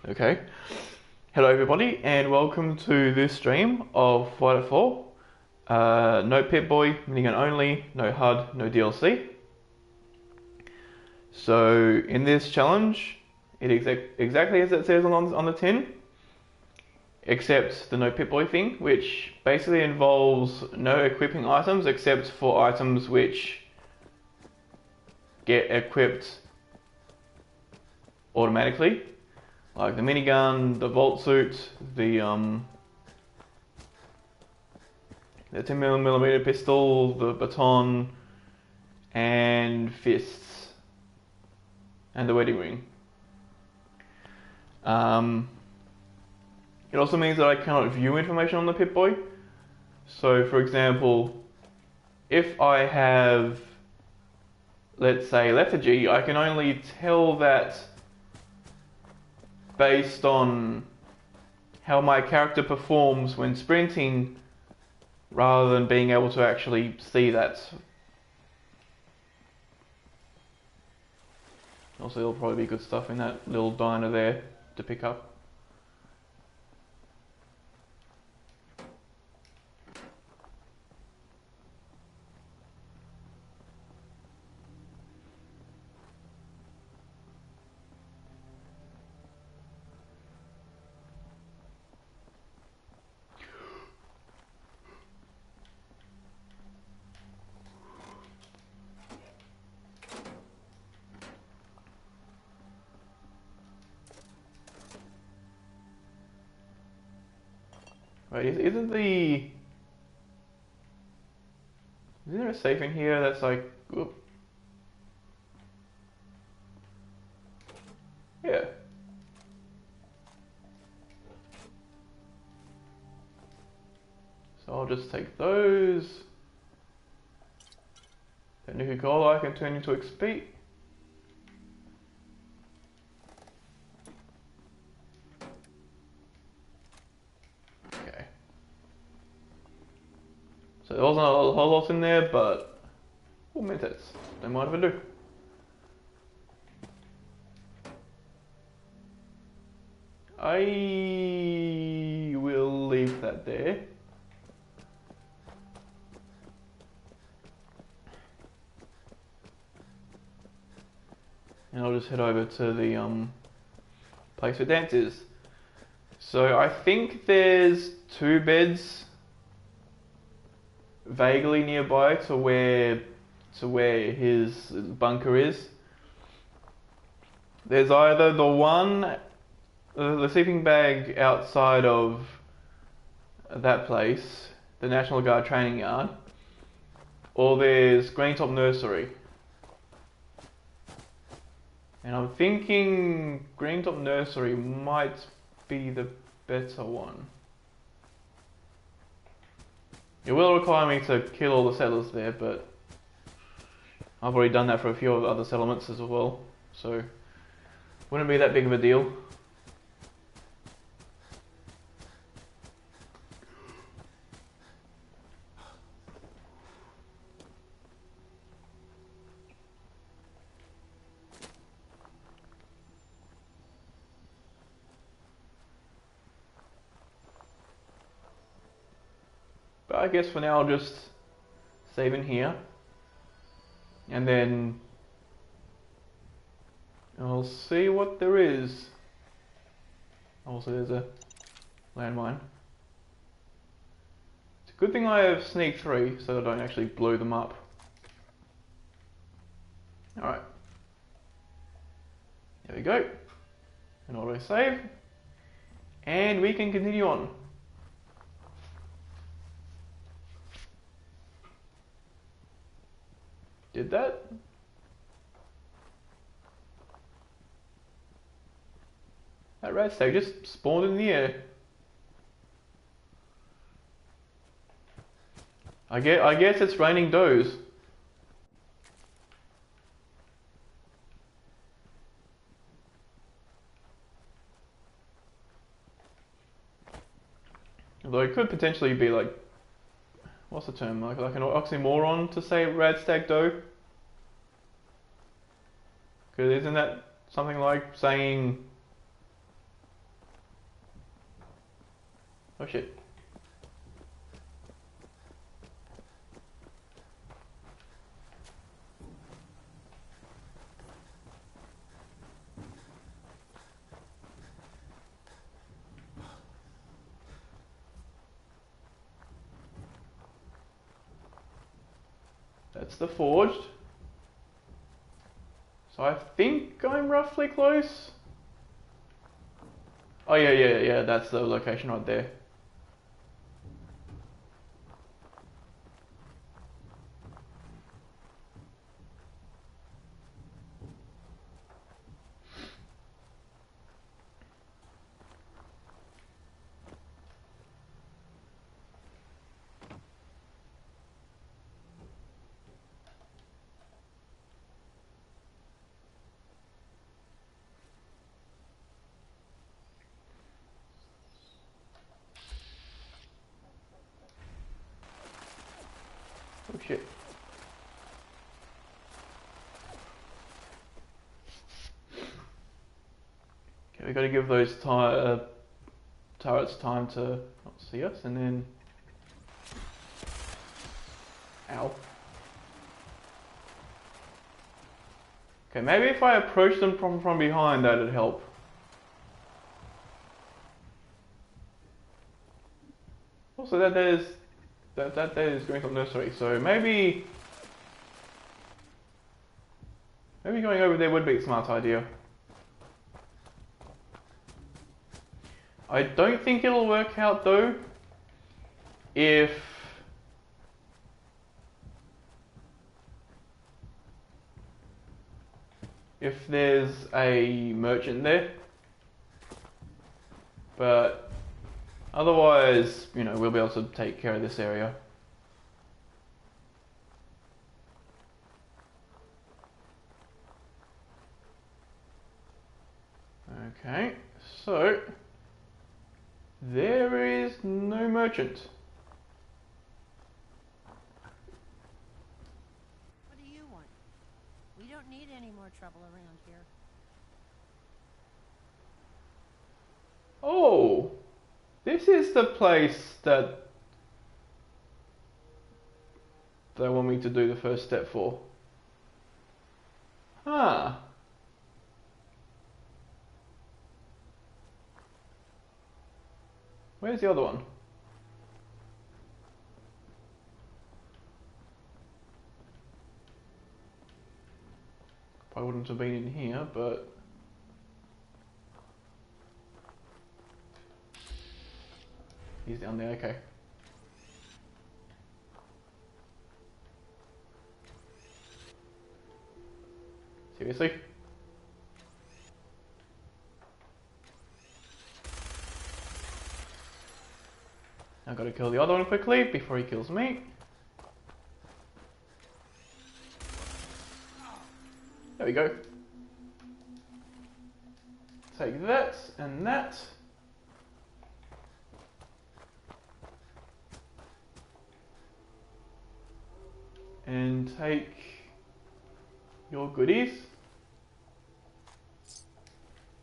Okay. Hello everybody and welcome to this stream of Fight at 4. No Pip-Boy, Minigun only, no HUD, no DLC. So in this challenge, it exactly as it says on the tin, except the no Pip-Boy thing, which basically involves no equipping items except for items which get equipped automatically. Like the minigun, the vault suit, the 10mm pistol, the baton, and fists, and the wedding ring. It also means that I cannot view information on the Pip-Boy. So, for example, if I have, let's say, lethargy, I can only tell that based on how my character performs when sprinting, rather than being able to actually see that. Also, there'll probably be good stuff in that little diner there to pick up. Right, isn't there a safe in here that's like, whoop. Yeah. So I'll just take those. That Nuka-Cola I can turn into XP. Okay. So there wasn't a whole lot in there, but we'll mint it. Don't mind if I do. I will leave that there. And I'll just head over to the place where dance is. So I think there's 2 beds vaguely nearby to where his bunker is. There's either the sleeping bag outside of that place, the National Guard training yard, or there's Greentop Nursery. And I'm thinking Greentop Nursery might be the better one. It will require me to kill all the settlers there, but I've already done that for a few other settlements as well, so wouldn't be that big of a deal. But I guess for now I'll just save in here, and then I'll see what there is. Also, there's a landmine. It's a good thing I have sneak 3 so that I don't actually blow them up. Alright. There we go. And auto save. And we can continue on. Did that? That red stag just spawned in the air. I guess it's raining does. Although it could potentially be like, what's the term? Like an oxymoron to say rad stag doe. Because isn't that something like saying Oh shit. That's the forged. So I think I'm roughly close. Oh yeah, that's the location right there. Oh shit. Okay, we gotta give those turrets time to not see us, and then... Ow. Okay, maybe if I approach them from behind, that'd help. Also, that is Greenfield Nursery, so maybe going over there would be a smart idea. I don't think it'll work out though if there's a merchant there, but otherwise, you know, we'll be able to take care of this area. Okay, so there is no merchant. What do you want? We don't need any more trouble around here. Oh, this is the place that they want me to do the first step for. Huh. Where's the other one? Probably wouldn't have been in here, but... He's down there, okay. Seriously? I've got to kill the other one quickly before he kills me. There we go. Take that and that. And take your goodies.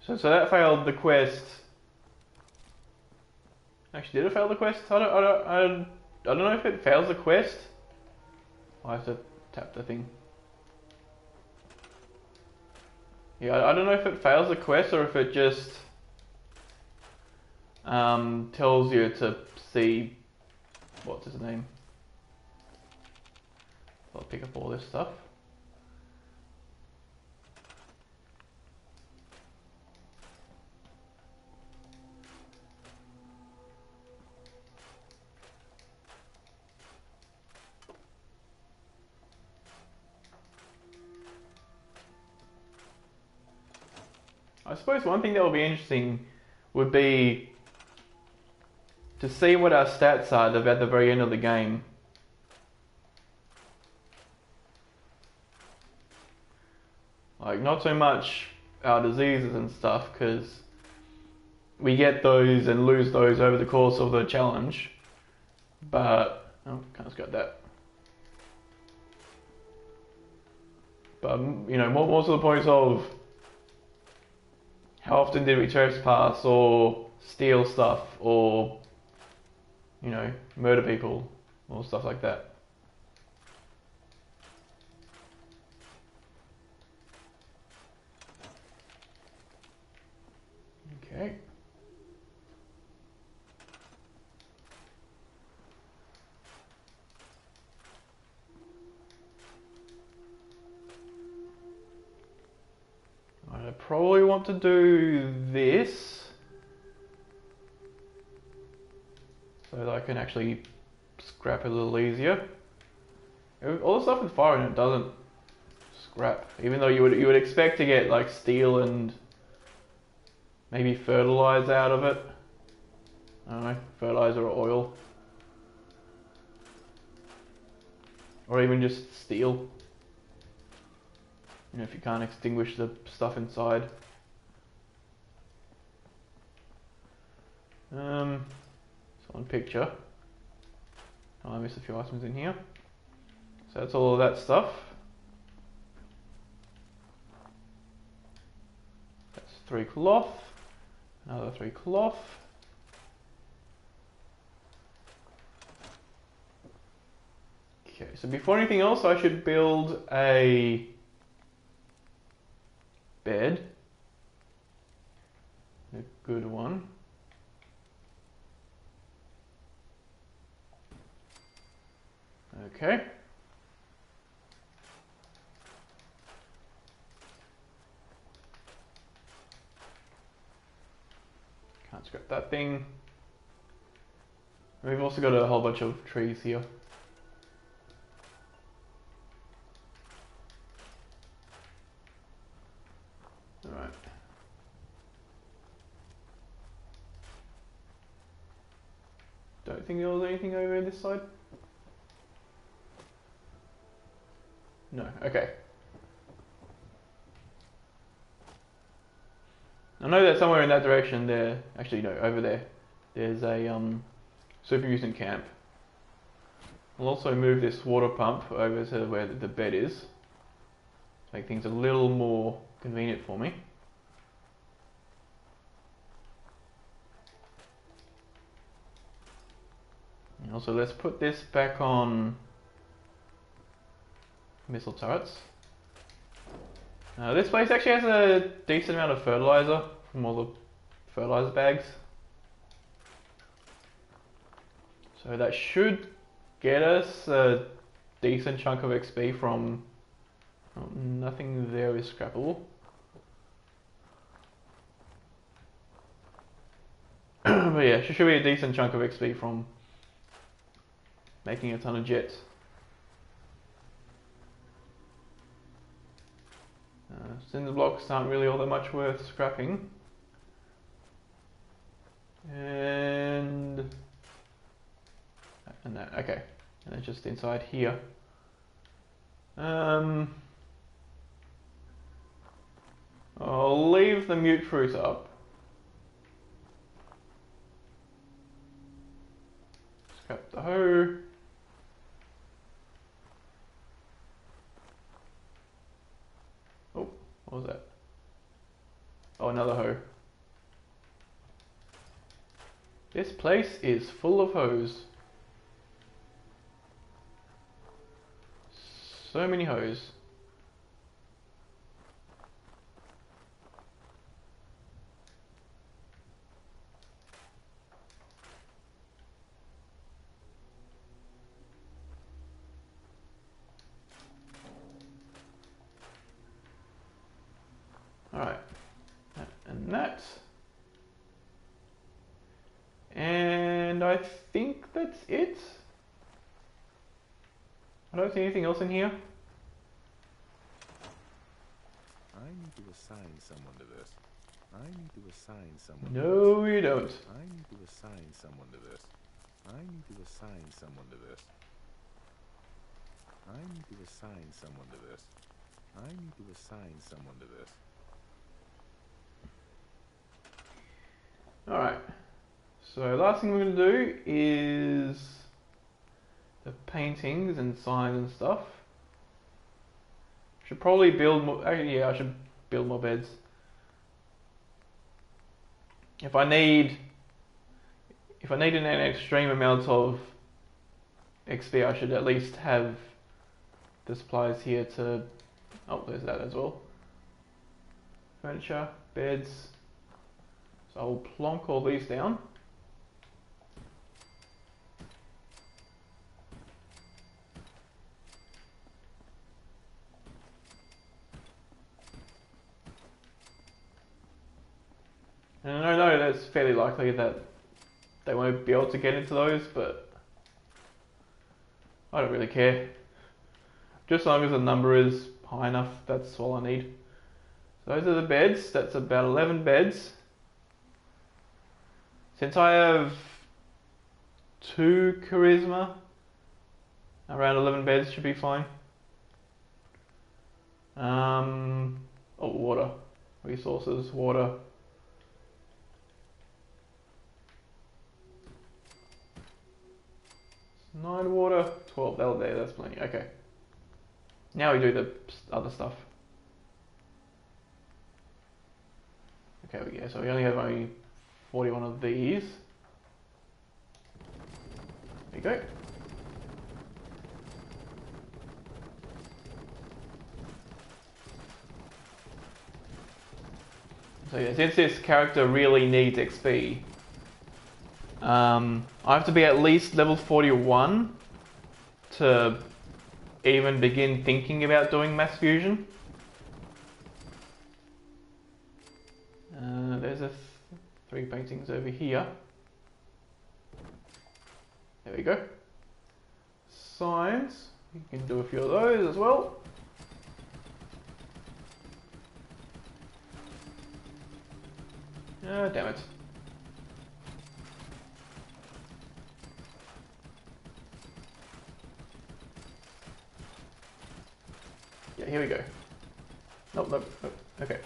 So that failed the quest. Actually, did it fail the quest? I don't know if it fails the quest. I have to tap the thing. Yeah, I don't know if it fails the quest or if it just tells you to see what's his name. I'll pick up all this stuff. I suppose one thing that would be interesting would be to see what our stats are at the very end of the game. Like, not so much our diseases and stuff, because we get those and lose those over the course of the challenge. But, oh, can't get that. But, you know, more to the point of how often did we trespass or steal stuff or you know, murder people or stuff like that. Okay. I probably want to do this so that I can actually scrap a little easier. All the stuff with fire in it doesn't scrap, even though you would expect to get like steel and maybe fertilizer out of it. I don't know, fertilizer or oil, or even just steel. You know, if you can't extinguish the stuff inside. So on picture, oh, I missed a few items in here. So that's all of that stuff. That's 3 cloth, another 3 cloth. Okay, so before anything else, I should build a bed. A good one. Okay. Can't scrap that thing. We've also got a whole bunch of trees here. Alright. Don't think there was anything over this side. No, okay. I know that somewhere in that direction there, actually no, over there, there's a super mutant camp. I'll also move this water pump over to where the bed is, to make things a little more convenient for me. And also let's put this back on missile turrets. This place actually has a decent amount of fertilizer from all the fertilizer bags. So that should get us a decent chunk of XP from... Oh, nothing there is scrappable. But yeah, should be a decent chunk of XP from making a ton of jets. Cinder blocks aren't really all that much worth scrapping. And that, okay. And then just inside here. I'll leave the mute fruit up. Scrap the hoe. Oh, what was that? Oh, another hoe. This place is full of hoes. So many hoes. Alright, and that. And I think that's it. I don't see anything else in here. I need to assign someone to this. I need to assign someone to No, you don't. this. I need to assign someone to this. I need to assign someone to this. I need to assign someone to this. I need to assign someone to this. Alright. So last thing we're going to do is the paintings and signs and stuff. Should probably build more, actually, yeah, I should build more beds. If if I need an extreme amount of XP, I should at least have the supplies here to... Oh, there's that as well. Furniture, beds. So I'll plonk all these down. And I know that's fairly likely that they won't be able to get into those, but I don't really care. Just as long as the number is high enough, that's all I need. So those are the beds. That's about 11 beds. Since I have 2 charisma, around 11 beds should be fine. Oh, water. Resources, water. 9 water, 12, that'll there, that's plenty, okay. Now we do the other stuff. Okay, we go, so we only have 41 of these. There you go. So yeah, since this character really needs XP, I have to be at least level 41 to even begin thinking about doing mass fusion. There's 3 paintings over here. There we go. Signs, you can do a few of those as well. Oh, damn it. Yeah, here we go. Nope, nope, nope. Okay.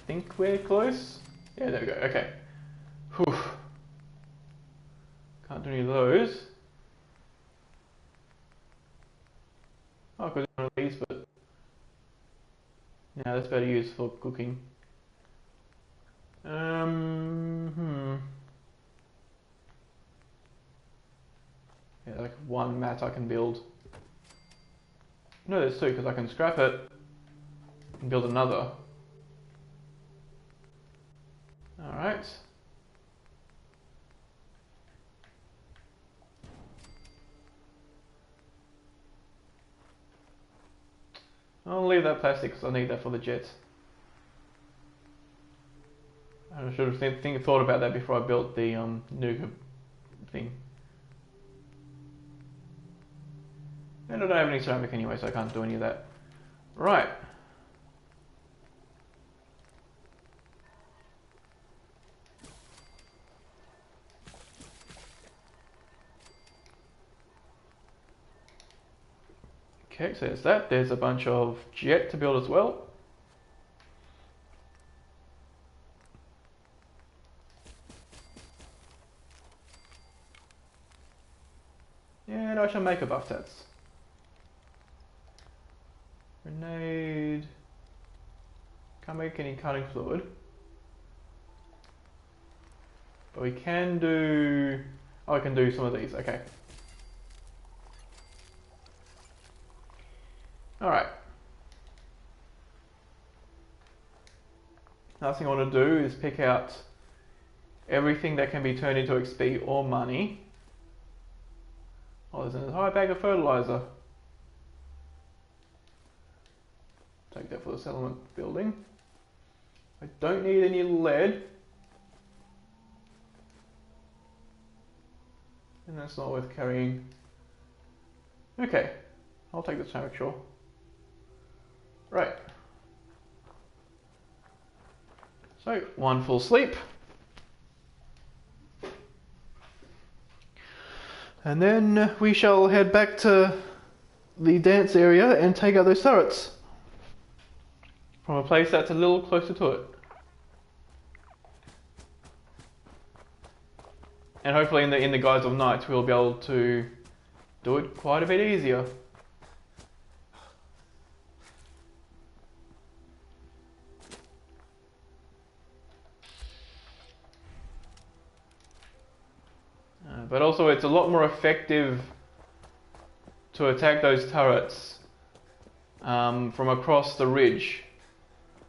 Think we're close? Yeah, there we go. Okay. Whew. Can't do any of those. Oh, I could do one of these, but yeah, that's better used for cooking. Yeah, like 1 mat I can build. No, there's 2 because I can scrap it and build another. Alright. I'll leave that plastic because I need that for the jets. I should have thought about that before I built the Nuka thing. And I don't have any ceramic anyway, so I can't do any of that. Right. Okay, so there's that. There's a bunch of jet to build as well. And I shall make a buff stats. Grenade. Can't make any cutting fluid. But we can do... Oh, I can do some of these, okay. Alright. Last thing I want to do is pick out everything that can be turned into XP or money. Oh, there's an entire bag of fertilizer. Take that for the settlement building. I don't need any lead. And that's not worth carrying. Okay, I'll take the ceramic sure. Right. So, 1 full sleep. And then we shall head back to the dance area and take out those turrets. From a place that's a little closer to it. And hopefully in the guise of night we'll be able to do it quite a bit easier. But also it's a lot more effective to attack those turrets from across the ridge.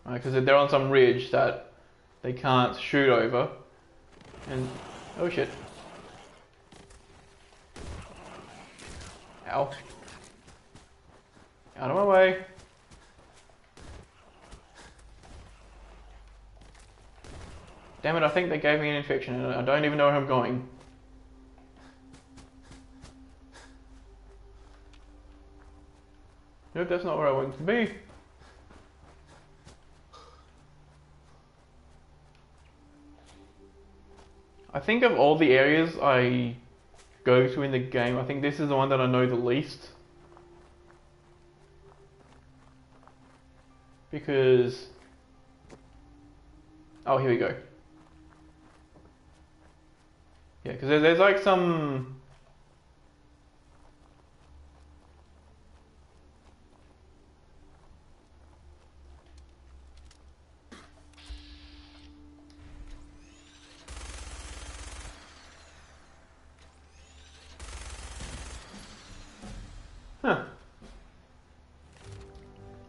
Because they're on some ridge that they can't shoot over. And, oh shit. Ow. Out of my way. Damn it, I think they gave me an infection and I don't even know where I'm going. Nope, that's not where I want to be. I think of all the areas I go to in the game, I think this is the one that I know the least. Because... oh, here we go. Yeah, because there's like some... huh.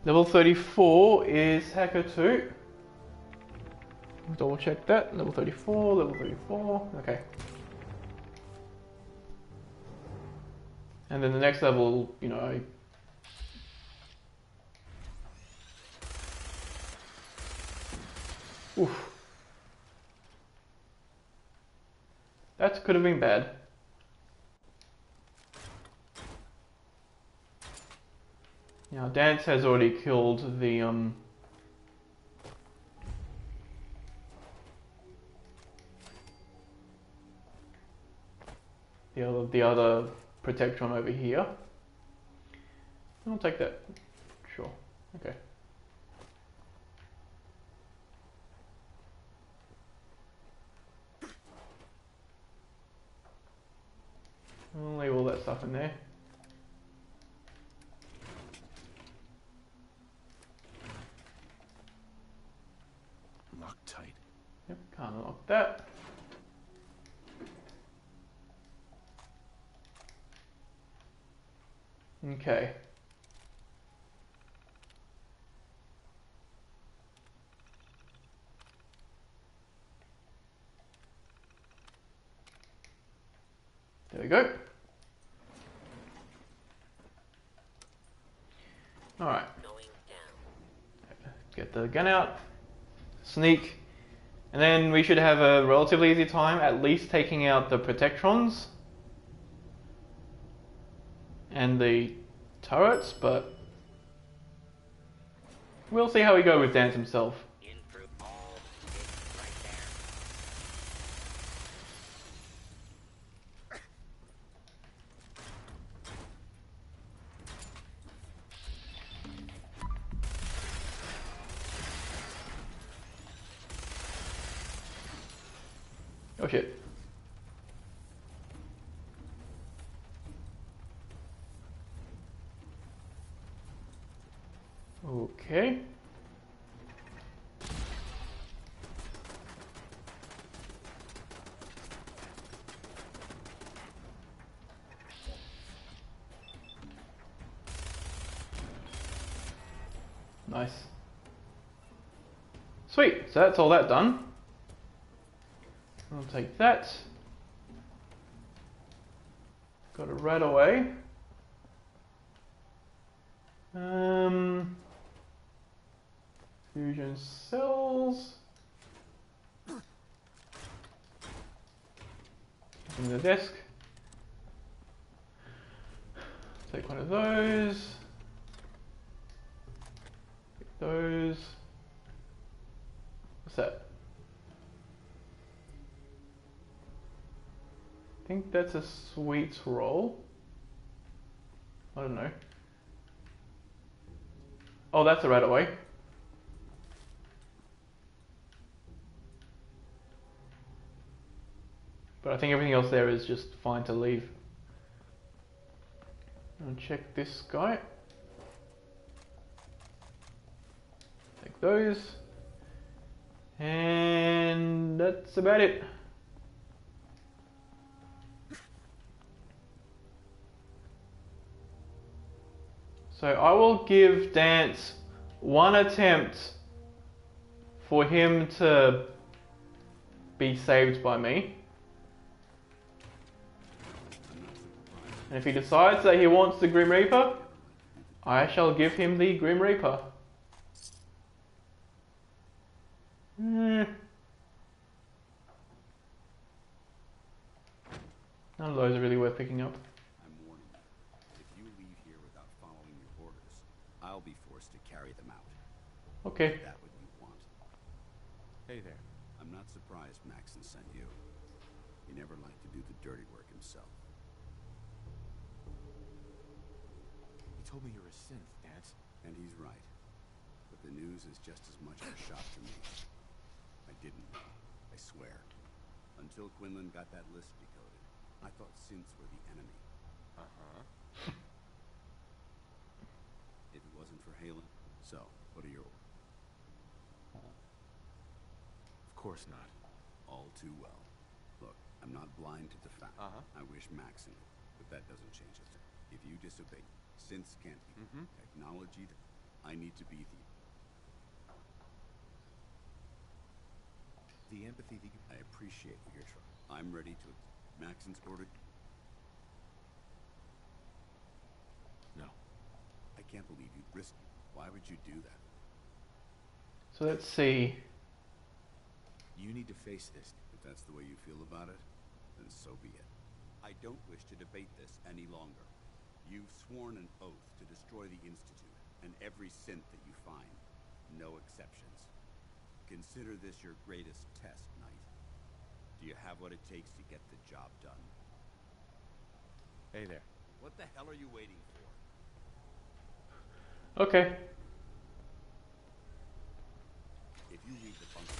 Level 34 is Hacker 2. Double check that. Level 34, level 34. Okay. And then the next level, you know... oof. That could have been bad. Now, Dance has already killed the other Protectron over here. I'll take that. Sure. Okay. I'll leave all that stuff in there. Locked tight. Yep, can't unlock that. Okay. There we go. Alright. Get the gun out. Sneak. And then we should have a relatively easy time at least taking out the Protectrons. And the turrets, but we'll see how we go with Dance himself. Oh shit. Okay. Nice. Sweet, so that's all that done. I'll take that. Got it right away. Fusion cells. In the desk. Take one of those. Take those. What's that? I think that's a sweets roll. I don't know. Oh, that's a right away. But I think everything else there is just fine to leave. I'll check this guy. Take those. And that's about it. So I will give Dance one attempt for him to be saved by me. And if he decides that he wants the Grim Reaper, I shall give him the Grim Reaper. None of those are really worth picking up. I'm warning you. If you leave here without following your orders, I'll be forced to carry them out. Okay. Is that what you want? Hey there. I'm not surprised Maxon sent you. He never liked to do the dirty work himself. He told me you're a synth, Dance. And he's right. But the news is just as much of a shock to me. I didn't know. I swear. Until Quinlan got that list decoded, I thought synths were the enemy. Uh-huh. If it wasn't for Halen. So, what are your orders? Of course not. All too well. Look, I'm not blind to the fact. Uh-huh. I wish Maxon, but that doesn't change a thing. If you disobey, synths can't be technology. I need to be the empathy that you... I appreciate what you're trying. I'm ready to... Maxon's ordered... No. I can't believe you'd risk it. Why would you do that? So let's see. You need to face this. If that's the way you feel about it, then so be it. I don't wish to debate this any longer. You've sworn an oath to destroy the Institute, and every synth that you find. No exceptions. Consider this your greatest test, Knight. Do you have what it takes to get the job done? Hey there. What the hell are you waiting for? Okay. If you leave the bunker...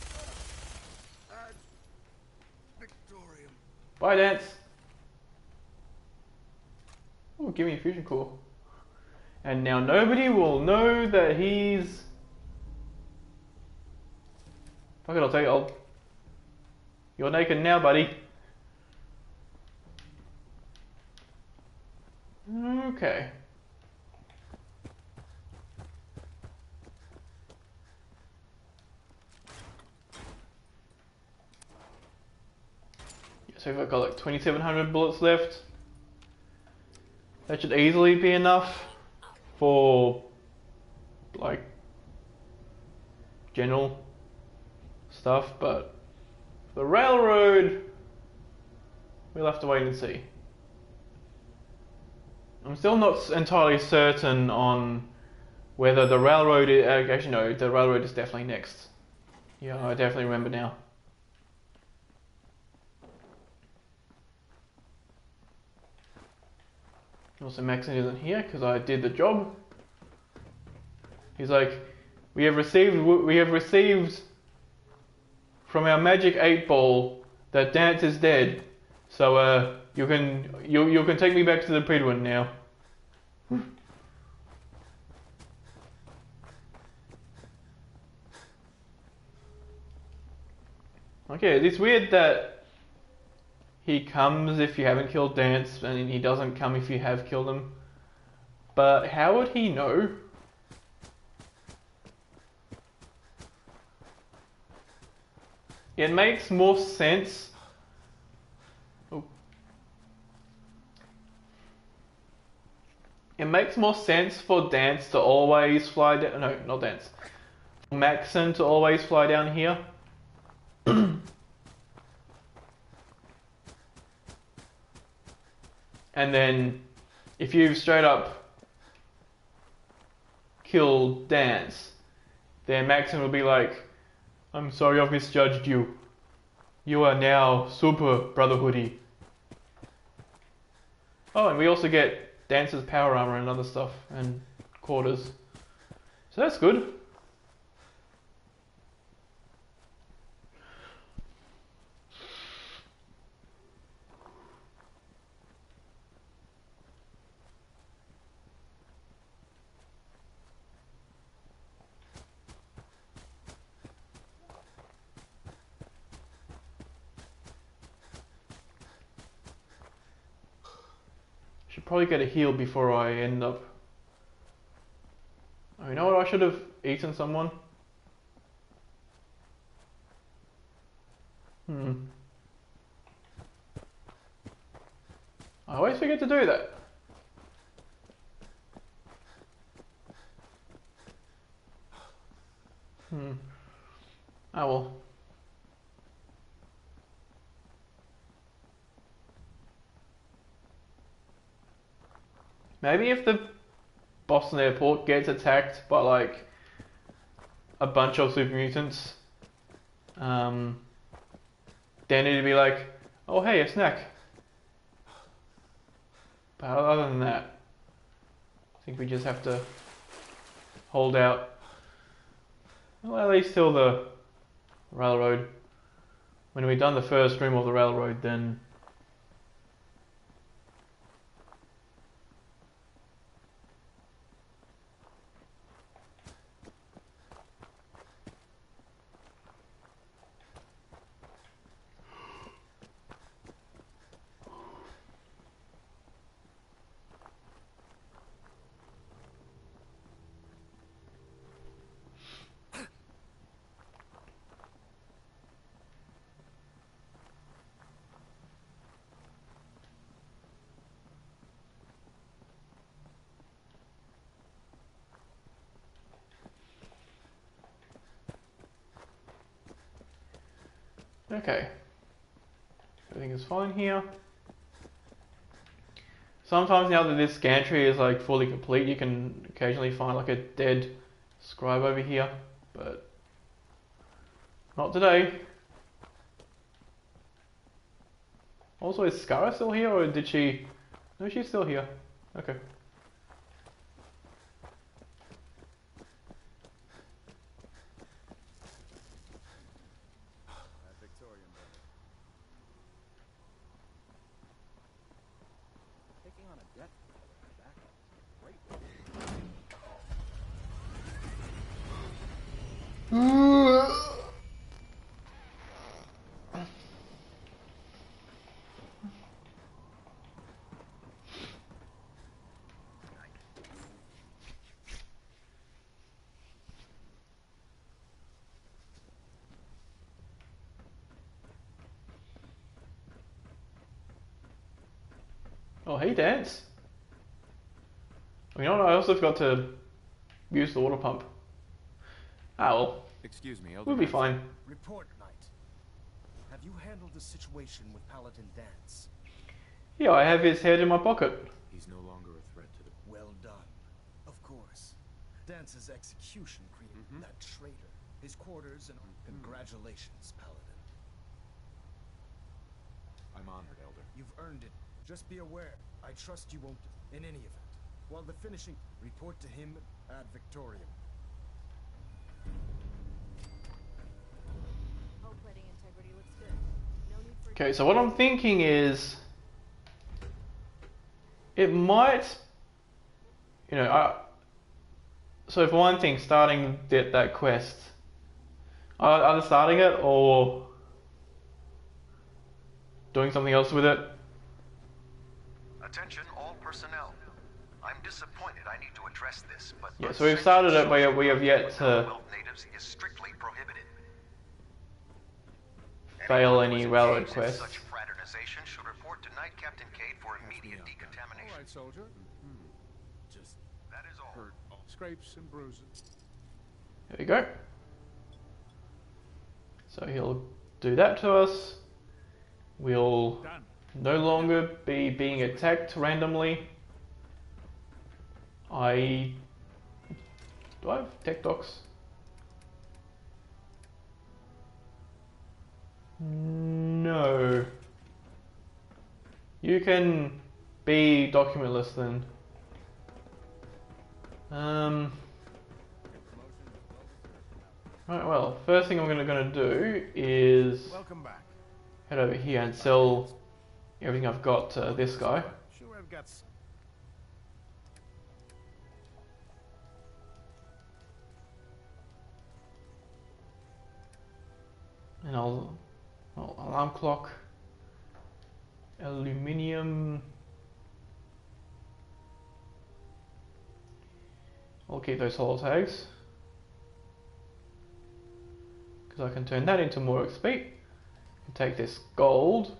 Ad Victorium. Bye, Dance. Oh, give me a fusion core. And now nobody will know that he's... Fuck it, I'll take it. You're naked now, buddy. Okay. So we've got like 2,700 bullets left. That should easily be enough for like general stuff, but the railroad, we'll have to wait and see. I'm still not entirely certain on whether the railroad is, actually no, the railroad is definitely next. Yeah, I definitely remember now. Also, Maxon isn't here because I did the job. He's like, we have received from our magic 8-ball that Dance is dead. So you can take me back to the Prydwen now. Okay, it's weird that he comes if you haven't killed Dance, and he doesn't come if you have killed him. But how would he know? It makes more sense. Oh. It makes more sense for Dance to always fly down. No, not Dance. For Maxon to always fly down here. And then, if you've straight up killed Dance, then Maxon will be like, I'm sorry I've misjudged you. You are now super brotherhoody. Oh, and we also get Dance's power armor and other stuff, and quarters. So that's good. Should probably get a heal before I end up Oh, you know what? I should have eaten someone. I always forget to do that. Oh well. Maybe if the Boston airport gets attacked by like a bunch of super mutants, then it'd be like, oh hey, a snack. But other than that, I think we just have to hold out. Well, at least till the railroad. When we've done the first room of the railroad, then okay. Everything is fine here. Sometimes now that this gantry is like fully complete, you can occasionally find like a dead scribe over here, but not today. Also, is Skara still here, or did she... No, she's still here. Okay. Victorian brother. Taking on a death back. Oh, hey, Dance. You know what? I also forgot to use the water pump. Ah, well. Excuse me, We'll be fine. Report, Knight. Have you handled the situation with Paladin Dance? Yeah, I have his head in my pocket. He's no longer a threat to the... Well done. Of course. Dance's execution created that traitor. His quarters and... Congratulations, Paladin. I'm honored, Elder. You've earned it. Just be aware. I trust you won't... In any event. While the finishing... Report to him ad Victoriam. Hull plating integrity looks good. No need for... Okay, so what I'm thinking is... It might... You know, so for one thing, starting that quest... Either starting it or... doing something else with it. Attention all personnel. I'm disappointed I need to address this, but... Yeah, so we've started it, but we have yet to... natives is strictly prohibited. fail any Anyone railroad engaged in quests. Such fraternization should report to Knight Captain Cade for immediate decontamination. All right, soldier. Just... That is all. Hurt. Scrapes and bruises. There we go. So he'll do that to us. We'll Done. no longer be being attacked randomly. Do I have tech docs? No. You can be documentless then. Right, well, first thing I'm gonna do is Welcome back. head over here and sell everything I've got to this guy. Sure, I've got... And alarm clock, aluminium. I'll keep those holo tags. Because I can turn that into more XP. And take this gold.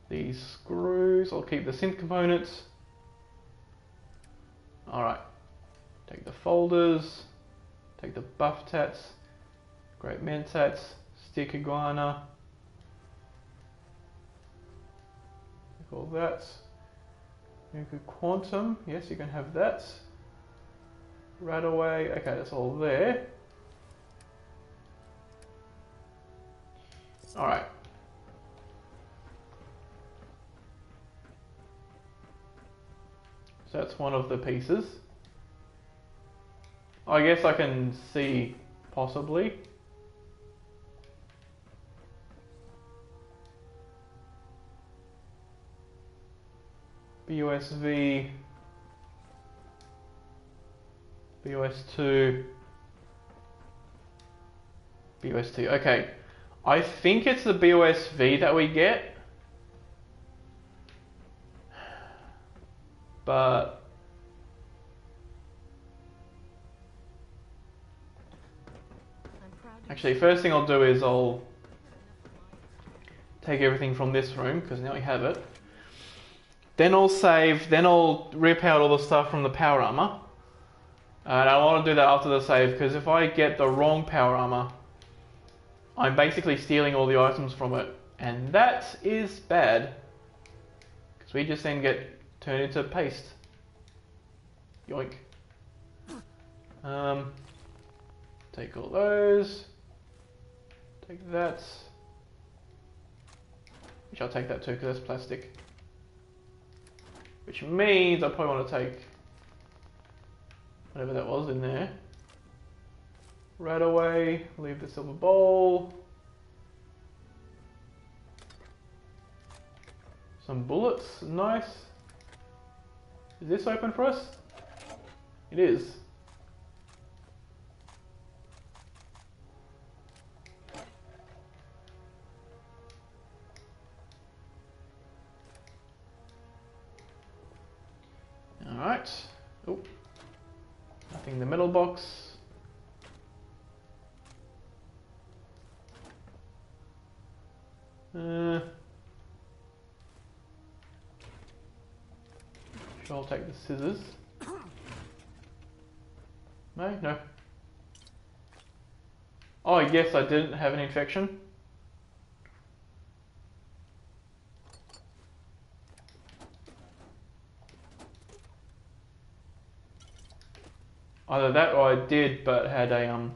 These screws, I'll keep the synth components. Alright. Take the folders. Take the buff tats. Great mentats. Stick iguana. Take all that. Nuclear quantum, yes, you can have that. Right away, okay, that's all there. Alright. So that's one of the pieces. I guess I can see, possibly. BUSV, BUS2, BUS2. Okay, I think it's the BUSV that we get, but actually, first thing I'll do is I'll take everything from this room because now we have it. Then I'll save, then I'll rip out all the stuff from the power armor. And I want to do that after the save because if I get the wrong power armor, I'm basically stealing all the items from it. And that is bad. Because we just then get turned into paste. Yoink. Take all those. Take that. Which I'll take that too because that's plastic. Which means I probably want to take whatever that was in there. Right away, leave the silver bowl. Some bullets, nice. Is this open for us? It is. Alright. Oh. Nothing in the middle box. Sure, I'll take the scissors. No? No. Oh, yes, I didn't have an infection. Either that or I did, but had a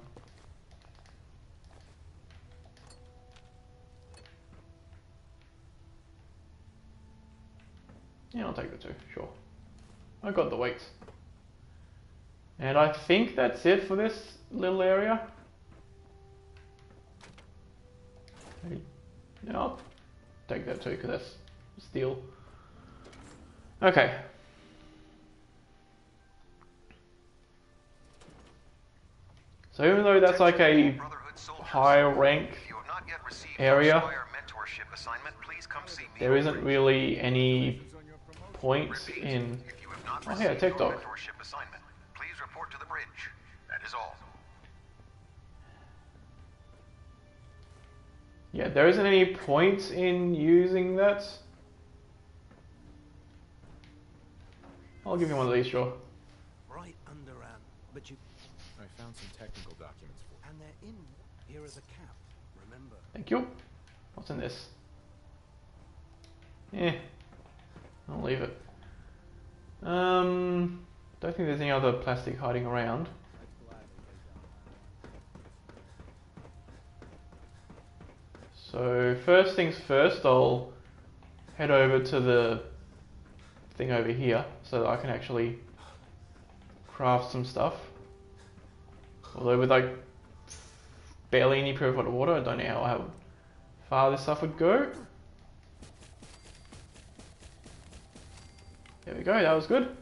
yeah, I'll take the two, sure. I got the weights. And I think that's it for this little area. Yeah, I'll take that too, because that's steel. Okay. So even though that's like a high rank area, there isn't really any point in... Oh yeah, tech dog. Please report to the bridge. That is all. Yeah, there isn't any point in using that. I'll give you one of these, sure. Right under but you... I found some technical documents for And they're in here as a cap, remember? Thank you. What's in this? I'll leave it. Don't think there's any other plastic hiding around. So first things first, I'll head over to the thing over here so that I can actually craft some stuff. Although with like barely any purified water, I don't know how far this stuff would go. There we go, that was good.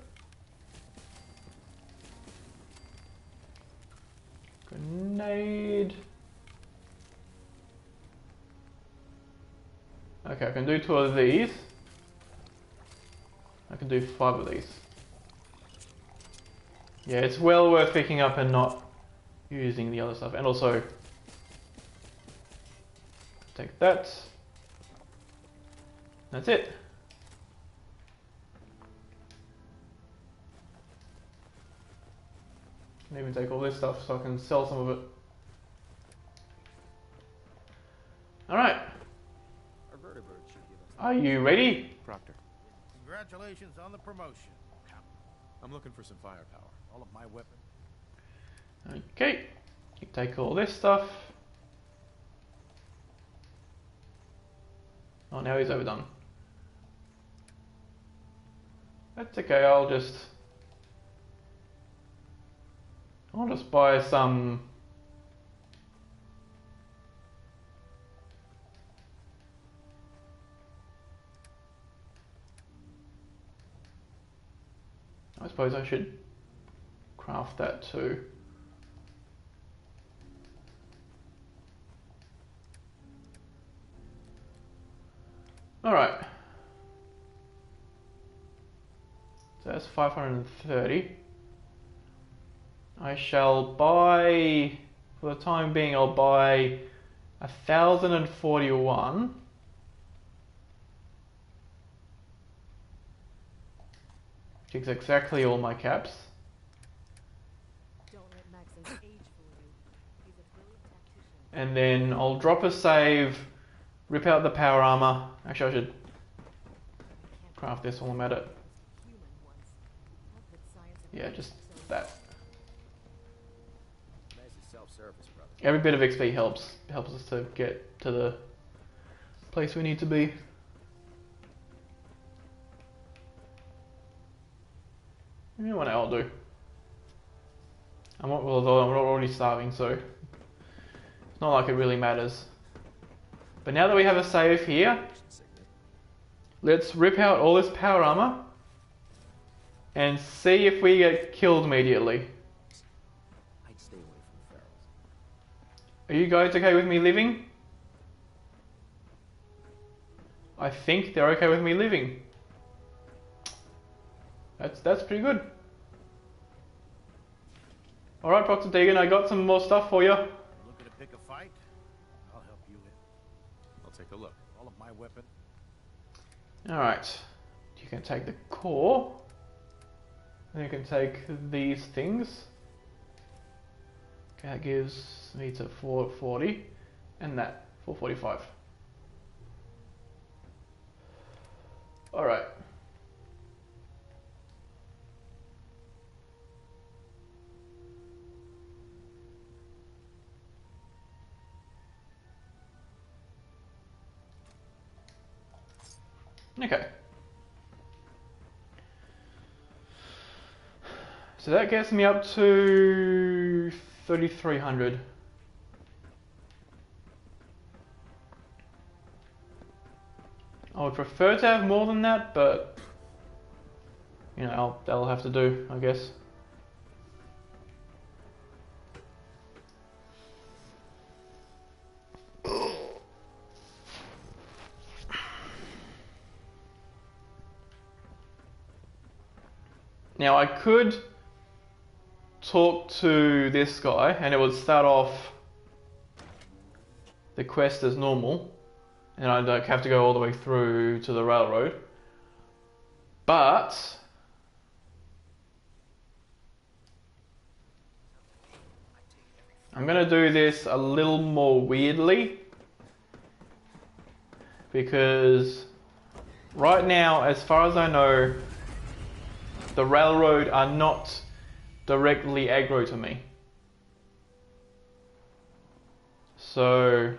Grenade. Okay, I can do 2 of these. I can do 5 of these. Yeah, it's well worth picking up and not using the other stuff. And also, take that. That's it. Can even take all this stuff so I can sell some of it. Alright. Our vertebrate should give us. Are you ready? Proctor, Congratulations on the promotion. I'm looking for some firepower. All of my weapons. Okay. You take all this stuff. Oh, now he's overdone. That's okay, I'll just buy some I suppose I should craft that too. Alright. So that's 530. I shall buy, for the time being, I'll buy 1,041. Which is exactly all my caps. Don't let Max's age fool you. He's a brilliant tactician. And then I'll drop a save, rip out the power armor. Actually, I should craft this while I'm at it. Human once. How could science have Yeah, made just so that. Nice self-service, brother. Every bit of XP helps us to get to the place we need to be. You know what I'll do. Although I'm already starving, so it's not like it really matters. But now that we have a save here, let's rip out all this power armor and see if we get killed immediately. I'd stay away from ferals. Are you guys okay with me living? I think they're okay with me living. That's pretty good. Alright, Proctor Deegan, I got some more stuff for you. Looking to pick a fight? I'll help you in. I'll take a look. All of my weapons. Alright. You can take the core. And you can take these things. Okay, that gives me to 440. And that, 445. Alright. Okay. So that gets me up to 3,300. I would prefer to have more than that, but you know, that'll have to do, I guess. Now I could talk to this guy and it would start off the quest as normal and I don't have to go all the way through to the railroad. But I'm gonna do this a little more weirdly because right now, as far as I know, the railroad are not directly aggro to me. So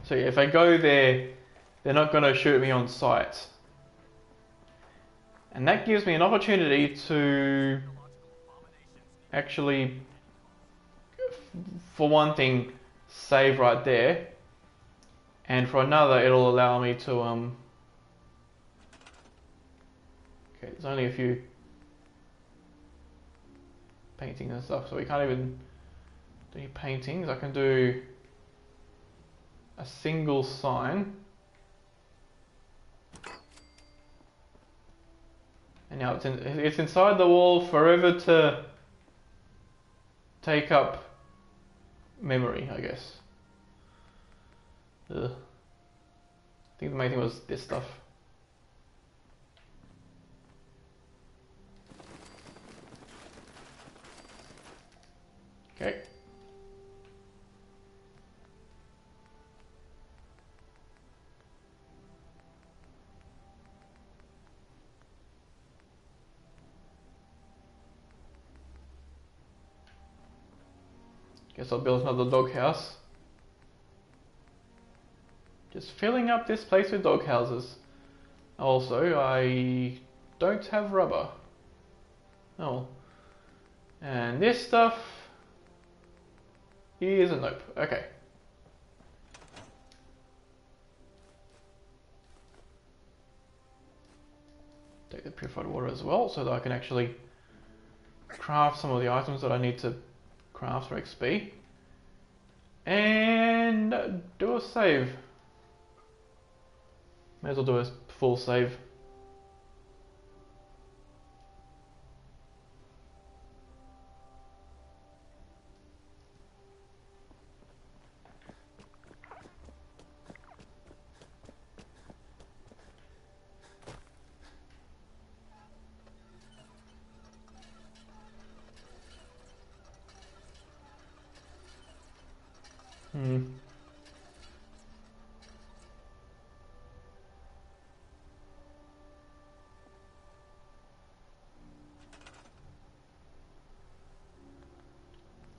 if I go there, they're not going to shoot me on sight. And that gives me an opportunity to actually, for one thing, save right there, and for another it'll allow me to okay, there's only a few paintings and stuff, so we can't even do any paintings. I can do a single sign. And now it's inside the wall forever to take up memory, I guess. Ugh. I think the main thing was this stuff. Okay. Guess I'll build another doghouse. Just filling up this place with doghouses. Also, I don't have rubber. Oh. And this stuff is a nope. Okay. Take the purified water as well so that I can actually craft some of the items that I need to craft for XP. And do a save. May as well do a full save.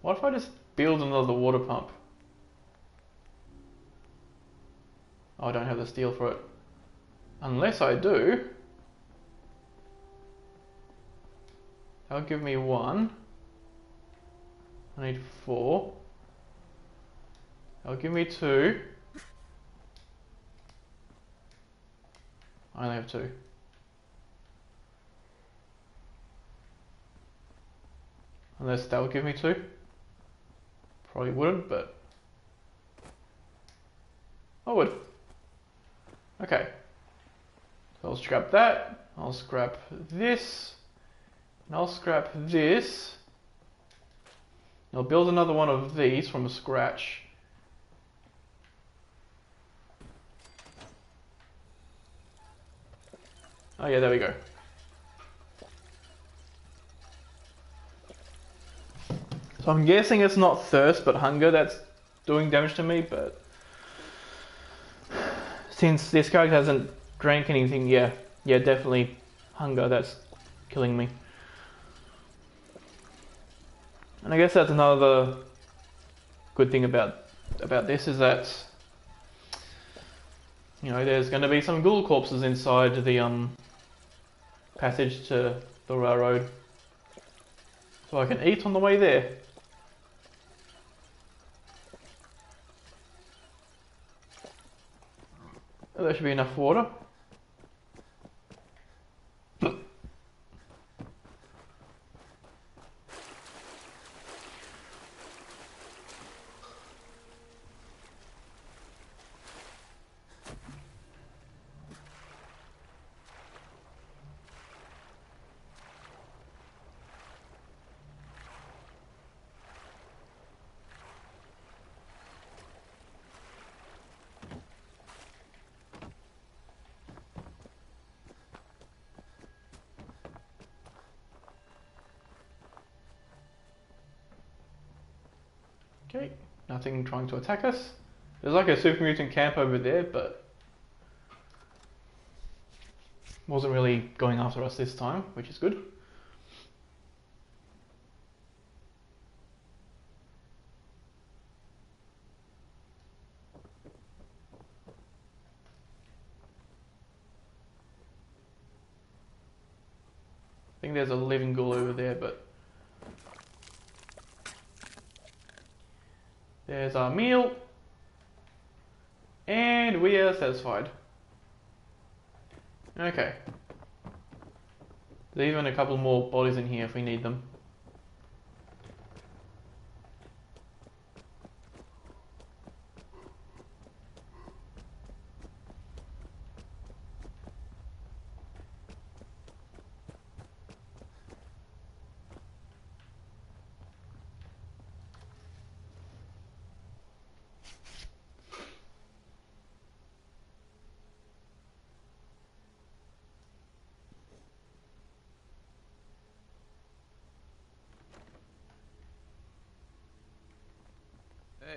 What if I just build another water pump? Oh, I don't have the steel for it. Unless I do. That'll give me 1. I need 4. That'll give me 2. I only have 2. Unless that will give me 2. Probably wouldn't, but I would. Okay. So I'll scrap that. I'll scrap this. And I'll scrap this. I'll build another one of these from scratch. Oh yeah, there we go. So I'm guessing it's not thirst but hunger that's doing damage to me, but since this character hasn't drank anything, yeah, definitely hunger that's killing me. And I guess that's another good thing about this is that, you know, there's going to be some ghoul corpses inside the passage to the railroad, so I can eat on the way there. Oh, there should be enough water. Okay, nothing trying to attack us. There's like a super mutant camp over there, but wasn't really going after us this time, which is good. I think there's a living ghoul over there, but there's our meal, and we are satisfied. Okay. There's even a couple more bodies in here if we need them.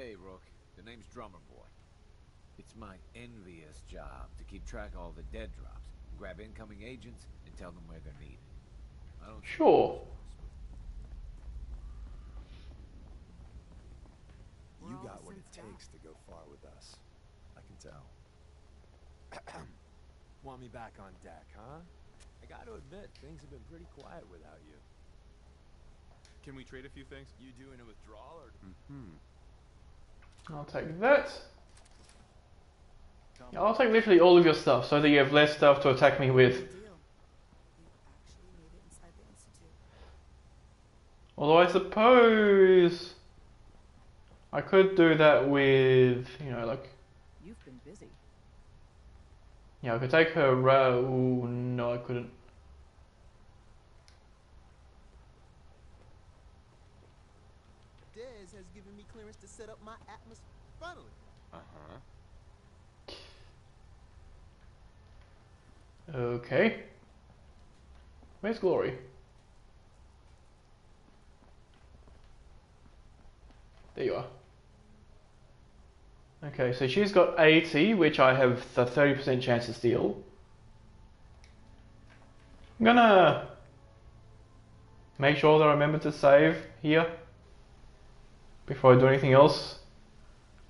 Hey, Rook. The name's Drummer Boy. It's my envious job to keep track of all the dead drops, grab incoming agents, and tell them where they're needed. I don't think Sure. You got what it takes to go far with us. I can tell. Want me back on deck, huh? I gotta admit, things have been pretty quiet without you. Can we trade a few things? You doing a withdrawal or? I'll take that. Yeah, I'll take literally all of your stuff so that you have less stuff to attack me with. Although I suppose I could do that with, you know, like... You've been busy. Yeah, I could take her... Ooh, no, I couldn't. Dez has given me clearance to set up my atmosphere. Finally. Okay. Where's Glory? There you are. Okay, so she's got 80, which I have the 30% chance to steal. I'm gonna make sure that I remember to save here before I do anything else.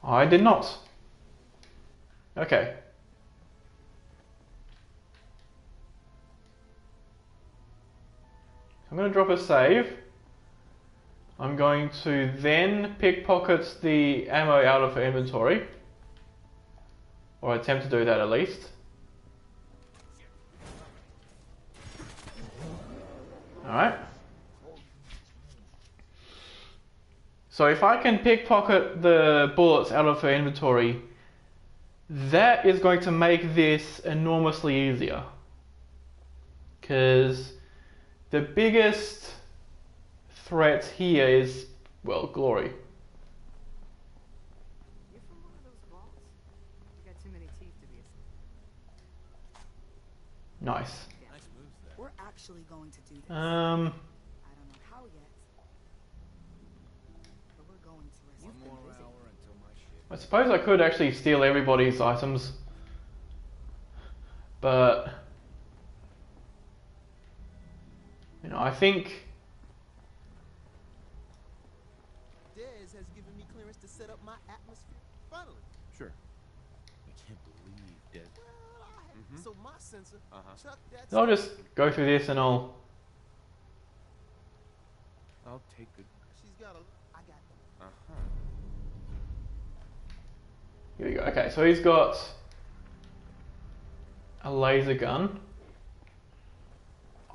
I did not. Okay. I'm going to drop a save. I'm going to then pickpocket the ammo out of her inventory. Or attempt to do that at least. Alright. So if I can pickpocket the bullets out of her inventory, that is going to make this enormously easier. Because the biggest threat here is, well, Glory. You're from one of those vaults? You got too many teeth to be a... Nice. Nice moves there. We're actually going to do this. Um, I don't know how yet, but we're going to. One more hour until my shit. I suppose I could actually steal everybody's items. But, you know, I think... Dez has given me clearance to set up my atmosphere. Finally. Sure. I can't believe Dez. Well, I had, so my sensor, Chuck, that's... I'll just go through this and I'll take good. She's got a... I got them. Here we go. Okay, so he's got a laser gun.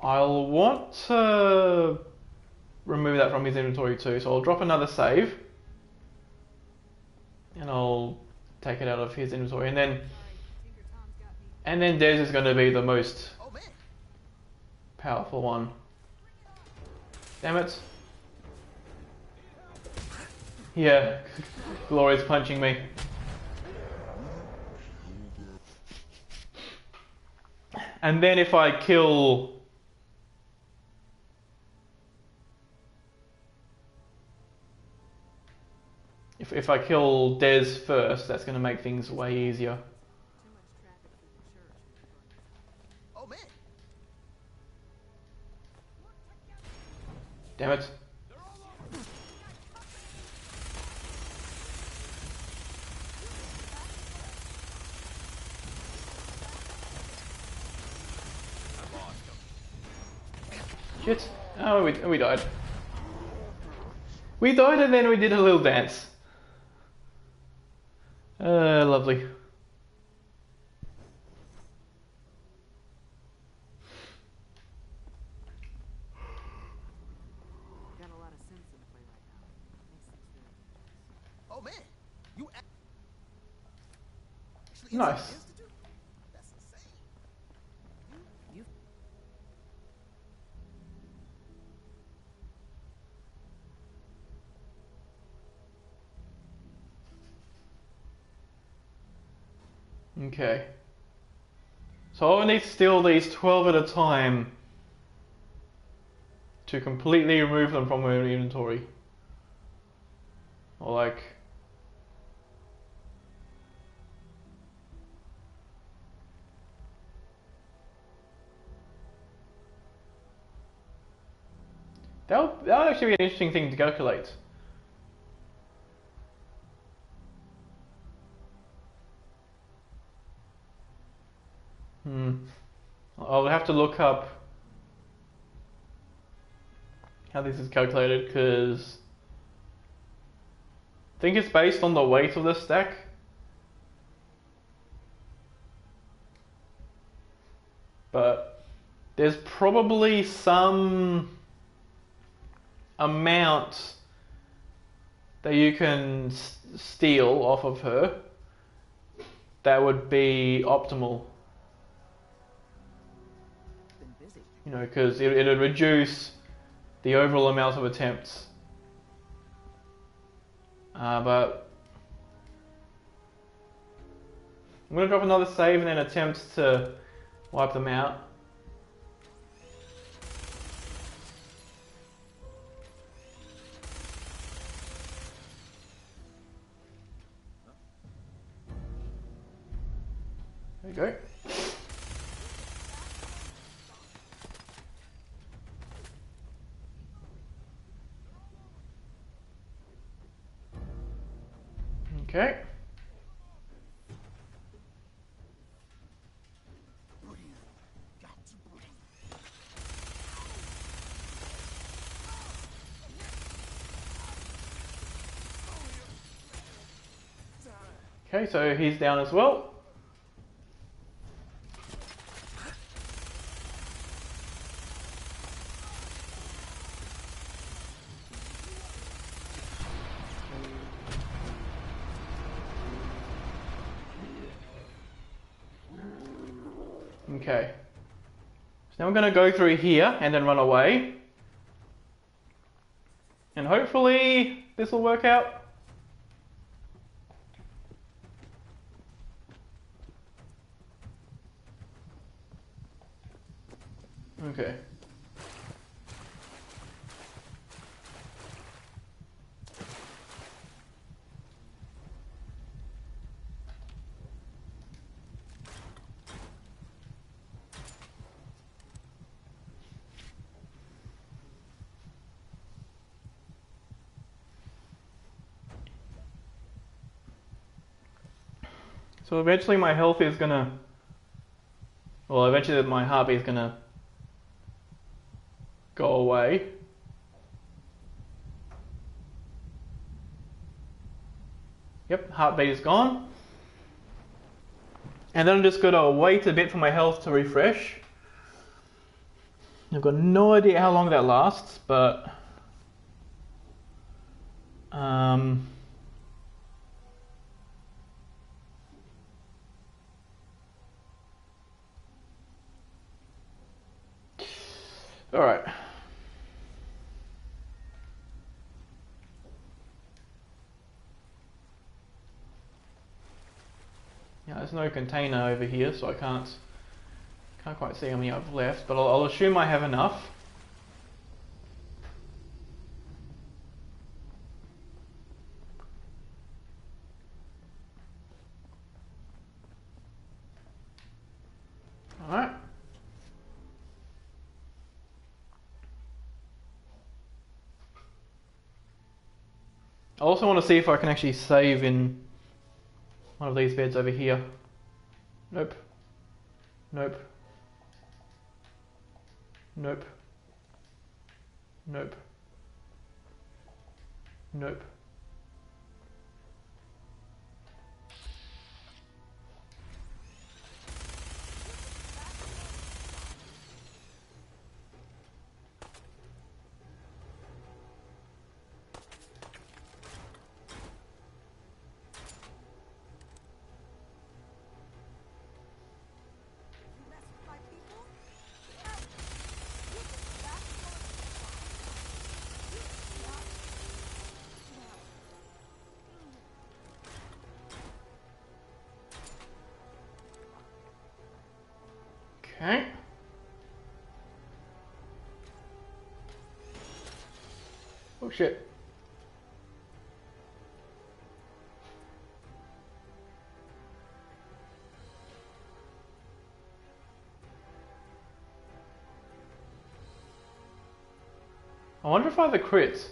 I'll want to remove that from his inventory too, so I'll drop another save. And I'll take it out of his inventory, and then Dez is going to be the most powerful one. Damn it. Yeah, Glory's punching me. And then if I kill... If I kill Dez first, that's going to make things way easier. Oh, man. Damn it. Shit. Oh, we died. We died and then we did a little dance. Lovely. Got a lot of sense in play right now. Makes things very dangerous. Oh, man. You actually... Nice. Institute? That's insane. You... Okay. So I need to steal these 12 at a time to completely remove them from my inventory. Or like, that would actually be an interesting thing to calculate. I'll have to look up how this is calculated, because I think it's based on the weight of the stack. But there's probably some amount that you can steal off of her that would be optimal. Been busy. You know, because it'd reduce the overall amount of attempts. But I'm going to drop another save and then attempt to wipe them out. There you go. Okay. Okay, so he's down as well. Okay. So now I'm going to go through here and then run away. And hopefully this will work out. Okay. So eventually my health is gonna, well, eventually my heartbeat is gonna go away. Yep, heartbeat is gone. And then I'm just gonna wait a bit for my health to refresh. I've got no idea how long that lasts, but all right. Yeah, there's no container over here, so I can't quite see how many I've left, but I'll assume I have enough. All right. I also want to see if I can actually save in one of these beds over here. Nope. Nope. Nope. Nope. Nope. Okay. Oh shit. I wonder if I have the crits.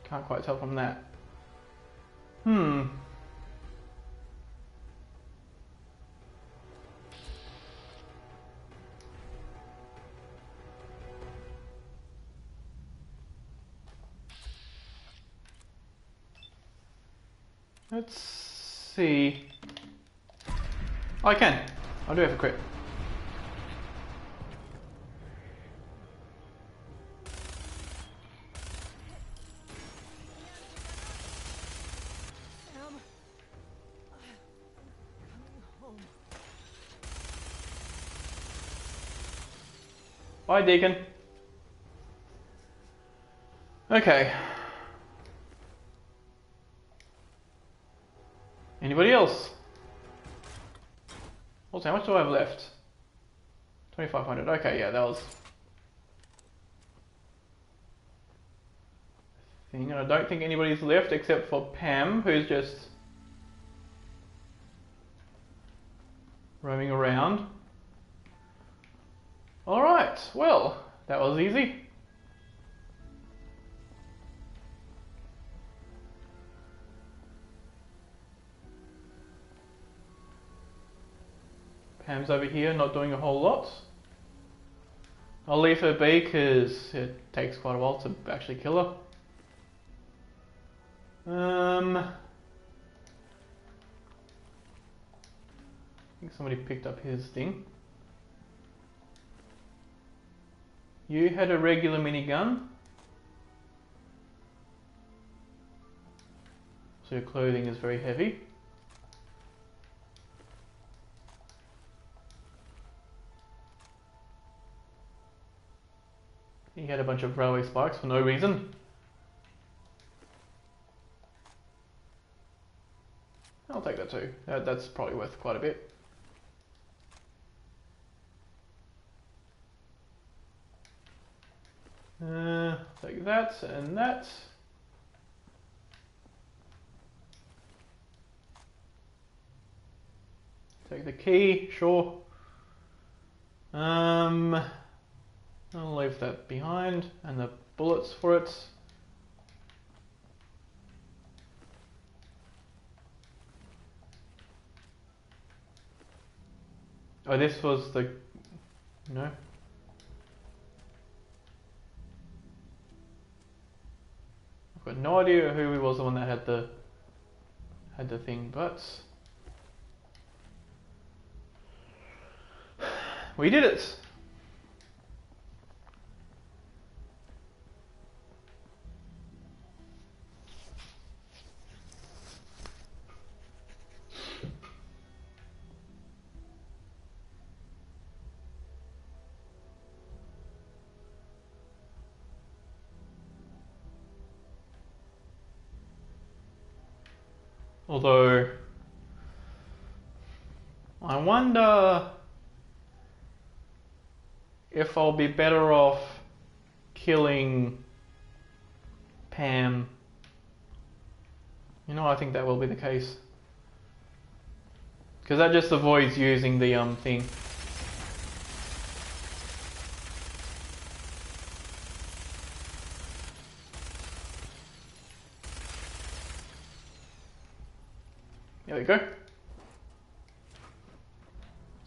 Can't quite tell from that. Let's see. Oh, I can. I do have a crit. Bye, Deacon. Okay. Anybody else? Also, how much do I have left? 2,500. Okay, yeah, that was thing. And I don't think anybody's left except for Pam, who's just roaming around. Alright, well, that was easy. Pam's over here, not doing a whole lot. I'll leave her be because it takes quite a while to actually kill her. I think somebody picked up his thing. You had a regular minigun. So your clothing is very heavy. He had a bunch of railway spikes for no reason. I'll take that too. That's probably worth quite a bit. Take that and that. Take the key, sure. I'll leave that behind and the bullets for it. Oh, this was the... No. I've got no idea who was the one that had the thing, but... We did it! Although, I wonder if I'll be better off killing Pam. You know, I think that will be the case. Because that just avoids using the thing. There we go.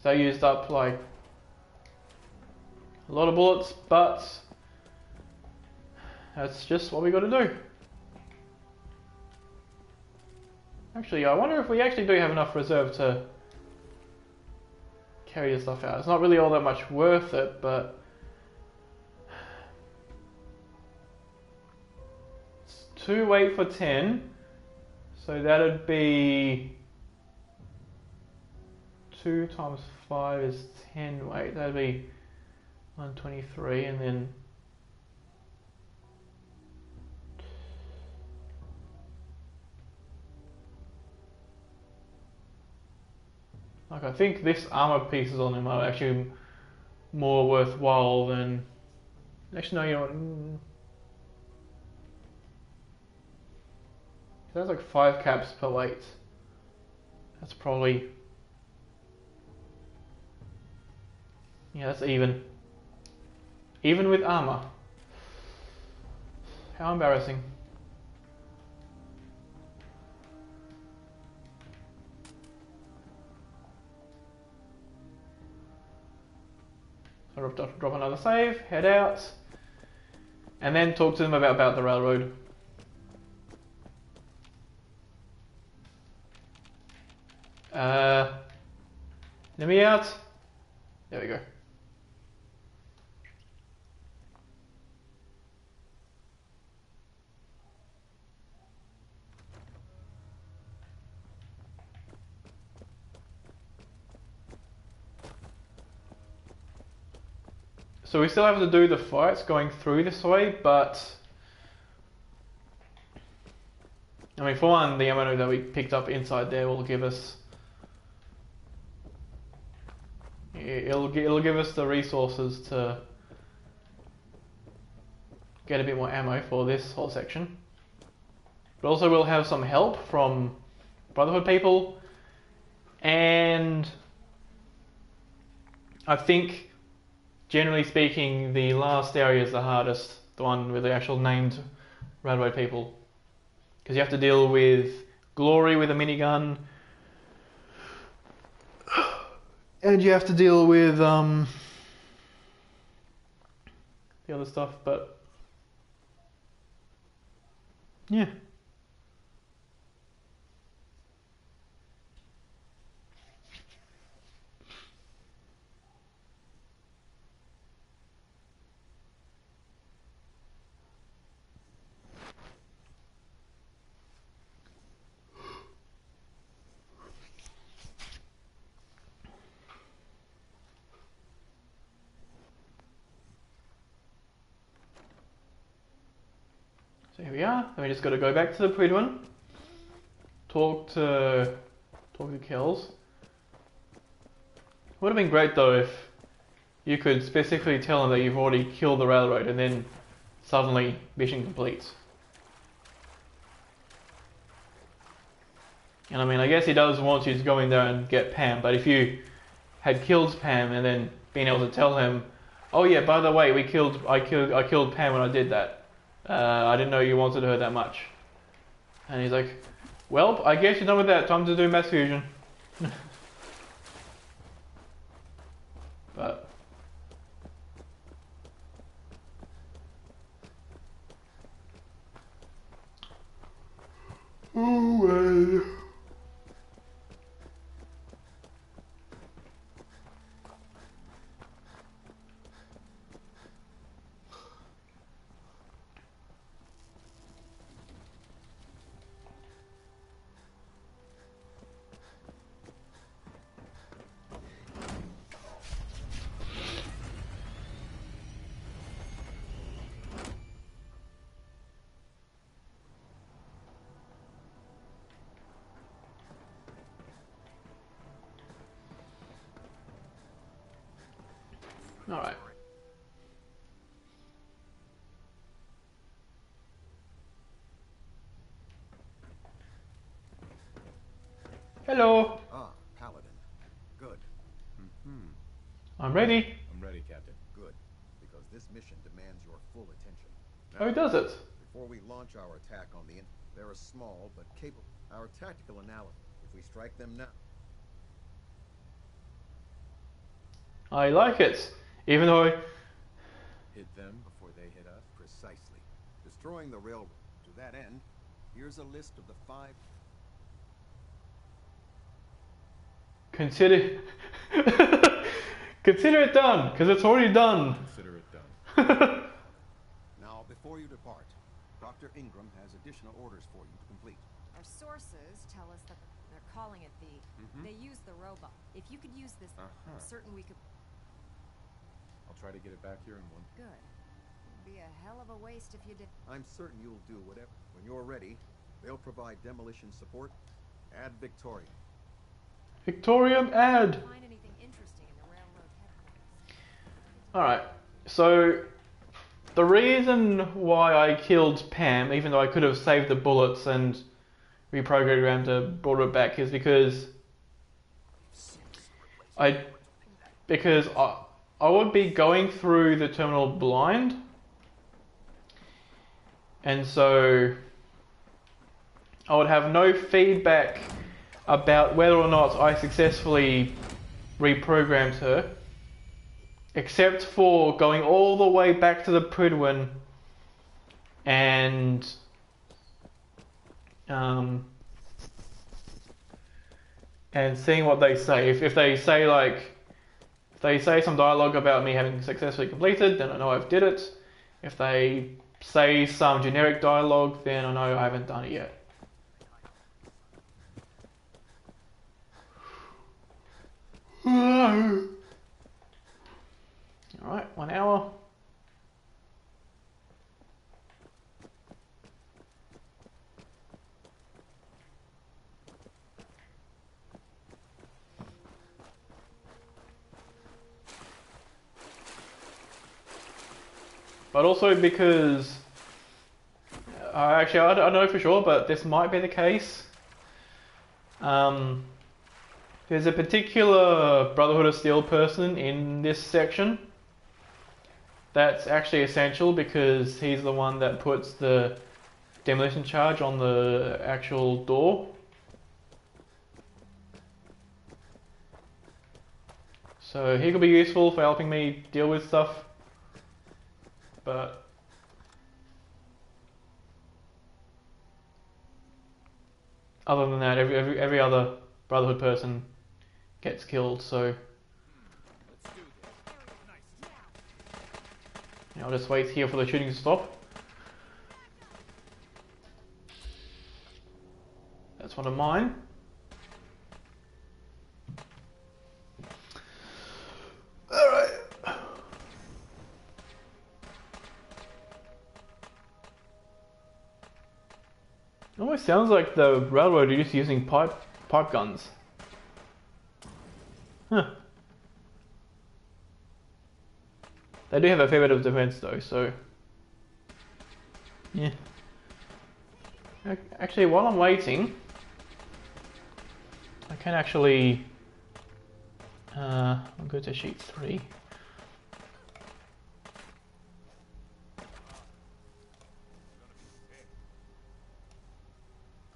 So I used up like a lot of bullets, but that's just what we got to do. Actually, I wonder if we actually do have enough reserve to carry this stuff out. It's not really all that much worth it, but it's 2 weight for 10. So that'd be 2 times 5 is 10 weight. That'd be 123, and then like I think this armor pieces on him are actually more worthwhile than. Actually, no, you know what? That's like 5 caps per weight. That's probably Yeah, that's even. Even with armor. How embarrassing. So drop another save, head out, and then talk to them about the railroad. Let me out. There we go. So we still have to do the fights going through this way, but I mean, for one, the ammo that we picked up inside there will give us. It'll give us the resources to get a bit more ammo for this whole section. But also we'll have some help from Brotherhood people, and I think, generally speaking, the last area is the hardest, the one with the actual named railroad people. Because you have to deal with Glory with a minigun, and you have to deal with the other stuff, but yeah. So here we are. Then we just got to go back to the Pridwin, talk to Kells. Would have been great though if you could specifically tell him that you've already killed the railroad, and then suddenly mission completes. And I mean, I guess he does want you to go in there and get Pam, but if you had killed Pam and then been able to tell him, oh yeah, by the way, I killed Pam when I did that. I didn't know you wanted her that much. And he's like, well, I guess you're done with that. Time to do mass fusion. But oh well. All right. Hello. Ah, Paladin. Good. I'm ready. I'm ready, Captain. Good. Because this mission demands your full attention. Oh, he does it. Before we launch our attack on the they're a small but capable. Our tactical analysis. If we strike them now. I like it. Even though Hit them before they hit us. Precisely. Destroying the railroad. To that end, here's a list of the 5. consider it done, because it's already done. Consider it done. Now, before you depart, Dr. Ingram has additional orders for you to complete. Our sources tell us that they're calling it the... They use the robot. If you could use this, I'm certain we could... I'll try to get it back here in one. Good. It'd be a hell of a waste if you did... I'm certain you'll do whatever. When you're ready, they'll provide demolition support. Add Victoria. Victorium ad. Find anything interesting in the railroad headquarters. Alright, so the reason why I killed Pam, even though I could have saved the bullets and reprogrammed to brought it back, is because I would be going through the terminal blind, and so I would have no feedback about whether or not I successfully reprogrammed her, except for going all the way back to the Pridwin and seeing what they say. If they say if they say some dialogue about me having successfully completed, then I know I've did it. If they say some generic dialogue, then I know I haven't done it yet. Alright, 1 hour. But also because, actually I don't know for sure, but this might be the case. There's a particular Brotherhood of Steel person in this section that's actually essential because he's the one that puts the demolition charge on the actual door. So he could be useful for helping me deal with stuff, but other than that, every other Brotherhood person gets killed, so I'll just wait here for the shooting to stop. That's one of mine. Alright. It almost sounds like the railroad are just using pipe guns. Huh. They do have a fair bit of defense though, so yeah. Actually, while I'm waiting, I can actually I'll go to sheet 3.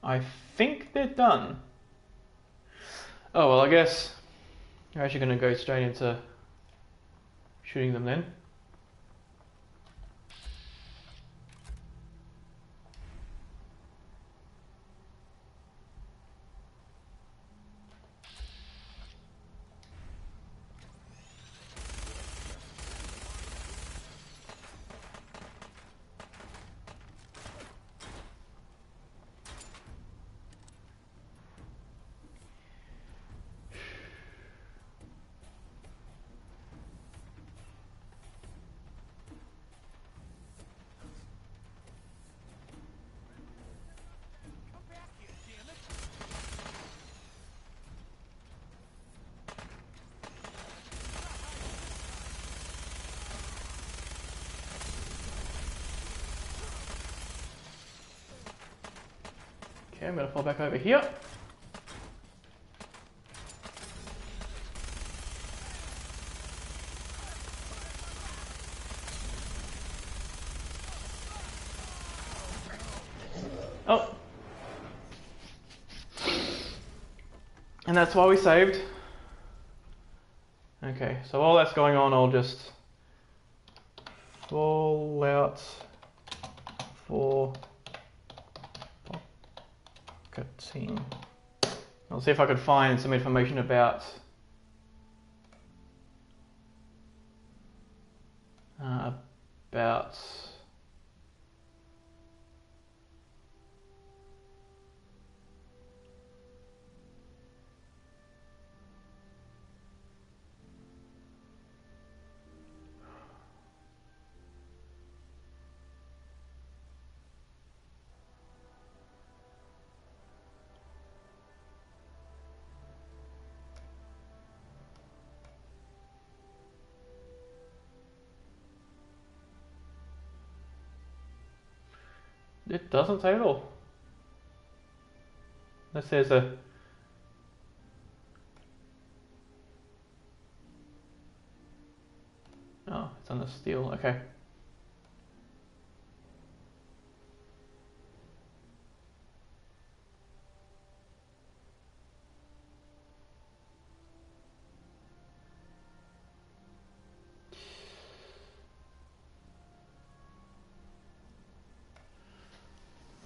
I think they're done. Oh well, I guess you're actually going to go straight into shooting them then. Okay, I'm going to fall back over here. Oh. And that's why we saved. Okay, so while that's going on, I'll just Fallout 4 cutscene. I'll see if I could find some information about it doesn't say at all. Unless there's a... Stainless steel. Okay.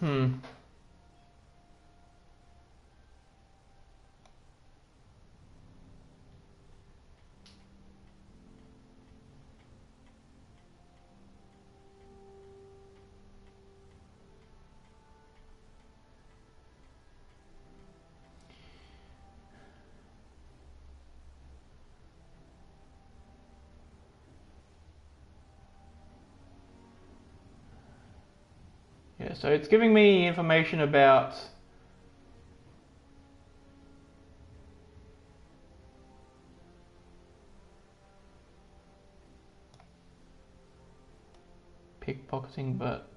Hmm. Yeah, so it's giving me information about pickpocketing, but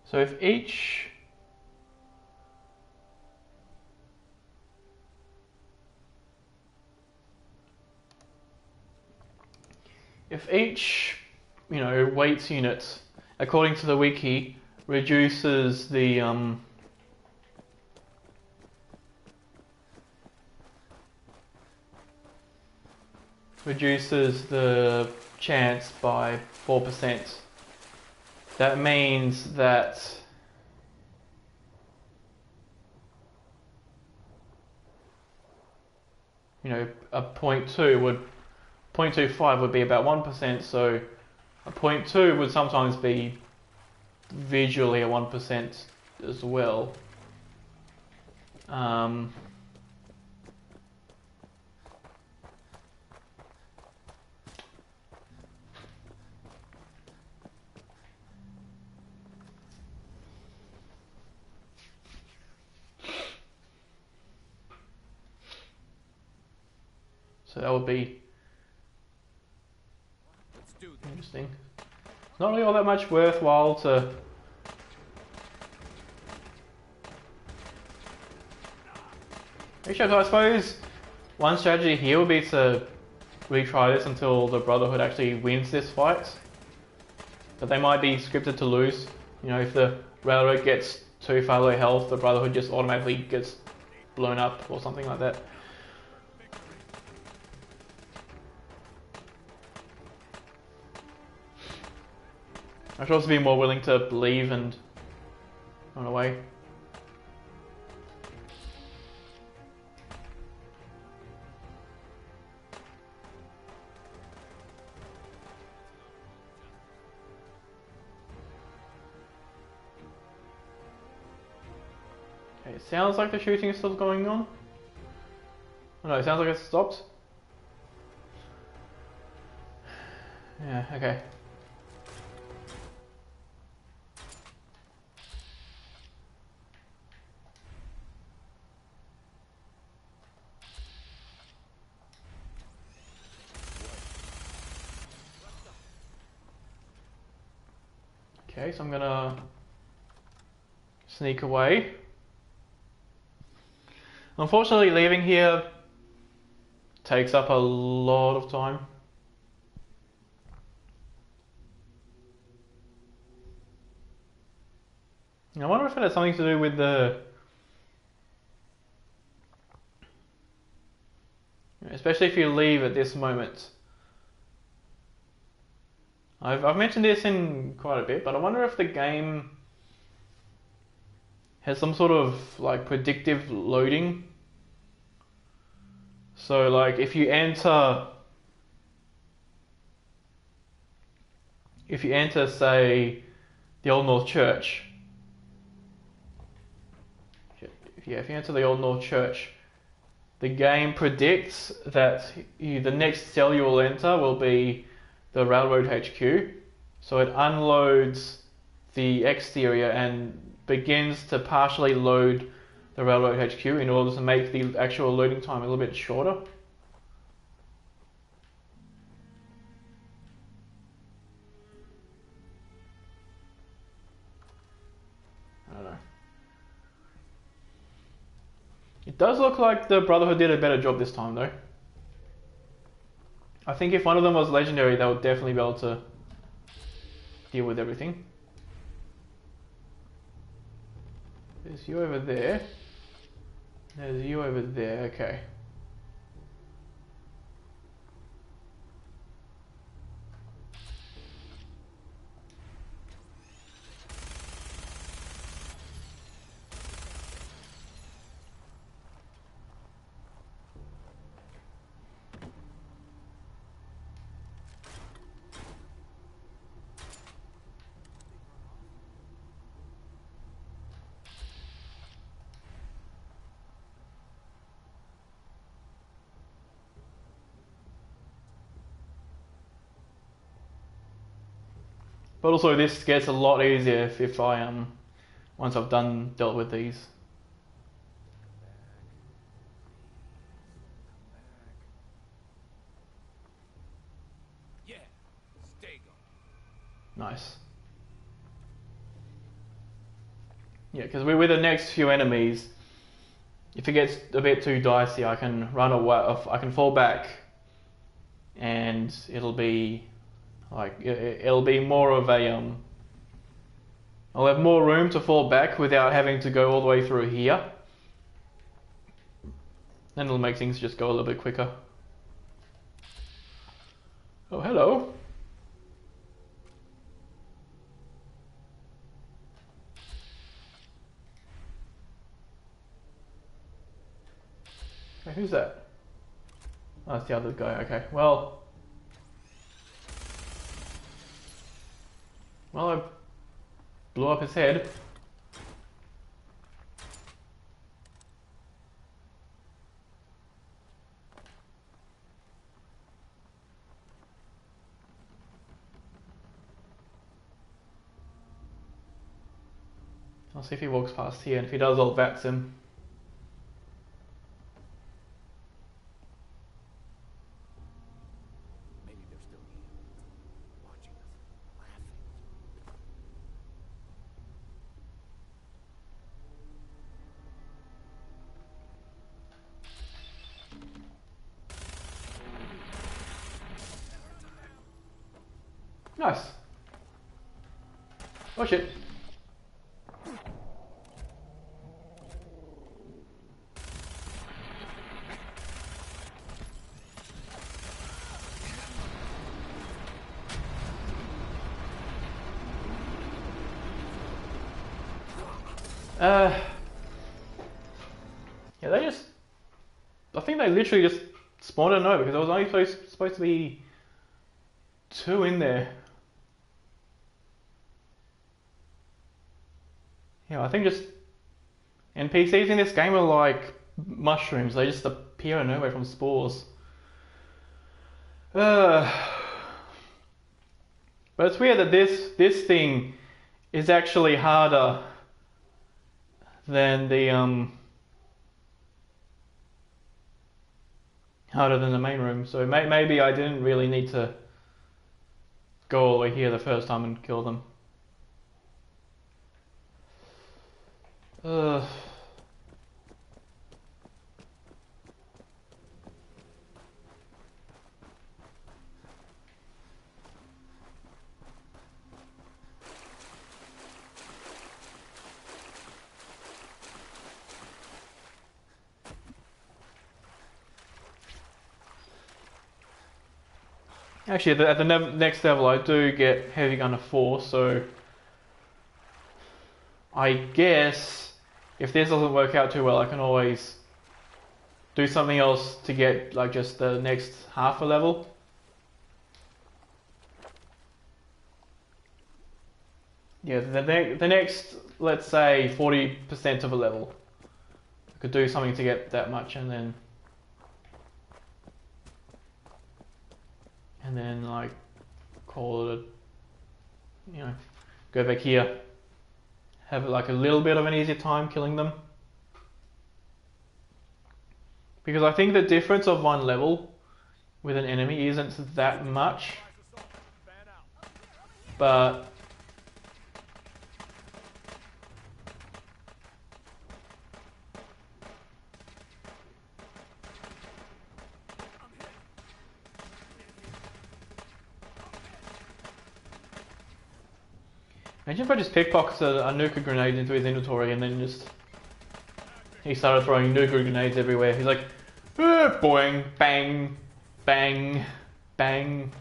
so if each weights unit, according to the wiki, reduces the chance by 4%. That means that a 0.25 would be about 1%, so a 0.2 would sometimes be visually a 1% as well. So that would be interesting. It's not really all that much worthwhile to actually, I suppose one strategy here would be to retry this until the Brotherhood actually wins this fight. But they might be scripted to lose. If the Railroad gets too far low health, the Brotherhood just automatically gets blown up or something like that. I should also be more willing to leave and run away. Okay, it sounds like the shooting is still going on. Oh no, it sounds like it's stopped. Yeah, okay. Okay, so I'm gonna sneak away. Unfortunately, leaving here takes up a lot of time. I wonder if it has something to do with especially if you leave at this moment. I've mentioned this in quite a bit, but I wonder if the game has some sort of predictive loading. So if you enter say the Old North Church, if you enter the Old North Church, the game predicts that the next cell you will enter will be the Railroad HQ. So it unloads the exterior and begins to partially load the railroad HQ in order to make the actual loading time a little bit shorter. I don't know. It does look like the Brotherhood did a better job this time though. I think if one of them was legendary, they would definitely be able to deal with everything. There's you over there. There's you over there, okay. But also this gets a lot easier if I once I've dealt with these. Yeah, stay going. Nice. Yeah, because with the next few enemies, if it gets a bit too dicey, I can run away. I can fall back, and it'll be like it'll be more of a I'll have more room to fall back without having to go all the way through here. And it'll make things just go a little bit quicker. Oh, hello. Okay, who's that? Oh, that's the other guy. Okay, well, I blew up his head. I'll see if he walks past here, and if he does, I'll vats him. Maybe they're still here, watching us, laughing. Nice. Oh shit. Yeah, I think they literally just spawned a no because there was only supposed to be 2 in there. Yeah, I think just NPCs in this game are like mushrooms. They just appear out of nowhere from spores. But it's weird that this thing is actually harder than the main room. So maybe I didn't really need to go all the way here the first time and kill them. Actually, at the next level, I do get Heavy Gunner 4, so I guess if this doesn't work out too well, I can always do something else to get like just the next half a level. Yeah, the next, let's say 40% of a level. I could do something to get that much, and then like call it go back here. have like a little bit of an easier time killing them. Because I think the difference of one level with an enemy isn't that much. But imagine if I just pickpockets a nuka grenade into his inventory and then just he started throwing nuka grenades everywhere. He's like, boing, bang, bang, bang.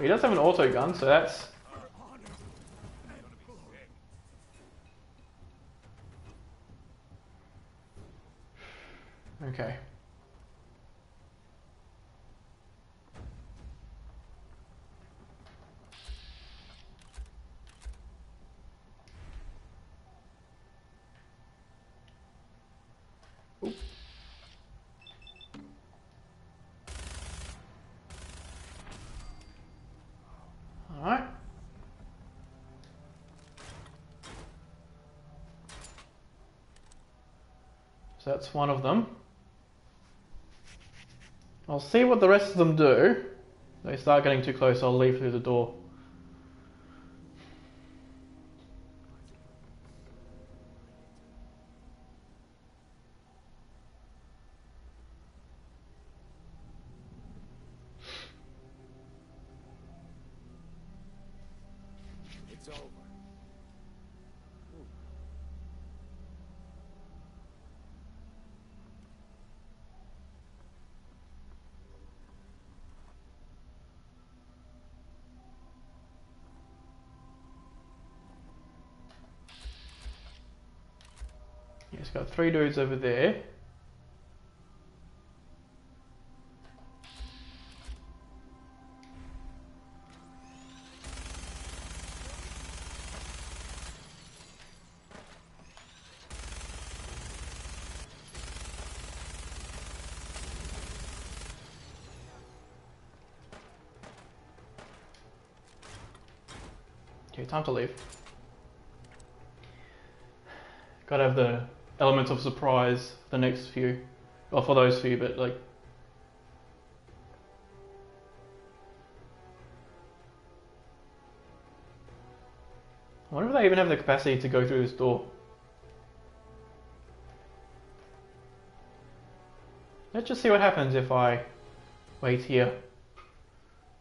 He does have an auto gun, so that's... Okay. Oop. Alright. So that's one of them. I'll see what the rest of them do. If they start getting too close, I'll leave through the door. It's over. Yeah, it's got 3 dudes over there. Okay, time to leave. Gotta have the elements of surprise for the next few. Well, for those few, but like... I wonder if they even have the capacity to go through this door. Let's just see what happens if I wait here.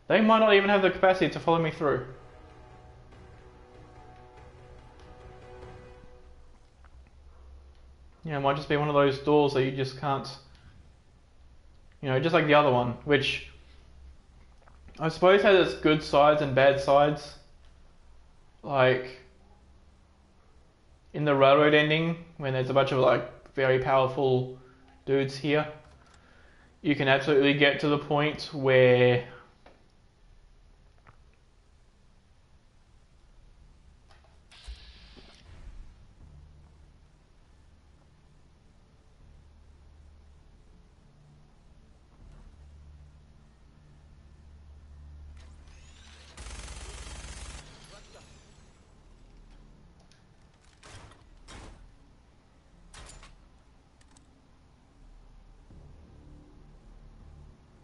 They might not even have the capacity to follow me through. Yeah, it might just be one of those doors that you just can't... You know, just like the other one, which I suppose has its good sides and bad sides. Like, in the railroad ending, when there's a bunch of like very powerful dudes here, you can absolutely get to the point where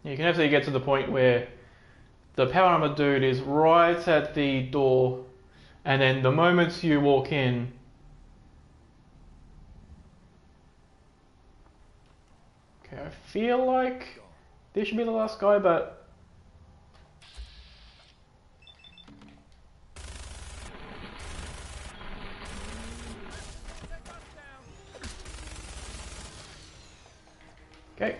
you can absolutely get to the point where the power armor dude is right at the door, and then the moment you walk in, okay, I feel like this should be the last guy, but okay.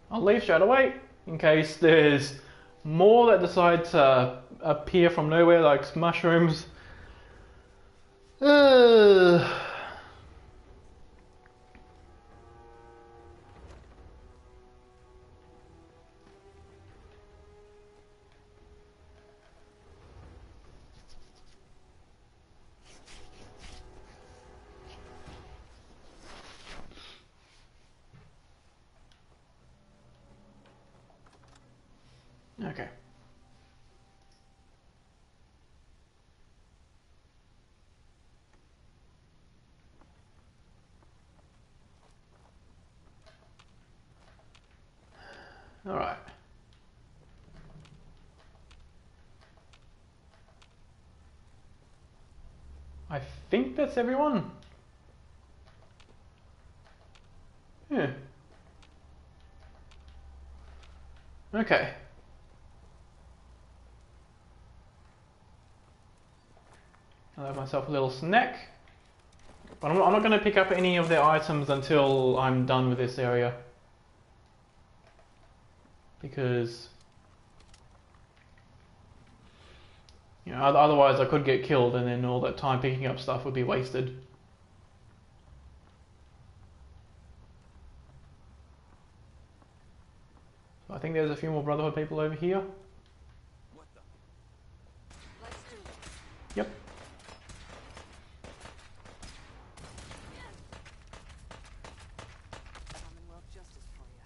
I'll leave straight away in case there's more that decide to appear from nowhere like mushrooms. Okay. Alright. I think that's everyone. Yeah. Okay. I'll have myself a little snack. But I'm not going to pick up any of their items until I'm done with this area. Because, you know, otherwise I could get killed and then all that time picking up stuff would be wasted. So I think there's a few more Brotherhood people over here. What the? Let's do it. Yep. Commonwealth justice for you.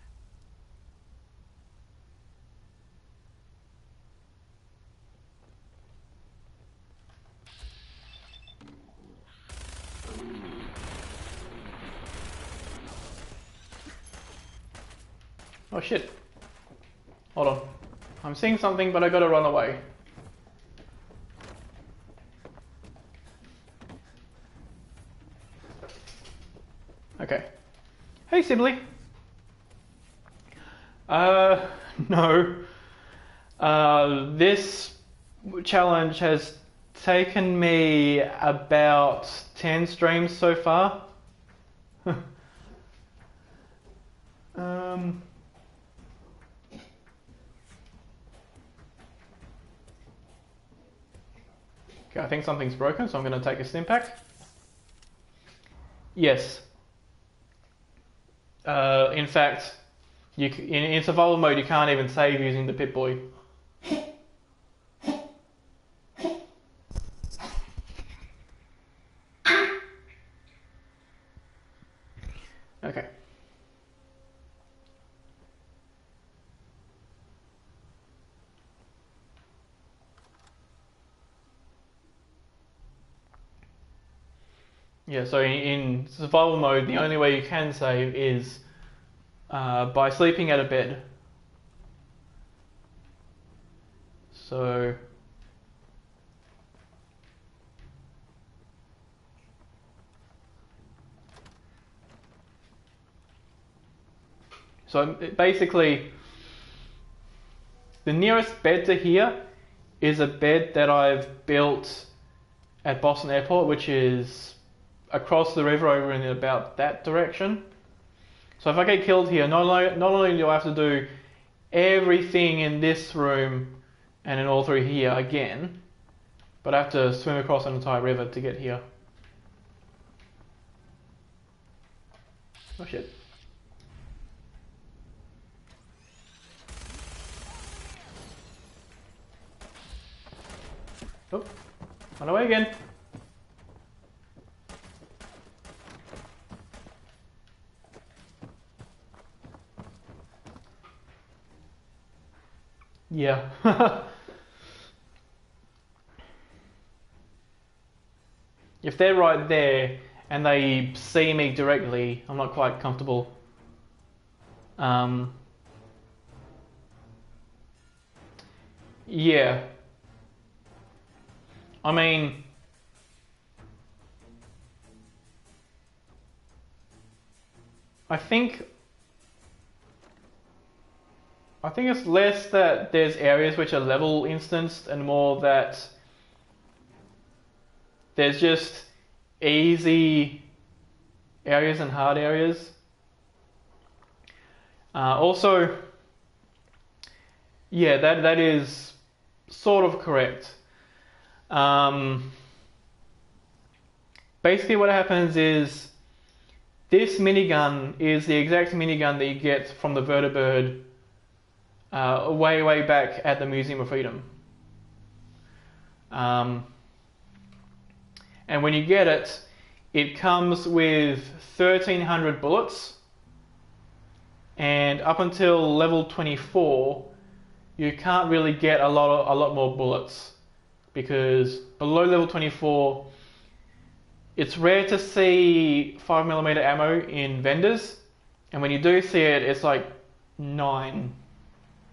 Oh shit. Hold on. I'm seeing something, but I gotta run away. Okay. Hey, Sibley. No. This challenge has taken me about 10 streams so far. Okay, I think something's broken, so I'm going to take a stim pack. Yes. In fact, in survival mode, you can't even save using the Pip-Boy. Okay. Yeah, so in survival mode, the only way you can save is by sleeping at a bed. So basically, the nearest bed to here is a bed that I've built at Boston Airport, which is across the river over in about that direction. So if I get killed here, not only do I have to do everything in this room and in all through here again, but I have to swim across an entire river to get here. Oh shit. Oh, run away again. Yeah. If they're right there and they see me directly, I'm not quite comfortable. Yeah. I mean, I think it's less that there's areas which are level instanced and more that there's just easy areas and hard areas. Also, yeah, that is sort of correct. Basically what happens is this minigun is the exact minigun that you get from the vertibird way back at the Museum of Freedom. And when you get it, it comes with 1,300 bullets, and up until level 24, you can't really get a lot more bullets, because below level 24, it's rare to see 5mm ammo in vendors, and when you do see it, it's like 9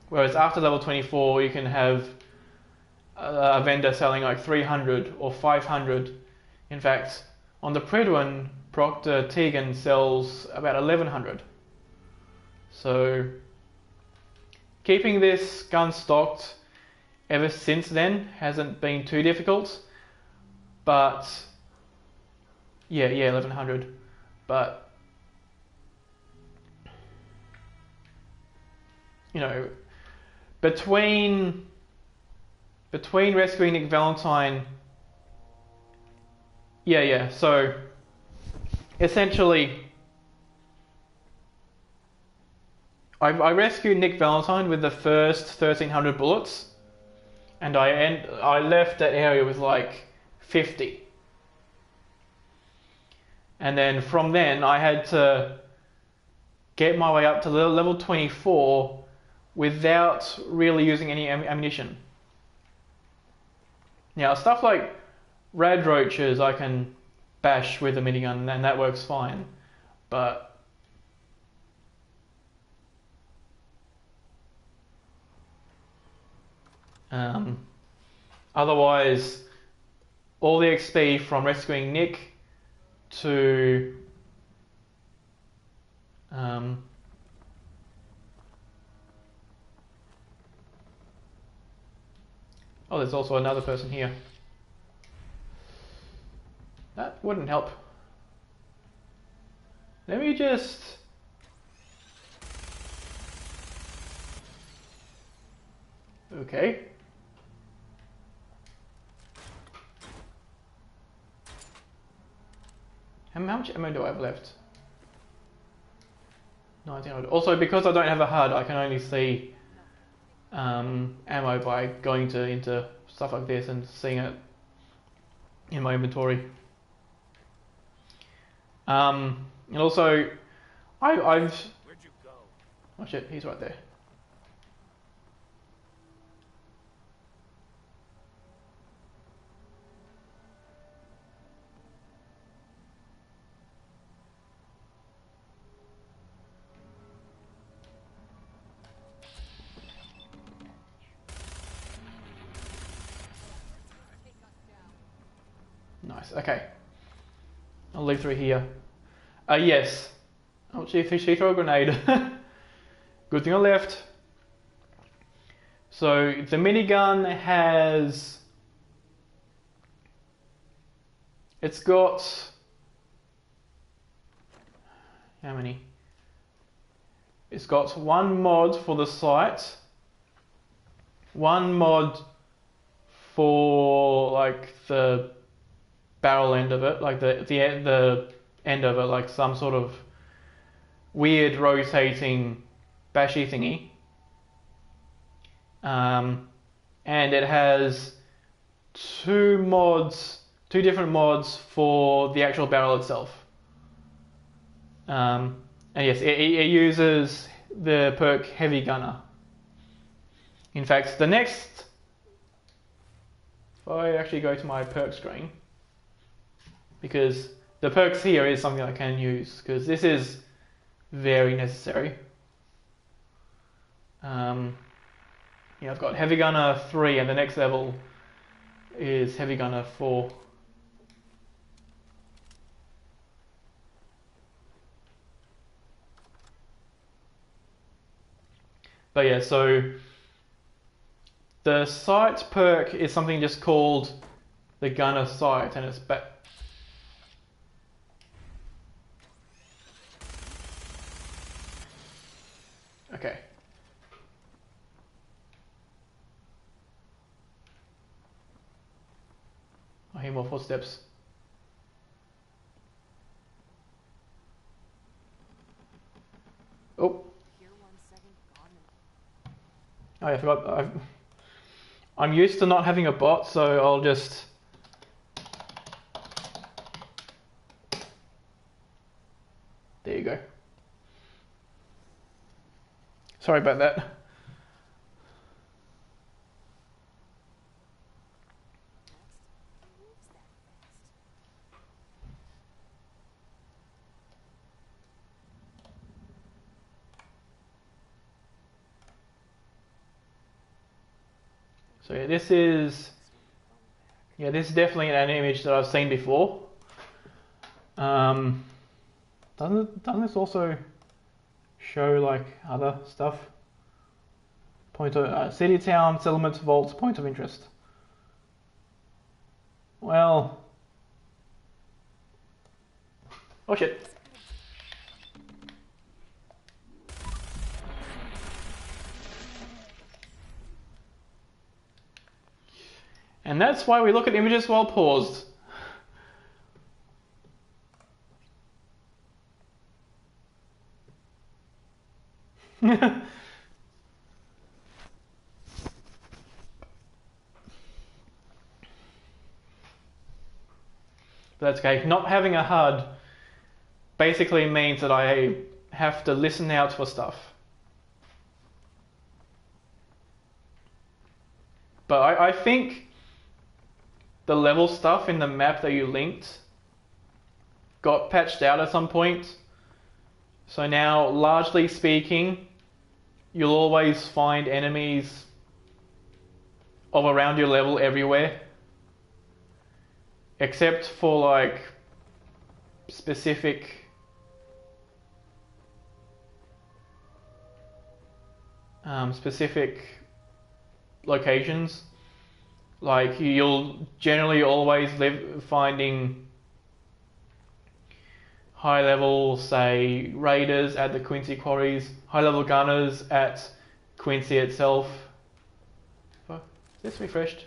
Whereas after level 24, you can have a vendor selling like 300 or 500. In fact, on the Predwin, Proctor Tegan sells about 1100. So keeping this gun stocked ever since then hasn't been too difficult. But yeah, 1100. But you know, between rescuing Nick Valentine, so essentially I rescued Nick Valentine with the first 1300 bullets, and I left that area with like 50. And then from then I had to get my way up to level 24 without really using any ammunition. Now, stuff like rad roaches I can bash with a minigun and that works fine, but otherwise all the XP from rescuing Nick to oh, there's also another person here. That wouldn't help. Let me just... Okay. How much ammo do I have left? 1900. Also, because I don't have a HUD, I can only see ammo by going into stuff like this and seeing it in my inventory. And also, I've... Where'd you go? Oh shit, he's right there. Nice, okay. I'll leave through here. Yes. Oh, she threw a grenade. Good thing I left. So the minigun has... It's got... How many? It's got one mod for the sight. One mod for like the barrel end of it, like the end of it, like some sort of weird rotating bashy thingy. And it has two different mods for the actual barrel itself. And yes, it uses the perk Heavy Gunner. In fact, the next, if I actually go to my perk screen, because the perks here is something I can use, because this is very necessary. I've got Heavy Gunner 3 and the next level is Heavy Gunner 4. But yeah, so the sight perk is something just called the Gunner Sight, and it's okay. I hear more footsteps. Oh. Oh, yeah, I forgot. I'm used to not having a bot, so I'll just... There you go. Sorry about that. So yeah, this is definitely an image that I've seen before. Doesn't this also show like other stuff? Point of city, town, settlements, vaults, point of interest. Well, oh shit. And that's why we look at images while paused. But that's okay. Not having a HUD basically means that I have to listen out for stuff. But I think the level stuff in the map that you linked got patched out at some point. So now, largely speaking, you'll always find enemies of around your level everywhere. Except for like specific locations. Like you'll generally always live finding high level, say, raiders at the Quincy quarries, high level gunners at Quincy itself. Fuck, is this refreshed?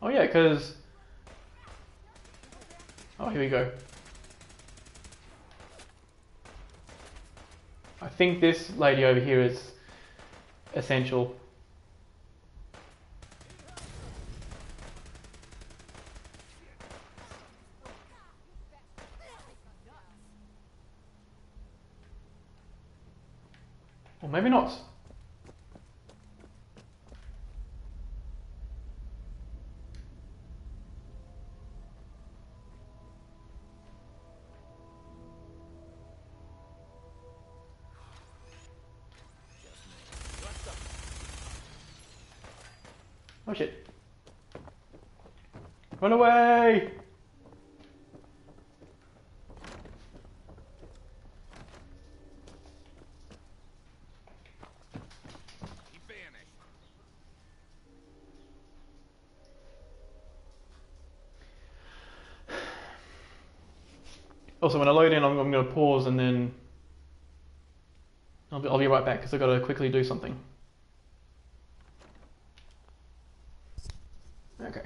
Oh yeah, because... Oh, here we go. I think this lady over here is essential. Or maybe not. Oh shit. Run away! He vanished. Also, when I load in, I'm going to pause and then I'll be right back because I've got to quickly do something. Okay.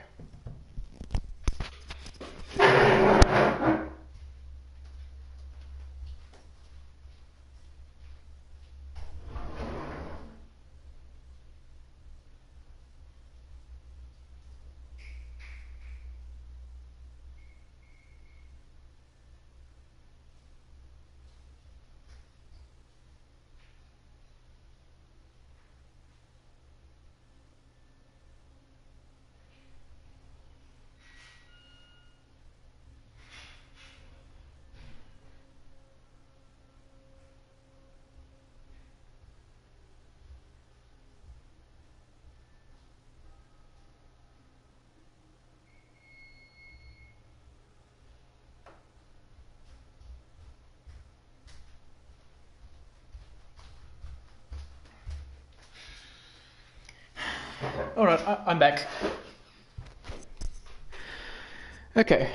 Alright, I'm back. Okay.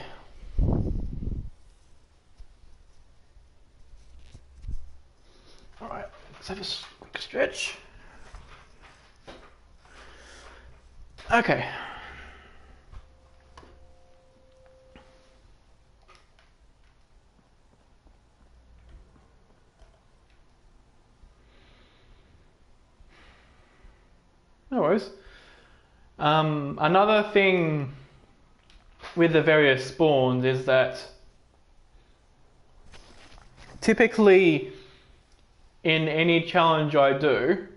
Alright, let's have a quick stretch. Okay. No worries. Another thing with the various spawns is that typically in any challenge I do,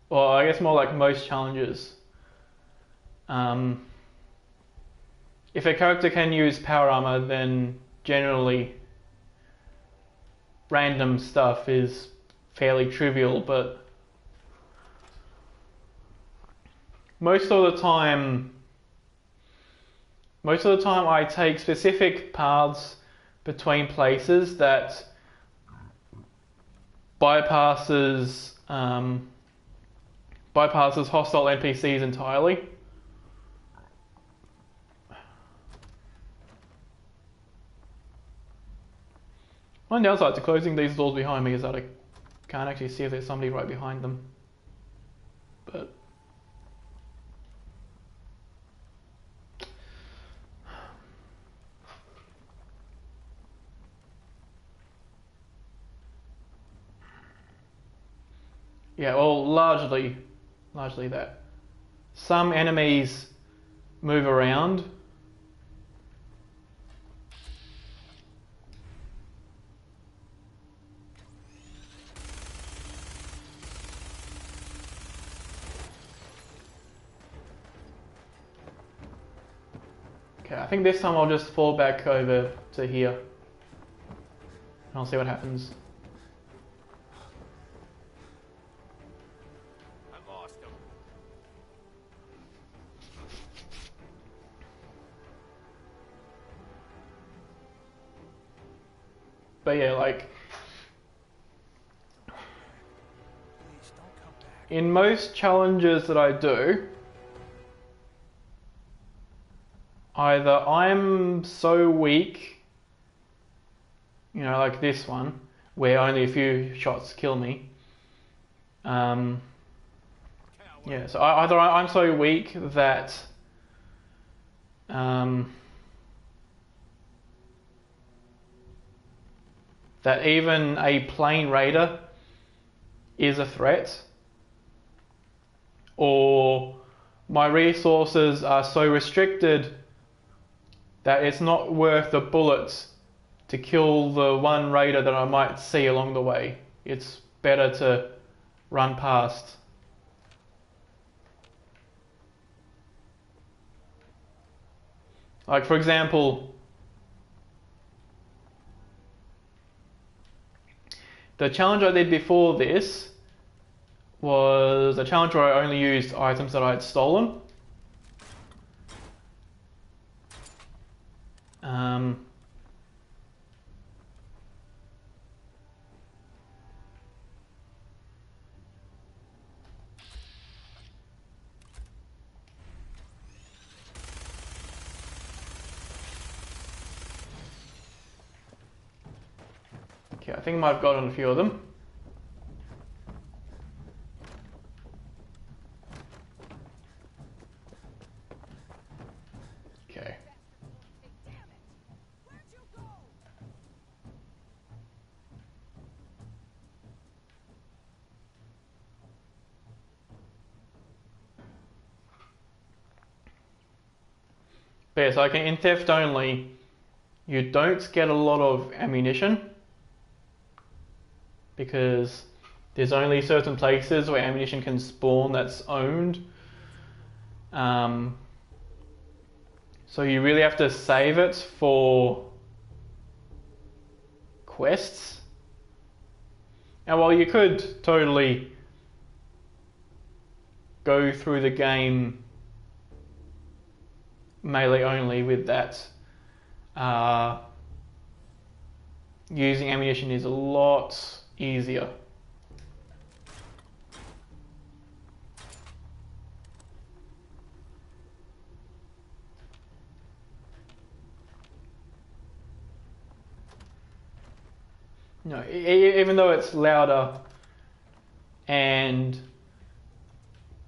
or I guess more like most challenges, if a character can use power armor, then generally random stuff is fairly trivial, but most of the time I take specific paths between places that bypasses hostile NPCs entirely. One downside to closing these doors behind me is that I can't actually see if there's somebody right behind them. But yeah, well, largely that. Some enemies move around. Okay, I think this time I'll just fall back over to here. And I'll see what happens. I lost him. But yeah, like, in most challenges that I do, either I'm so weak, you know, like this one, where only a few shots kill me. Yeah, so either I'm so weak that that even a plain raider is a threat, or my resources are so restricted that it's not worth the bullets to kill the one raider that I might see along the way. It's better to run past. Like, for example, the challenge I did before this was a challenge where I only used items that I had stolen. Okay, I think I might have gotten a few of them. Okay. But yeah, so in theft only, you don't get a lot of ammunition because there's only certain places where ammunition can spawn that's owned. So you really have to save it for quests. And while you could totally go through the game melee only with that, using ammunition is a lot easier. No, even though it's louder and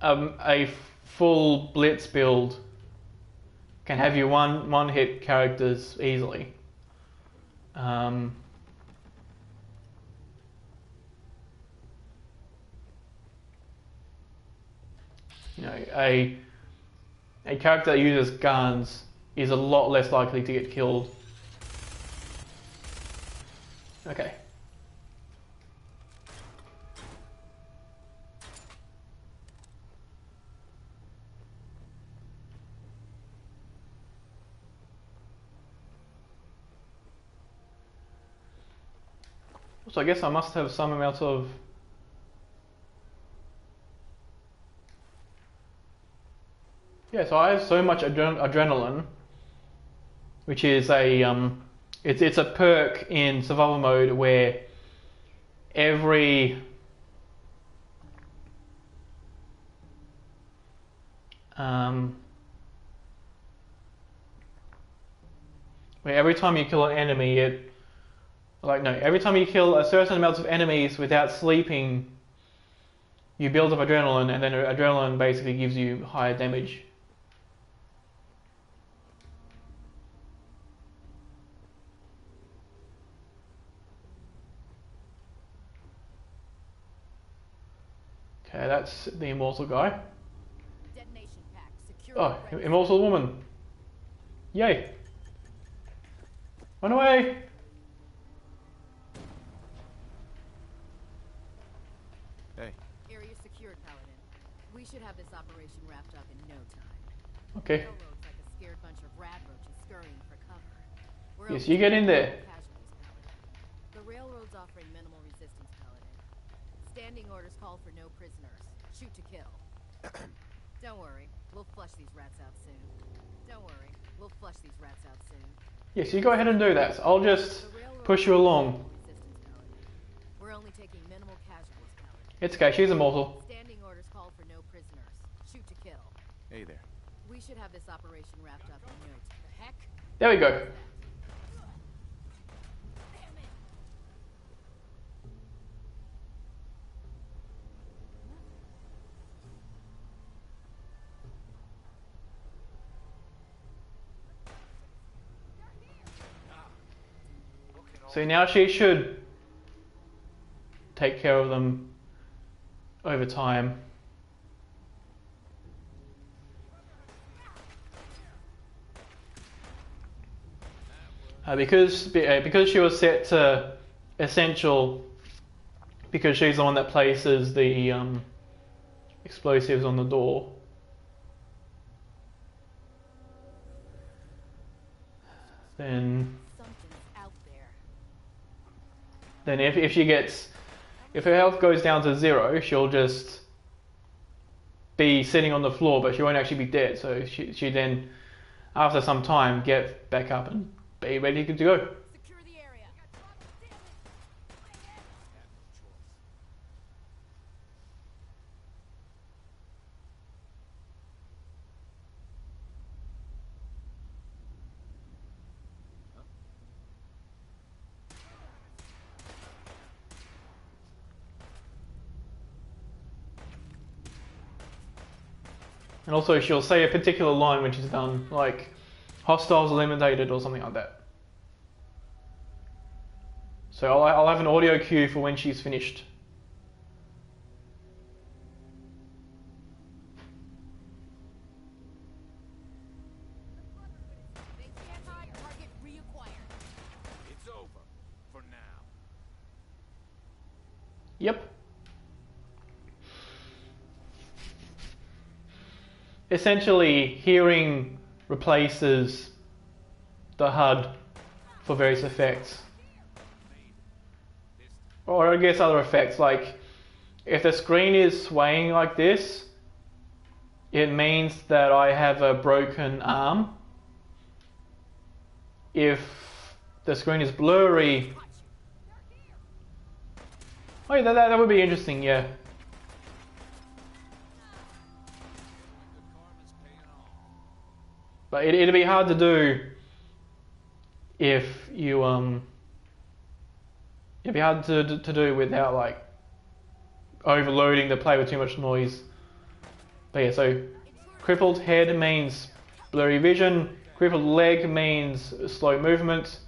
a full blitz build can have you one hit characters easily. You know, a character that uses guns is a lot less likely to get killed. Okay. So I guess I must have some amount of... Yeah, so I have so much adrenaline, which is a it's a perk in survival mode where every where every time you kill an enemy, every time you kill a certain amount of enemies without sleeping, you build up adrenaline, and then adrenaline basically gives you higher damage. Okay, that's the immortal guy. Detonation pack. Secure Oh, immortal woman. Yay. Run away. Hey. Area secured, Paladin. We should have this operation wrapped up in no time. Okay. Railroad's like a scared bunch of rad roaches scurrying for cover. We're Yes, only you get in taking there. casualties, Paladin. The railroad's offering minimal resistance, Paladin. Standing orders call for no prisoners. Shoot to kill. Don't worry, we'll flush these rats out soon. Don't worry, we'll flush these rats out soon. Yes, you go ahead and do that. I'll just push you along. We're only taking minimal casualties, Paladin. It's okay, she's immortal. Standing orders call for no prisoners. Shoot to kill. Hey there. We should have this operation wrapped up in no time. The heck? There we go. So now she should take care of them over time. Because she was set to essential, because she's the one that places the explosives on the door. Then if her health goes down to 0, she'll just be sitting on the floor, but she won't actually be dead. So she then, after some time, get back up and be ready to go. Secure the area. And also she'll say a particular line when she's done, like hostiles eliminated or something like that. So I'll have an audio cue for when she's finished. They stand high, target reacquired. It's over for now. Yep. Essentially, hearing replaces the HUD for various effects. Or I guess other effects, like if the screen is swaying like this, it means that I have a broken arm. If the screen is blurry... Oh yeah, that would be interesting, yeah. But it'd be hard to do if you it'd be hard to do without like overloading the play with too much noise. But yeah, so crippled head means blurry vision, crippled leg means slow movement.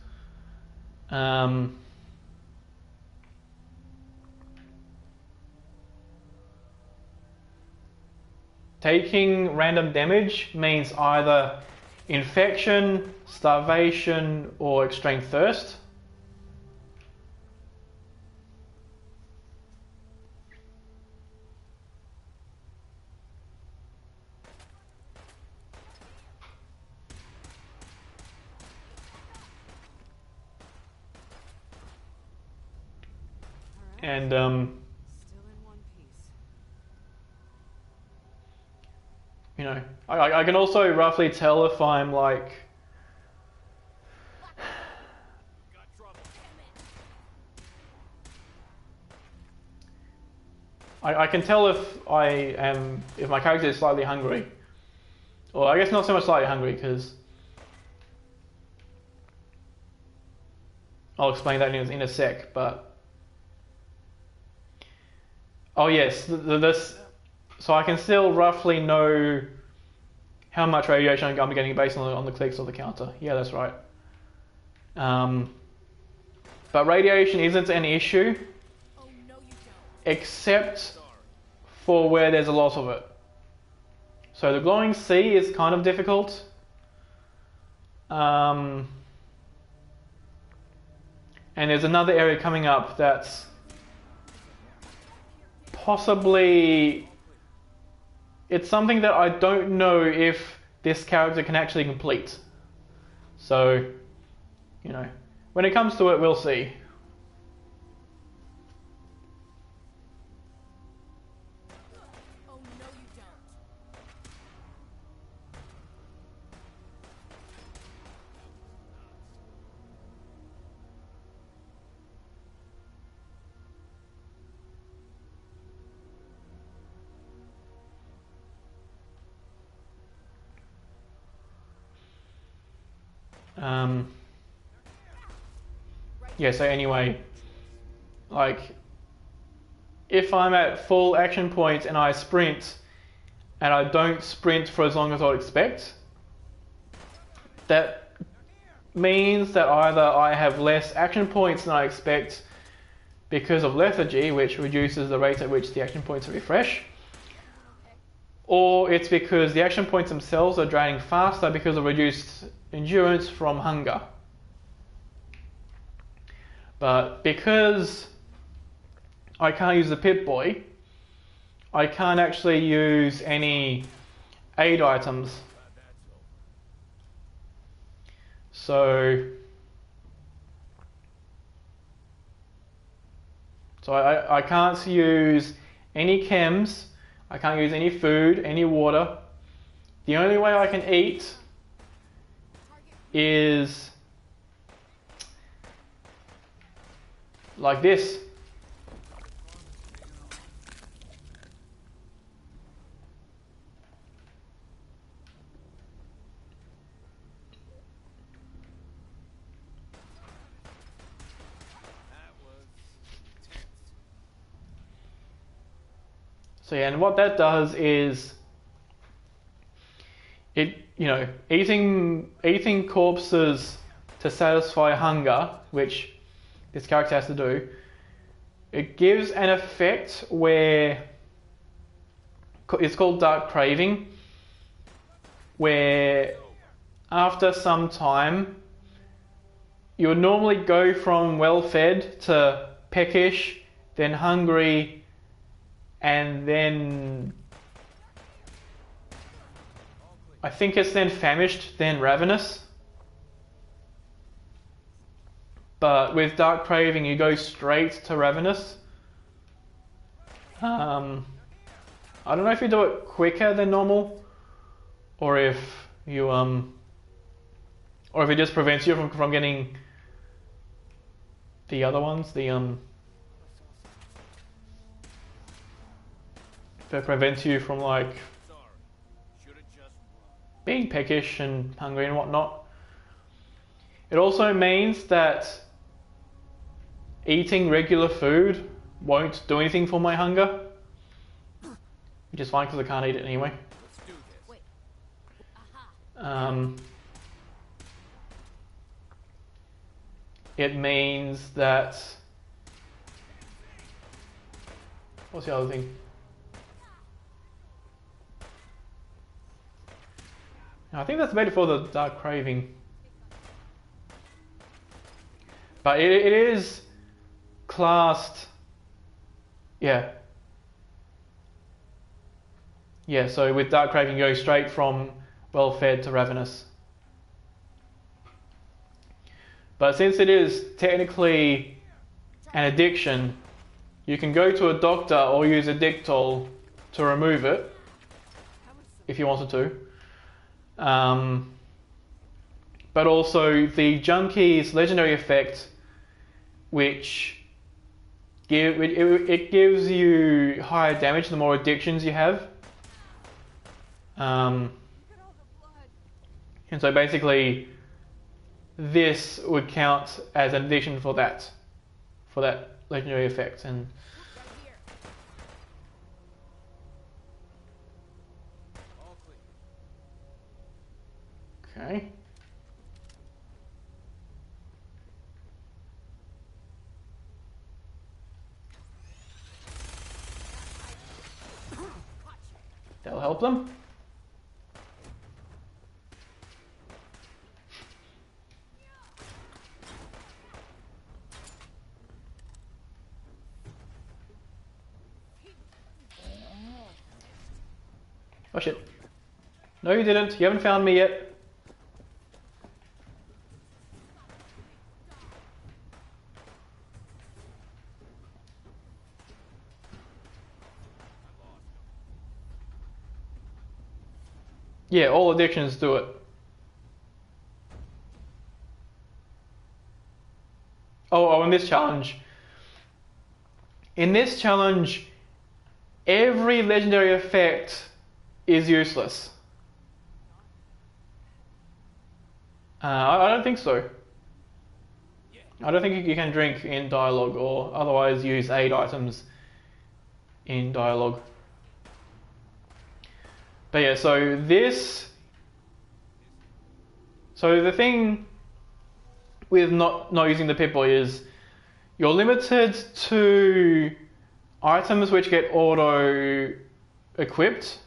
Taking random damage means either infection, starvation, or extreme thirst. And Still in one piece. you know, I can also roughly tell if I'm like, I can tell if if my character is slightly hungry. Or I guess not so much slightly hungry, because I'll explain that in a sec, but oh yes, so I can still roughly know how much radiation I'm getting based on the clicks of the counter. Yeah, that's right. But radiation isn't an issue, except for where there's a lot of it. So the glowing sea is kind of difficult. And there's another area coming up that's possibly, it's something that I don't know if this character can actually complete. So, you know, when it comes to it, we'll see. Yeah, so anyway, like, if I'm at full action point and I sprint, and I don't sprint for as long as I'd expect, that means that either I have less action points than I expect because of lethargy, which reduces the rate at which the action points refresh, or it's because the action points themselves are draining faster because of reduced endurance from hunger. But because I can't use the Pip-Boy, I can't actually use any aid items. So I can't use any chems, I can't use any food, any water. The only way I can eat is like this. So yeah, and what that does is it, you know, eating corpses to satisfy hunger, which this character has to do, it gives an effect where it's called dark craving, where after some time you would normally go from well fed to peckish, then hungry, and then I think it's then famished, then ravenous. But with dark craving, you go straight to ravenous. I don't know if you do it quicker than normal, or if you or if it just prevents you from getting the other ones. If it prevents you from like being peckish and hungry and whatnot. It also means that eating regular food won't do anything for my hunger, which is fine because I can't eat it anyway. It means that, what's the other thing? I think that's better for the dark craving. But it is classed, yeah. Yeah, so with dark craving, you go straight from well-fed to ravenous. But since it is technically an addiction, You can go to a doctor or use a Dictol to remove it if you wanted to. But also the Junkie's legendary effect, which it gives you higher damage the more addictions you have. And so basically this would count as an addition for that legendary effect. And okay. That'll help them. Oh shit. No, you didn't. You haven't found me yet. Yeah, all addictions do it. Oh, in this challenge. In this challenge, every legendary effect is useless. I don't think so. I don't think you can drink in dialogue or otherwise use aid items in dialogue. But yeah, so the thing with not using the Pip-Boy is you're limited to items which get auto equipped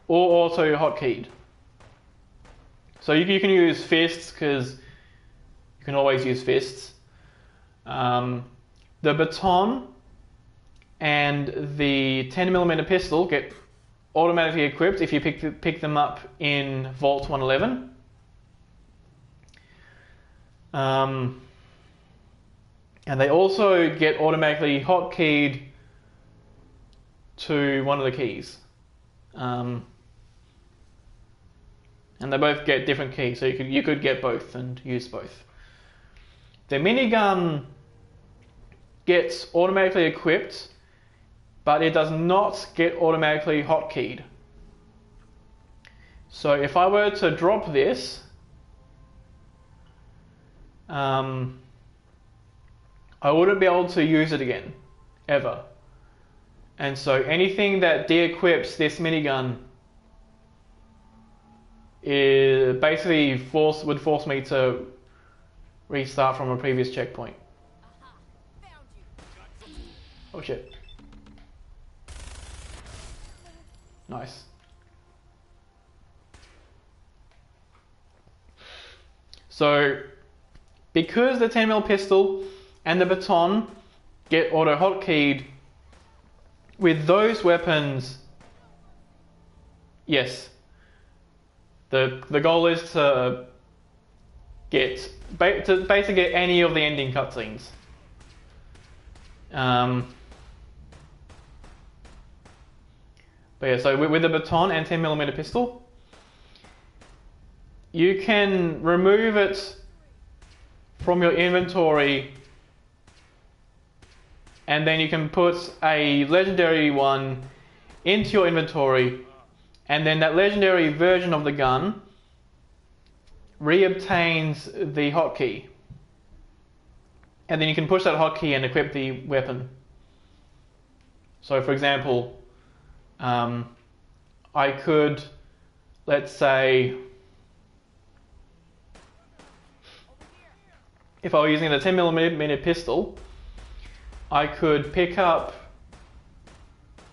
or auto hotkeyed. So you can use fists because you can always use fists. The baton and the 10mm pistol get automatically equipped if you pick them up in Vault 111. And they also get automatically hotkeyed to one of the keys. And they both get different keys, so you could get both and use both. The minigun gets automatically equipped, but it does not get automatically hotkeyed. So if I were to drop this, I wouldn't be able to use it again, ever. And so anything that de-equips this minigun basically would force me to restart from a previous checkpoint. Oh shit. Nice. So, because the 10mm pistol and the baton get auto hotkeyed, with those weapons, yes, the goal is to basically get any of the ending cutscenes. But yeah, so with the baton and 10mm pistol, you can remove it from your inventory and then you can put a legendary one into your inventory, and then that legendary version of the gun re-obtains the hotkey, and then you can push that hotkey and equip the weapon. So for example, I could, let's say, if I were using the 10mm pistol, I could pick up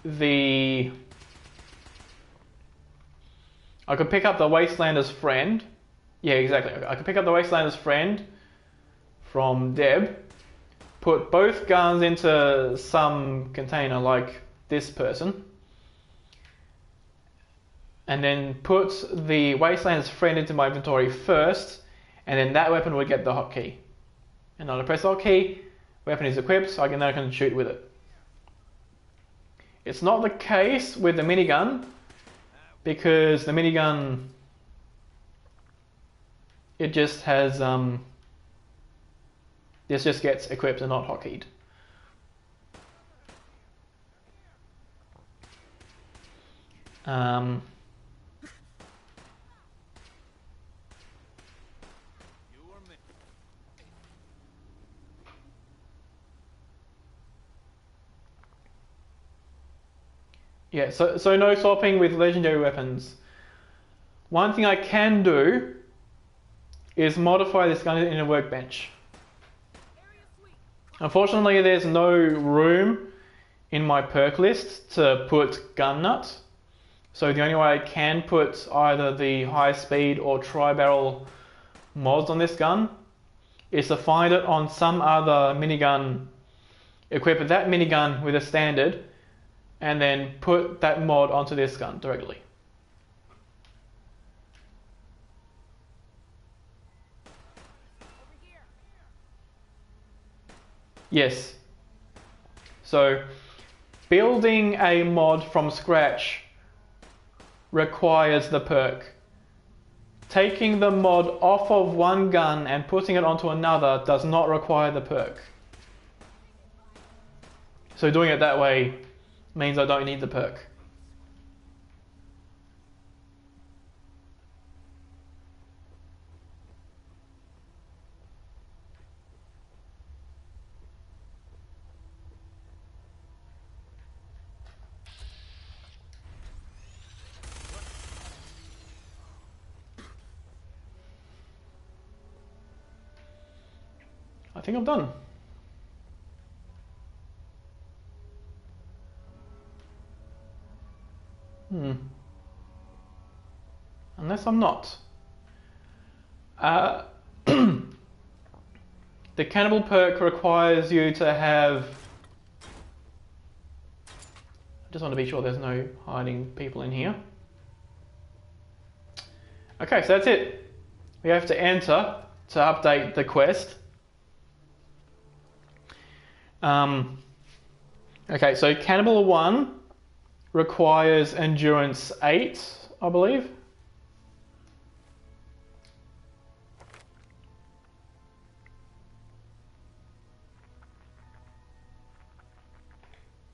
the Wastelander's friend. Yeah, exactly. I could pick up the Wastelander's friend from Deb, put both guns into some container like this person, and then put the Wastelander's friend into my inventory first, and then that weapon would get the hotkey. And I'd press hotkey, weapon is equipped, then I can shoot with it. It's not the case with the minigun, because the minigun, it just has, this just gets equipped and not hotkeyd. Yeah, so no swapping with legendary weapons. One thing I can do is modify this gun in a workbench. Unfortunately, there's no room in my perk list to put gun nut. So the only way I can put either the high speed or tri-barrel mods on this gun is to find it on some other minigun, equip that minigun with a standard, and then put that mod onto this gun directly. Yes. So building a mod from scratch requires the perk. Taking the mod off of one gun and putting it onto another does not require the perk. So doing it that way means I don't need the perk. I think I'm done. Unless I'm not. The cannibal perk requires you to have... I just want to be sure there's no hiding people in here. Okay, so that's it. We have to enter to update the quest. Okay, so Cannibal 1 requires Endurance 8, I believe.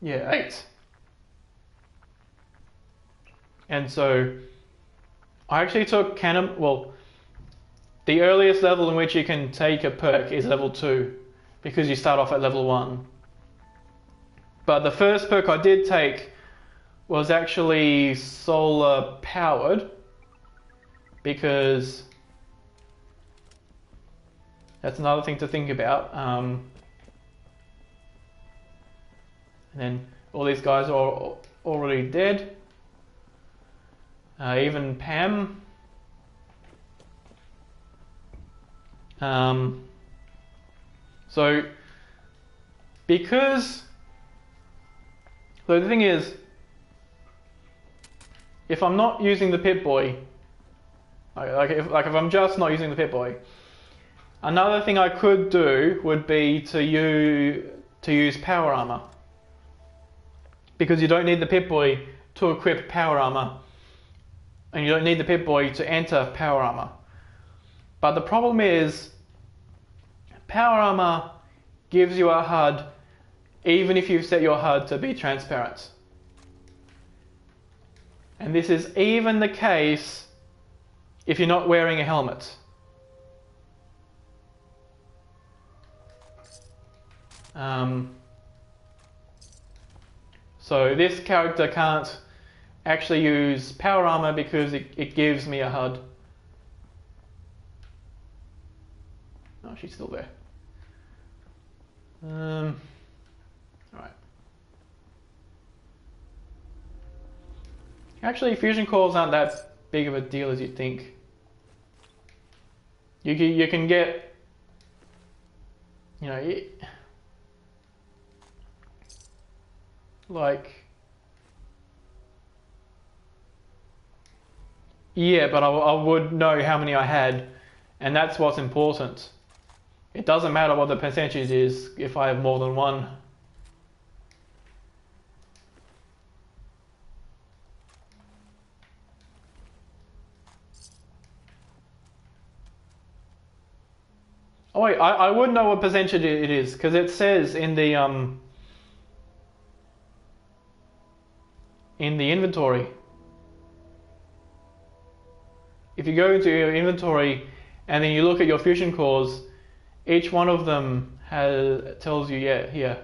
Yeah, 8. And so I actually took the earliest level in which you can take a perk is level 2, because you start off at level 1. But the first perk I did take was actually solar powered, because that's another thing to think about. And then all these guys are already dead. Even Pam. So the thing is, if I'm not using the Pip-Boy, if I'm just not using the Pip-Boy, another thing I could do would be to use power armor, because you don't need the Pip-Boy to equip power armor, and you don't need the Pip-Boy to enter power armor. But the problem is, power armor gives you a HUD even if you've set your HUD to be transparent. And this is even the case if you're not wearing a helmet. So this character can't actually use power armor because it gives me a HUD. Oh, she's still there. Alright. Actually, fusion cores aren't that big of a deal as you think. You can get, yeah, but I would know how many I had, and that's what's important. it doesn't matter what the percentage is if I have more than one. Oh wait, I would know what percentage it is because it says in the inventory. If you go into your inventory and then you look at your fusion cores, each one of them tells you, yeah, here.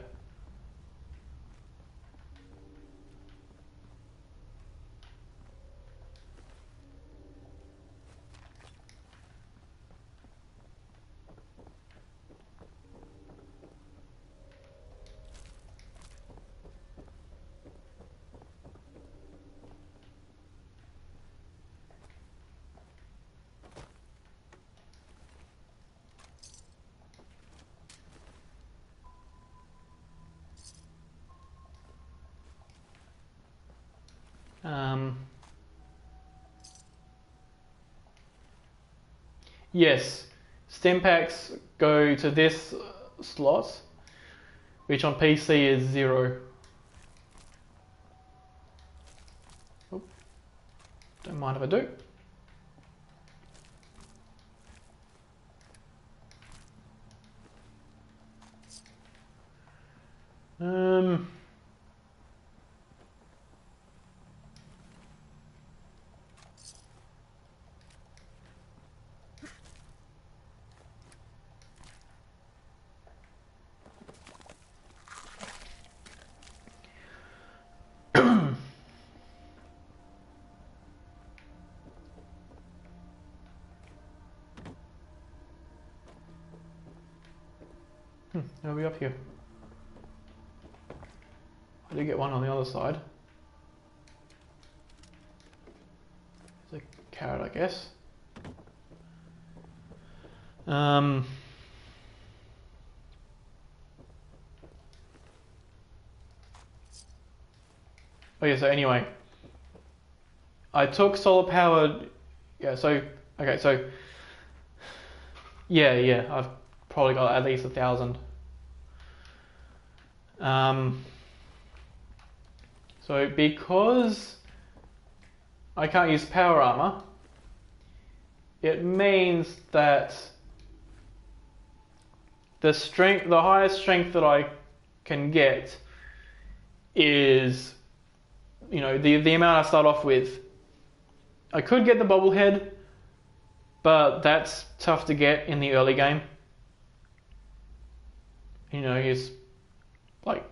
Yes, stim packs go to this slot, which on PC is 0. Oop. Don't mind if I do. Are we up here? I did get one on the other side. There's a carrot, I guess. Oh yeah, so anyway. I took solar powered, yeah, so, okay, so, yeah, I've probably got at least 1,000. So because I can't use power armor, it means that the highest strength that I can get is, you know, the amount I start off with. I could get the bobblehead, but that's tough to get in the early game. You know, he's like,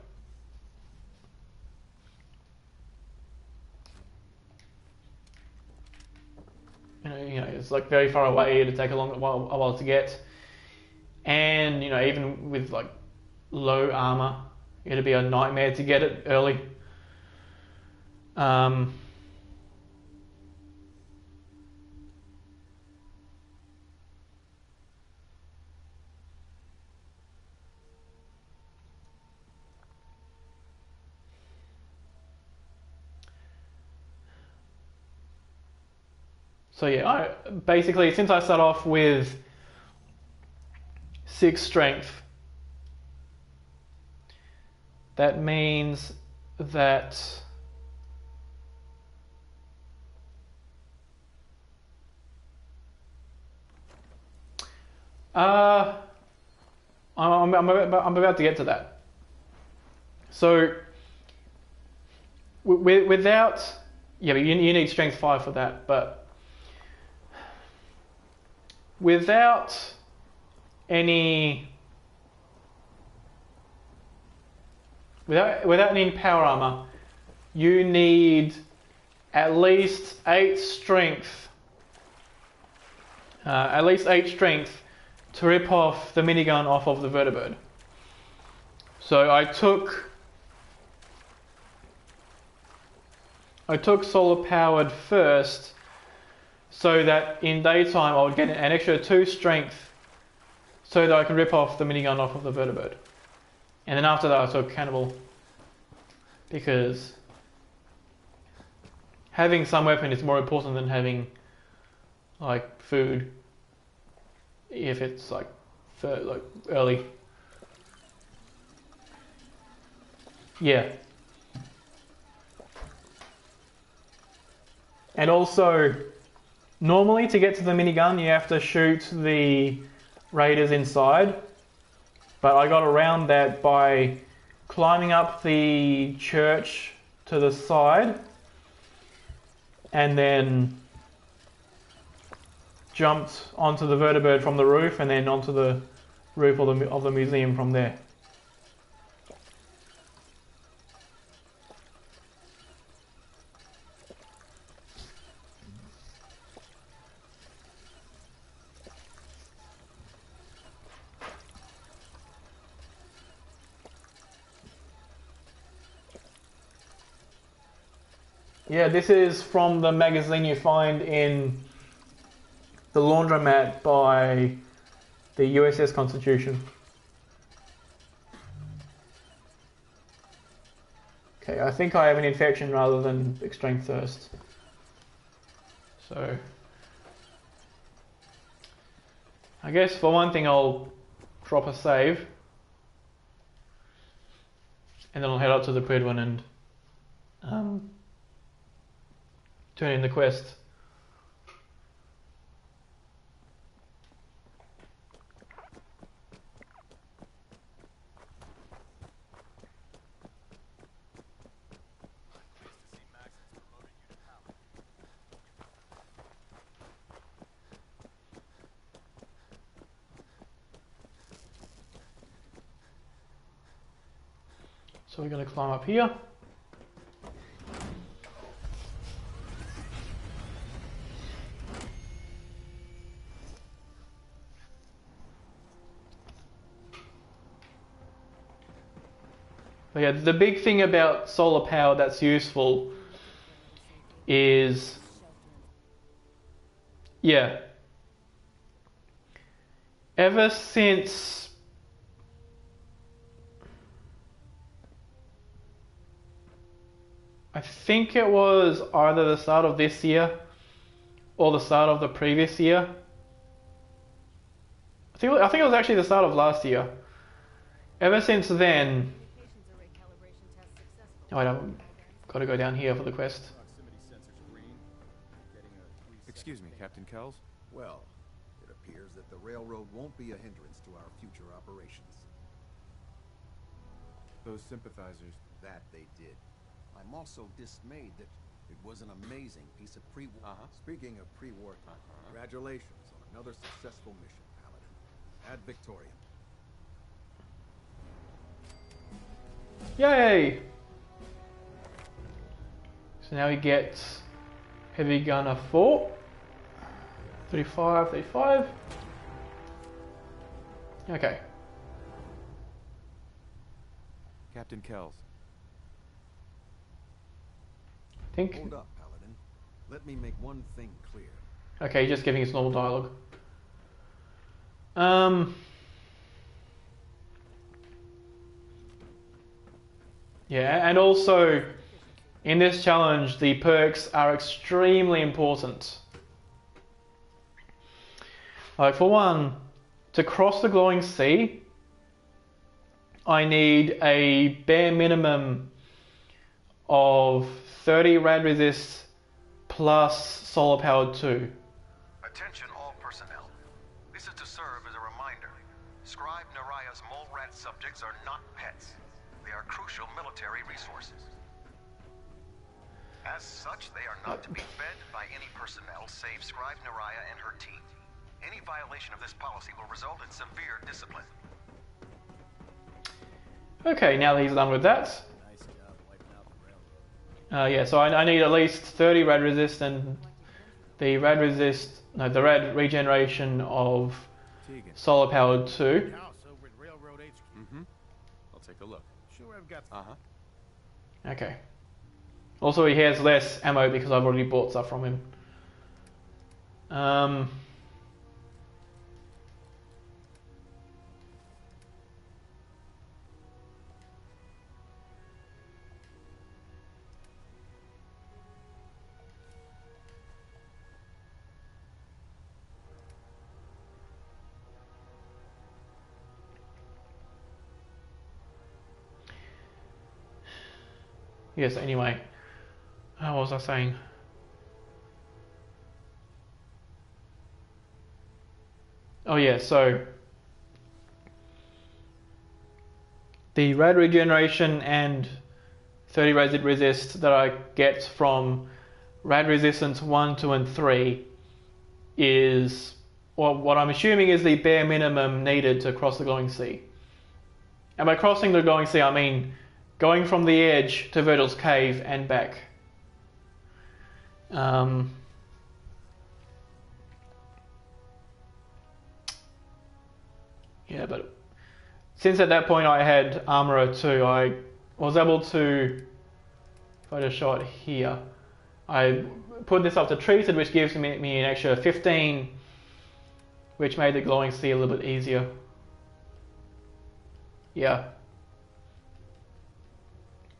you know, it's like very far away to take a while to get, and you know, even with like low armor, it'd be a nightmare to get it early. So yeah, basically since I start off with 6 strength, that means that I'm about to get to that. So without, yeah, but you need strength 5 for that, but without any power armor, you need at least 8 strength. At least 8 strength to rip off the minigun off of the vertibird. So I took solar powered first, so that in daytime I would get an extra 2 strength, so that I could rip off the minigun off of the vertibird. And then after that I took cannibal, because having some weapon is more important than having like food, if it's like like early. Yeah. And also, normally to get to the minigun, you have to shoot the raiders inside. But I got around that by climbing up the church to the side and then jumped onto the vertibird from the roof and then onto the roof of the museum from there. Yeah, this is from the magazine you find in the laundromat by the USS Constitution. Okay, I think I have an infection rather than extreme thirst. So, I guess for one thing I'll drop a save. And then I'll head up to the Pridwin and turn in the quest. So we're going to climb up here. But yeah, the big thing about solar power that's useful is, yeah, ever since I think it was either the start of this year or the start of the previous year. I think it was actually the start of last year. Ever since then, oh, I don't, got to go down here for the quest. Excuse me, Captain Kells? Well, it appears that the railroad won't be a hindrance to our future operations. Those sympathizers... That they did. I'm also dismayed that it was an amazing piece of pre-war... Speaking of pre-war time, congratulations on another successful mission, Paladin. Ad Victoriam. Yay! So now we get Heavy Gunner 4. 35, 35. Okay. Captain Kells. Think. Hold up, Paladin. Let me make one thing clear. Okay, just giving us normal dialogue. Yeah, and also in this challenge, the perks are extremely important. Like for one, to cross the glowing sea, I need a bare minimum of 30 rad resist plus solar powered 2. Attention all personnel. This is to serve as a reminder. Scribe Naraya's mole rat subjects are not pets. They are crucial military resources. As such, they are not to be fed by any personnel save Scribe Naraya and her team. Any violation of this policy will result in severe discipline. Okay, now that he's done with that. Nice job wiping out the railroad. Yeah, so I need at least 30 rad resist and the rad regeneration of solar powered 2. House over at Railroad HQ. I'll take a look. Sure, I've got. Okay. Also, he has less ammo because I've already bought stuff from him. Yes, anyway. What was I saying? Oh yeah, so the rad regeneration and 30 rad resist that I get from rad resistance 1, 2 and 3 is, well, what I'm assuming is the bare minimum needed to cross the glowing sea. And by crossing the glowing sea, I mean going from the edge to Virgil's cave and back. Yeah, but since at that point I had Armorer 2, I was able to, if I just show it here, I put this up to Treated, which gives me an extra 15, which made the glowing sea a little bit easier. Yeah.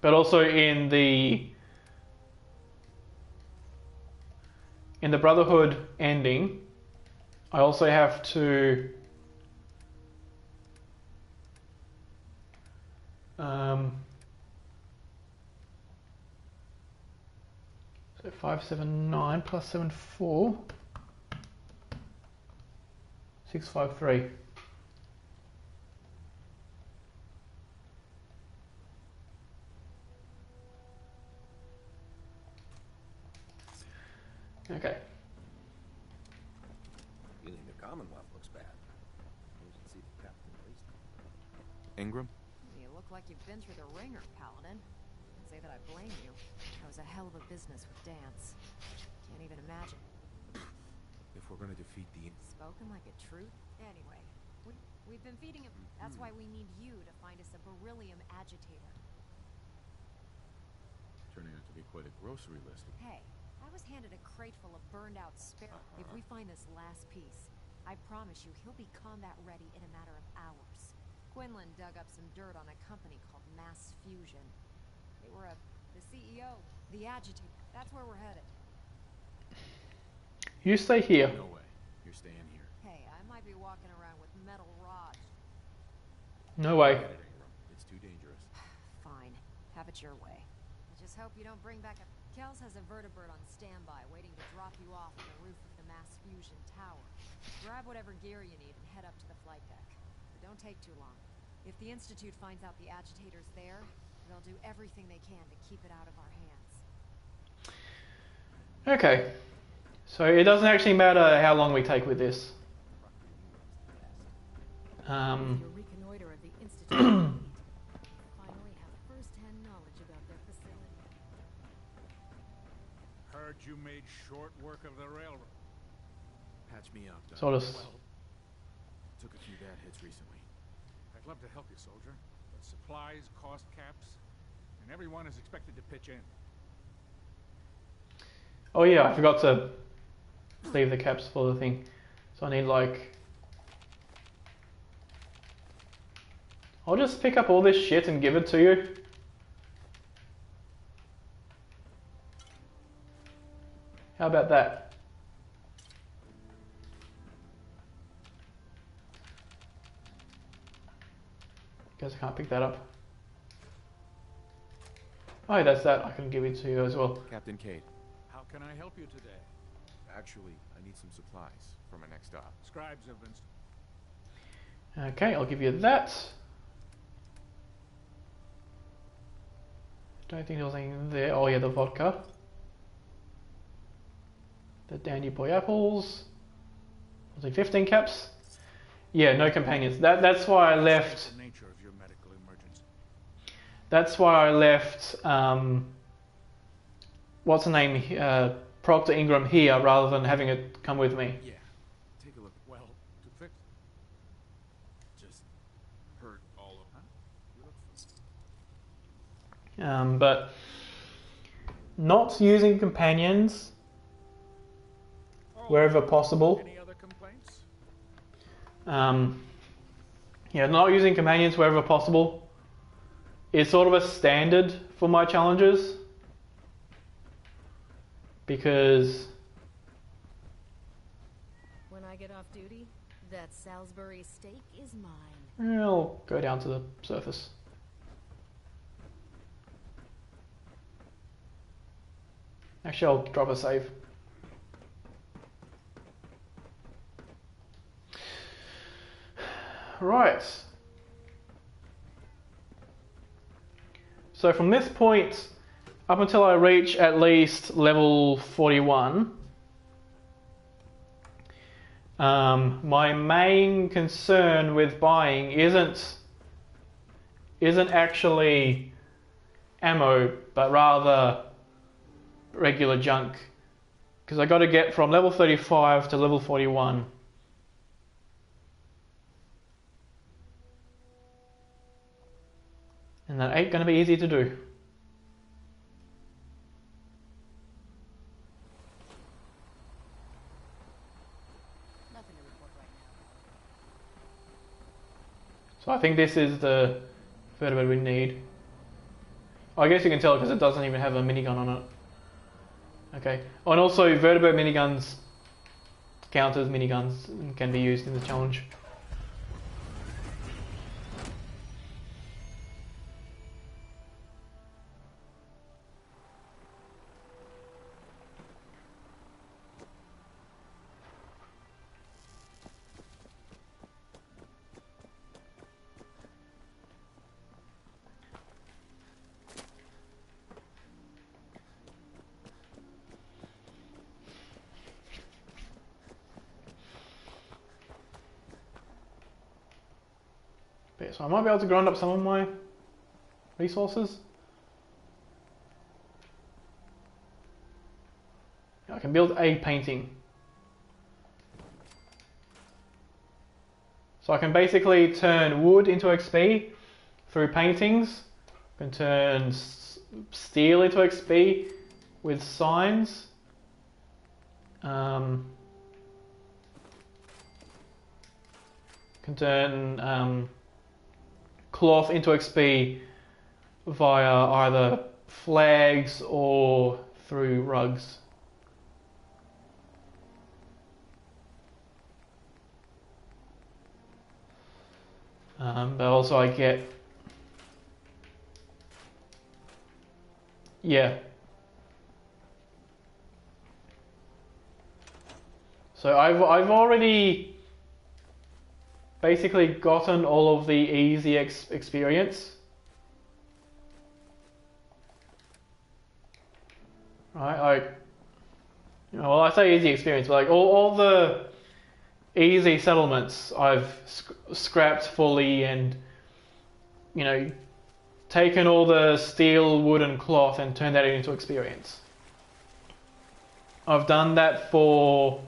But also in the Brotherhood ending, I also have to so 579 plus 74 653. Okay. Feeling the Commonwealth looks bad. You should see the captain at least. Ingram? You look like you've been through the ringer, Paladin. Can't say that I blame you. That was a hell of a business with Dance. Can't even imagine. If we're gonna defeat the... Spoken like a truth? Anyway, we've been feeding him. That's why we need you to find us a beryllium agitator. Turning out to be quite a grocery list. Hey, I was handed a crate full of burned out spare. If we find this last piece, I promise you he'll be combat ready in a matter of hours. Quinlan dug up some dirt on a company called Mass Fusion. They were the CEO, the agitator. That's where we're headed. You stay here. No way. You're staying here. Hey, I might be walking around with metal rods. No way. It's too dangerous. Fine. Have it your way. I just hope you don't bring back a... Kels has a vertibird on standby, waiting to drop you off on the roof of the Mass Fusion Tower. Grab whatever gear you need and head up to the flight deck. But don't take too long. If the Institute finds out the agitator's there, they'll do everything they can to keep it out of our hands. Okay. So it doesn't actually matter how long we take with this. Your reconnoiter of the Institute finally have first-hand knowledge about their facility. Heard you made short work of the railroad. Patch me up, Doc. Sort of. Well, took a few bad hits recently. I'd love to help you, soldier. But supplies, cost caps, and everyone is expected to pitch in. Oh yeah, I forgot to leave the caps for the thing. So I need like... I'll just pick up all this shit and give it to you. How about that? Guess I can't pick that up. Oh, that's that. I can give it to you as well. Captain Cade. How can I help you today? Actually, I need some supplies for my next stop. Scribes have been... Okay, I'll give you that. Don't think there was anything there. Oh yeah, the vodka. The Dandy Boy apples. Was it 15 caps? Yeah, no companions. That's why I left. The nature of your medical emergency. That's why I left. What's the name? Proctor Ingram here rather than having it come with me. Yeah. Take a look. Well, to fix... Just hurt all of... Huh? You look but not using companions wherever possible. Any other complaints? Yeah, not using companions wherever possible is sort of a standard for my challenges. Because When I get off duty, that Salisbury steak is mine. I'll go down to the surface. Actually, I'll drop a save. Right. So from this point up until I reach at least level 41, my main concern with buying isn't actually ammo, but rather regular junk, because I got to get from level 35 to level 41. And that ain't going to be easy to do. Nothing to report right now. So I think this is the vertebrate we need. I guess you can tell because it doesn't even have a minigun on it. Okay. Oh, and also vertebrate miniguns count as miniguns and can be used in the challenge. So I might be able to grind up some of my resources. I can build a painting. So I can basically turn wood into XP through paintings. I can turn steel into XP with signs. Can turn cloth into XP via either flags or through rugs. But also I get, yeah. So I've already basically gotten all of the easy experience. Right, well, I say easy experience, but like all the easy settlements I've scrapped fully and, you know, taken all the steel, wood and cloth and turned that into experience. I've done that for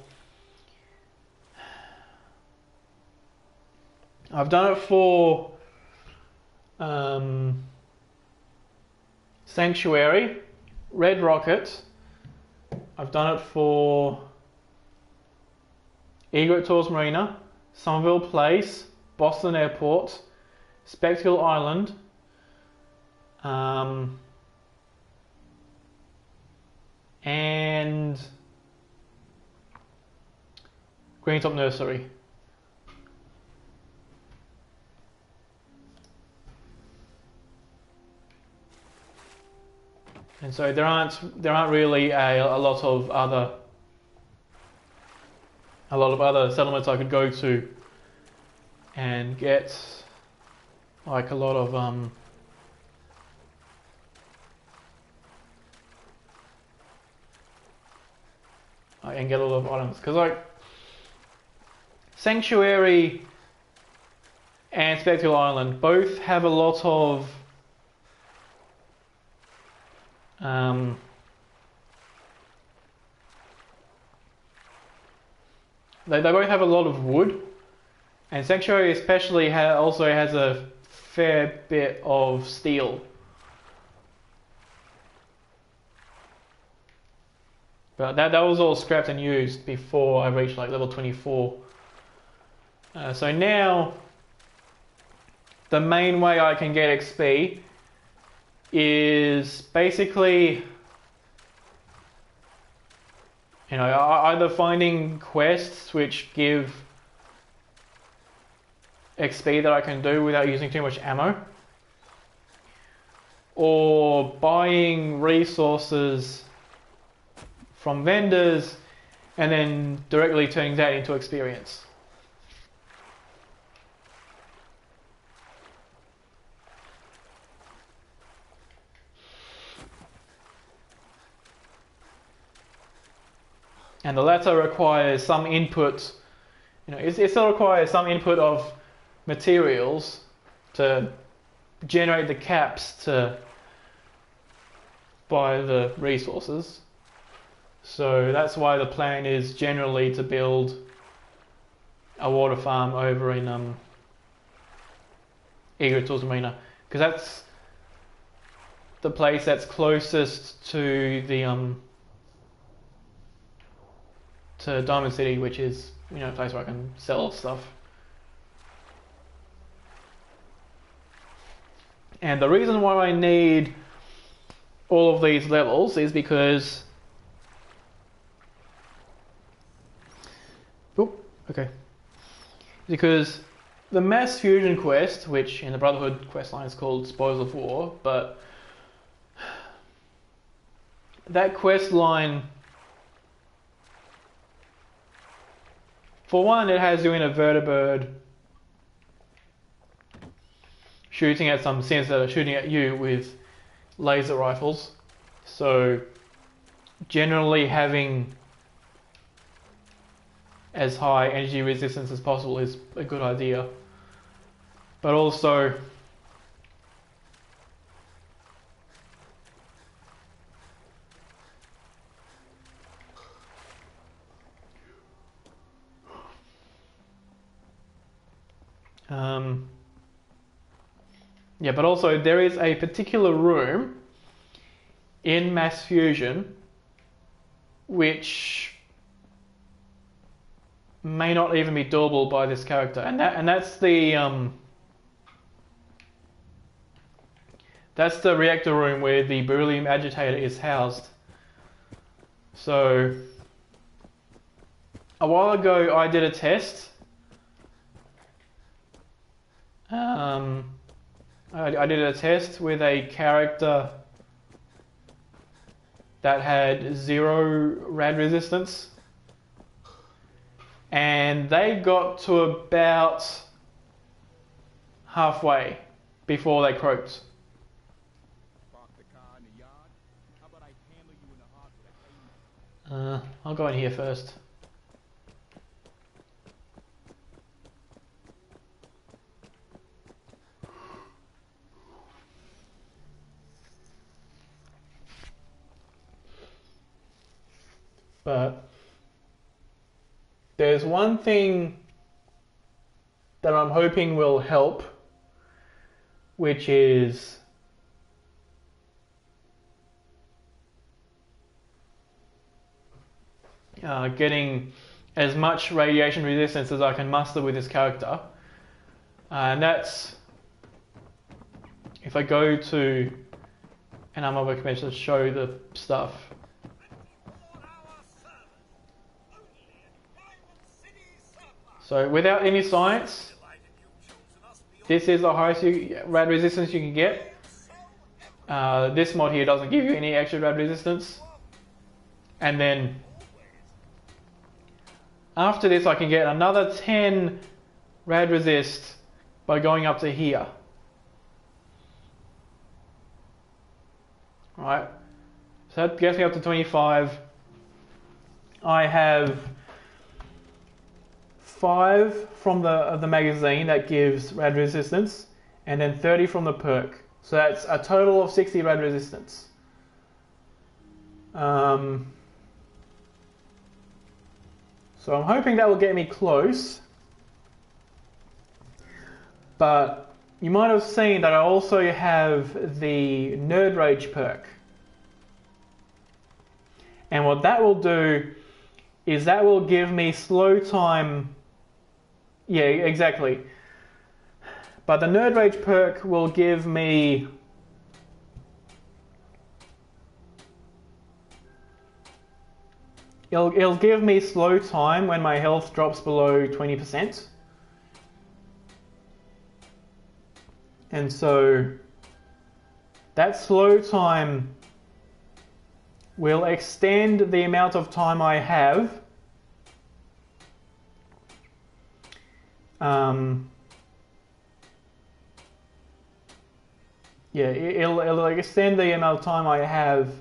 Sanctuary, Red Rocket. I've done it for Egret Tours Marina, Somerville Place, Boston Airport, Spectacle Island, and Greentop Nursery. And so there aren't really a lot of other settlements I could go to and get like a lot of and get a lot of items, because like Sanctuary and Spectacle Island both have a lot of they both have a lot of wood, and Sanctuary especially also has a fair bit of steel. But that was all scrapped and used before I reached like level 24. So now the main way I can get XP is basically, you know, either finding quests which give XP that I can do without using too much ammo, or buying resources from vendors, and then directly turning that into experience. And the latter requires some input, it still requires some input of materials to generate the caps to buy the resources. So that's why the plan is generally to build a water farm over in Egertools Marina, because that's the place that's closest to the to Diamond City, which is a place where I can sell stuff. And the reason why I need all of these levels is because the Mass Fusion quest, which in the Brotherhood questline is called Spoils of War, but that quest line, for one, it has you in a vertibird shooting at some synths that are shooting at you with laser rifles. So generally having as high energy resistance as possible is a good idea. But also but also there is a particular room in Mass Fusion which may not even be doable by this character, and that's the reactor room where the beryllium agitator is housed. So a while ago I did a test. I did a test with a character that had 0 rad resistance, and they got to about halfway before they croaked. I'll go in here first. But there's one thing that I'm hoping will help, which is getting as much radiation resistance as I can muster with this character. And that's if I go to an armor convention to show the stuff. So without any science, this is the highest rad resistance you can get. This mod here doesn't give you any extra rad resistance. And then after this I can get another 10 rad resist by going up to here. Right, so that gets me up to 25. I have 5 from the magazine that gives rad resistance, and then 30 from the perk. So that's a total of 60 rad resistance. So I'm hoping that will get me close. But you might have seen that I also have the Nerd Rage perk. And what that will do is that will give me slow time. Yeah, exactly. But the Nerd Rage perk will give me it'll give me slow time when my health drops below 20%. And so that slow time will extend the amount of time I have it'll extend the amount of time I have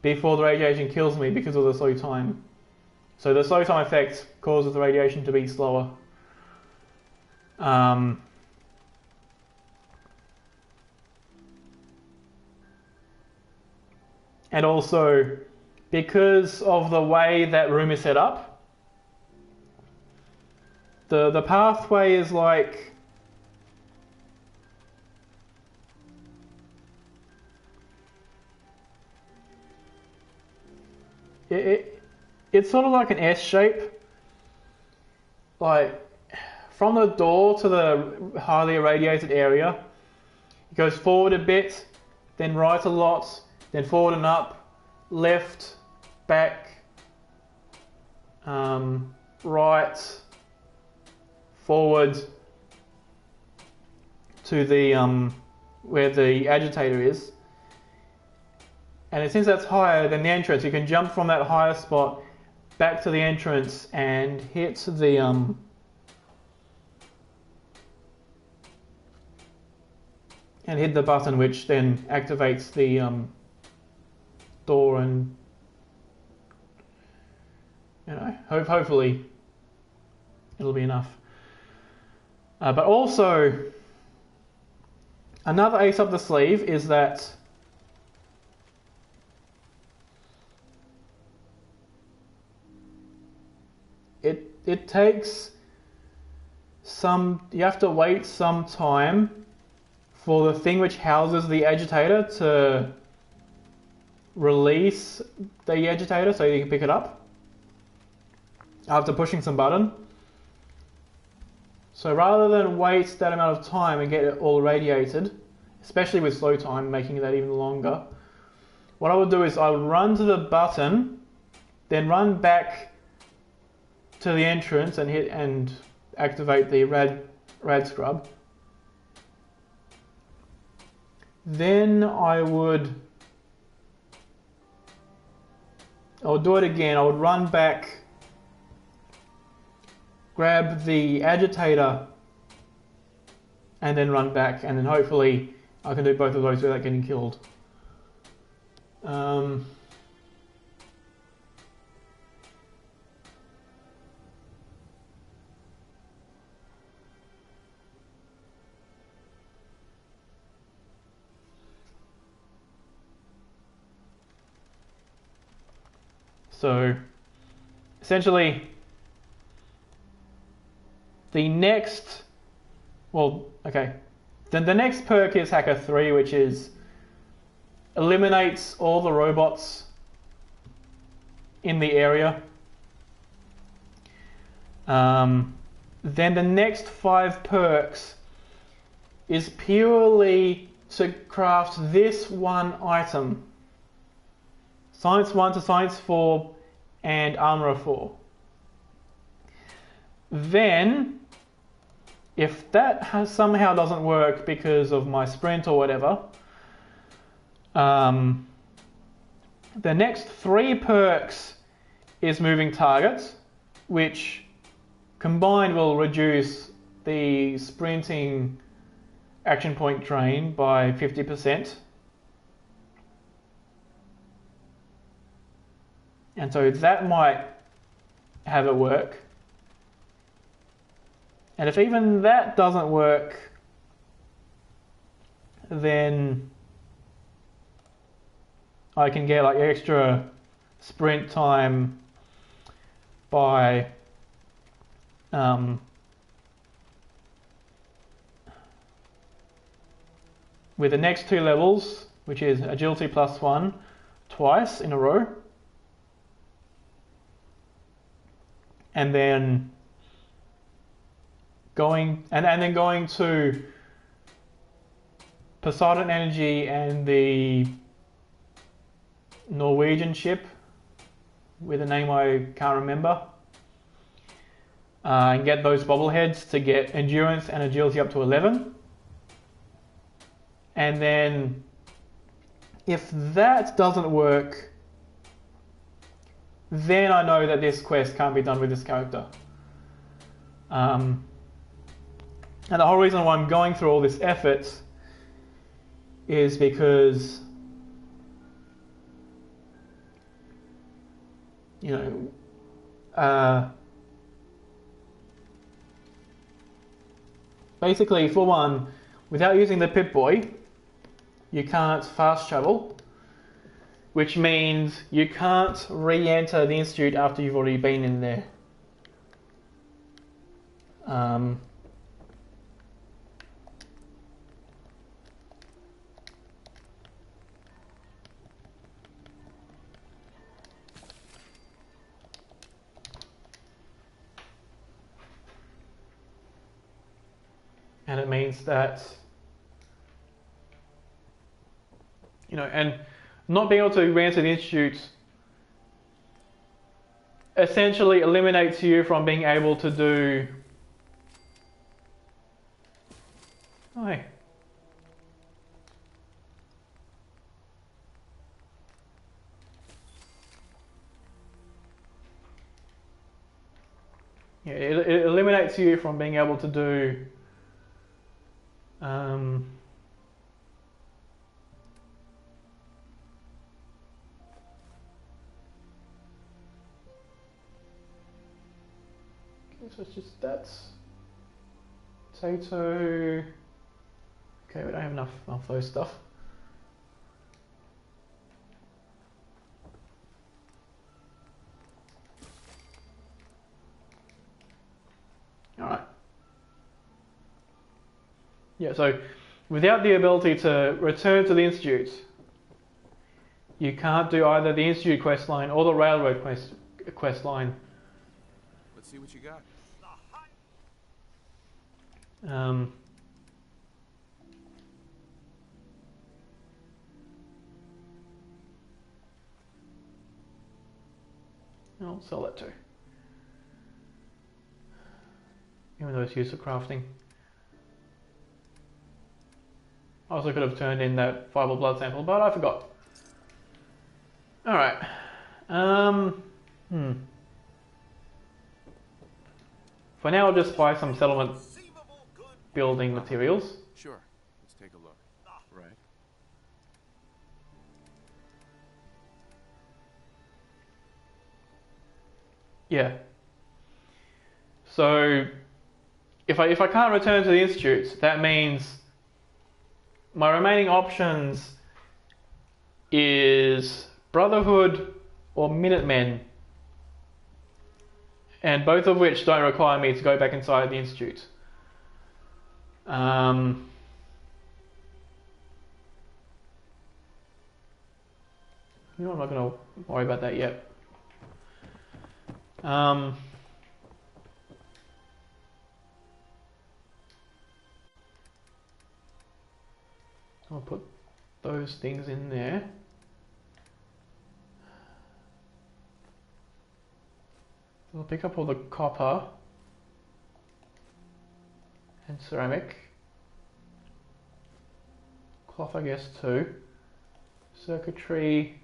before the radiation kills me because of the slow time. So the slow time effect causes the radiation to be slower. And also, because of the way that room is set up, the pathway is like it's sort of like an S shape. Like from the door to the highly irradiated area, it goes forward a bit, then right a lot, then forward and up, left, back, right, forward to the where the agitator is. And since that's higher than the entrance, you can jump from that higher spot back to the entrance and hit the button, which then activates the door, and hopefully it'll be enough. But also, another ace up the sleeve is that it takes you have to wait some time for the thing which houses the agitator to release the agitator so you can pick it up after pushing some button. So rather than wait that amount of time and get it all irradiated, especially with slow time, making that even longer, what I would do is I would run to the button, then run back to the entrance and hit and activate the rad scrub. Then I would do it again. I would run back, grab the agitator, and then run back, and then hopefully I can do both of those without getting killed. So essentially, the next perk is Hacker 3, which is eliminates all the robots in the area. Then the next 5 perks is purely to craft this one item. Science 1 to Science 4 and Armorer 4. Then, if that somehow doesn't work because of my sprint or whatever, the next 3 perks is Moving Targets, which combined will reduce the sprinting action point drain by 50%. And so that might have it work. And if even that doesn't work, then I can get like extra sprint time by with the next 2 levels, which is Agility +1 twice in a row. And then going to Poseidon Energy and the Norwegian ship with a name I can't remember, and get those bobbleheads to get endurance and agility up to 11, and then if that doesn't work, then I know that this quest can't be done with this character. And the whole reason why I'm going through all this effort is because, you know, basically, for one, without using the Pip-Boy, you can't fast travel, which means you can't re-enter the Institute after you've already been in there. And it means that, you know, and not being able to re-enter the Institute essentially eliminates you from being able to do... Oh, hey. Yeah, it eliminates you from being able to do so it's just that's potato. Okay, we don't have enough of those stuff. Alright. Yeah, so without the ability to return to the Institute, you can't do either the Institute quest line or the Railroad quest line. Let's see what you got. I'll sell that too. Even though it's used for crafting. I also could have turned in that fireball blood sample, but I forgot. Alright. For now, I'll just buy some settlement building materials. Sure. Let's take a look. Right. Yeah. So, if I can't return to the Institute, that means my remaining options is Brotherhood or Minutemen, and both of which don't require me to go back inside the Institute. You know, I'm not going to worry about that yet. I'll put those things in there. I'll pick up all the copper and ceramic. Cloth, I guess, too. Circuitry.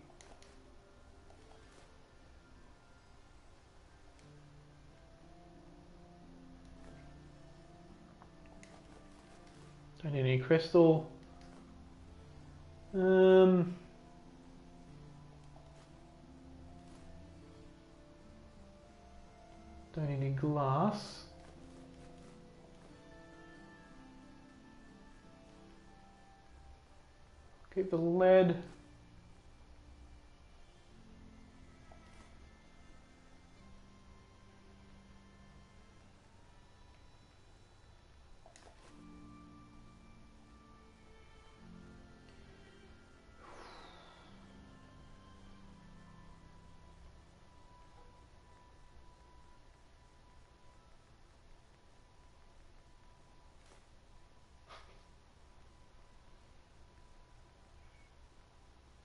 Don't need any crystal. Don't need any glass. Keep the lead.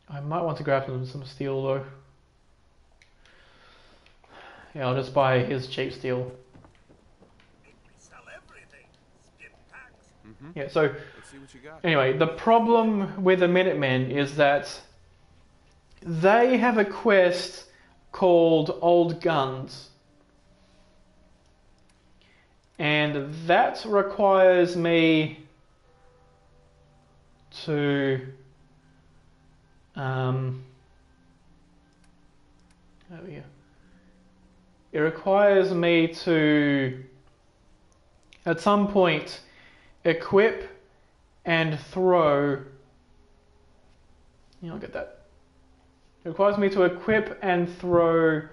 I might want to grab some steel though. Yeah, I'll just buy his cheap steel. We sell everything. Skip packs, Yeah, so Let's see what you got. anyway, the problem with the Minutemen is that they have a quest called Old Guns. And that requires me to over here. It requires me to at some point equip and throw. I'll get that. It requires me to equip and throw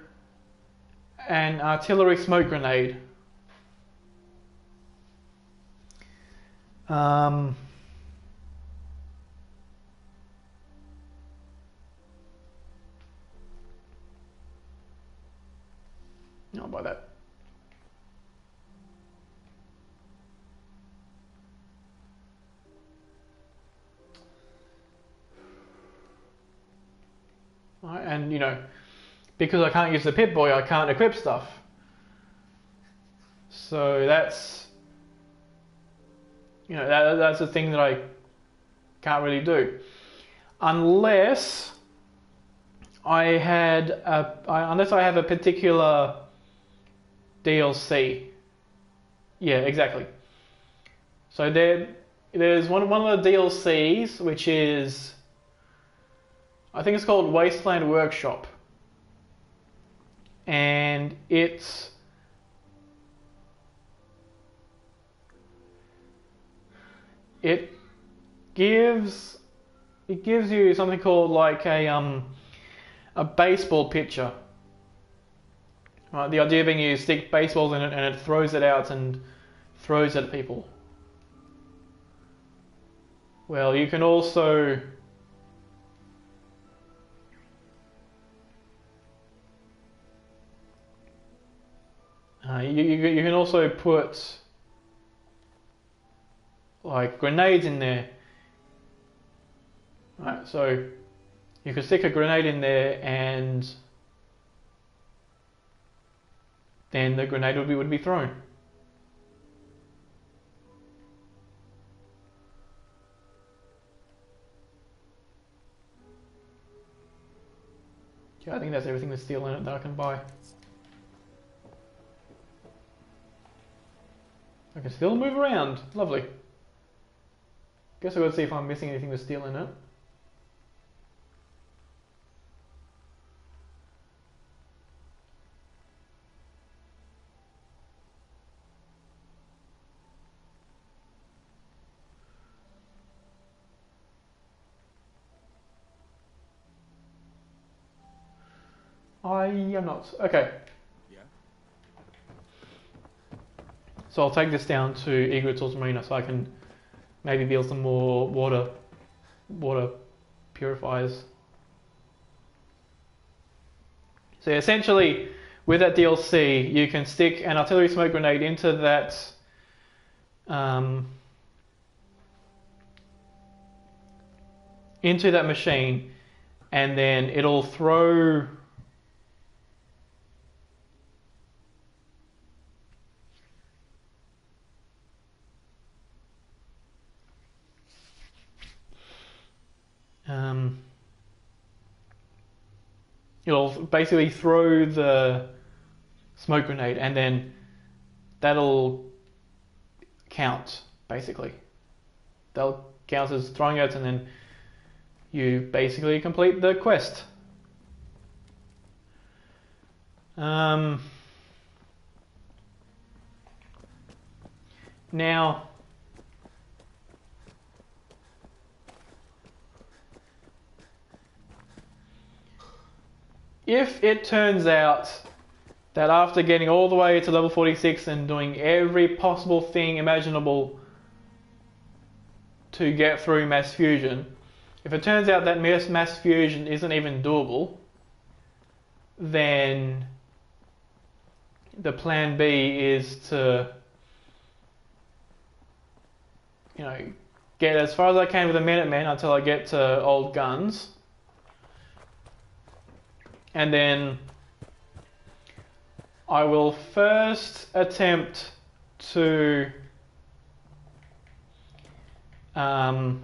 an artillery smoke grenade. I'll buy that. Right, and because I can't use the Pip-Boy, I can't equip stuff. So that's that's a thing that I can't really do unless I have a particular DLC. Yeah, exactly. So there's one of the DLCs which is, I think it's called Wasteland Workshop, and it gives you something called like a baseball pitcher. Right, the idea being you stick baseballs in it and it throws it out and throws at people. Well, you can also you can also put like grenades in there. Right, so you could stick a grenade in there and then the grenade would be thrown. Yeah, I think that's everything that's steel in it that I can buy. I can still move around. Lovely. Guess I've got to see if I'm missing anything with steel in it. I am not. Okay. Yeah. So I'll take this down to Egret's Marina so I can maybe build some more water purifiers. So essentially, with that DLC, you can stick an artillery smoke grenade into that machine, and then it'll throw it'll basically throw the smoke grenade, and then that'll count, basically. That'll count as throwing it, and then you basically complete the quest. Now, if it turns out that after getting all the way to level 46 and doing every possible thing imaginable to get through mass fusion, if it turns out that mass fusion isn't even doable, then the plan B is to, get as far as I can with the Minutemen until I get to Old Guns. And then I will first attempt to Um,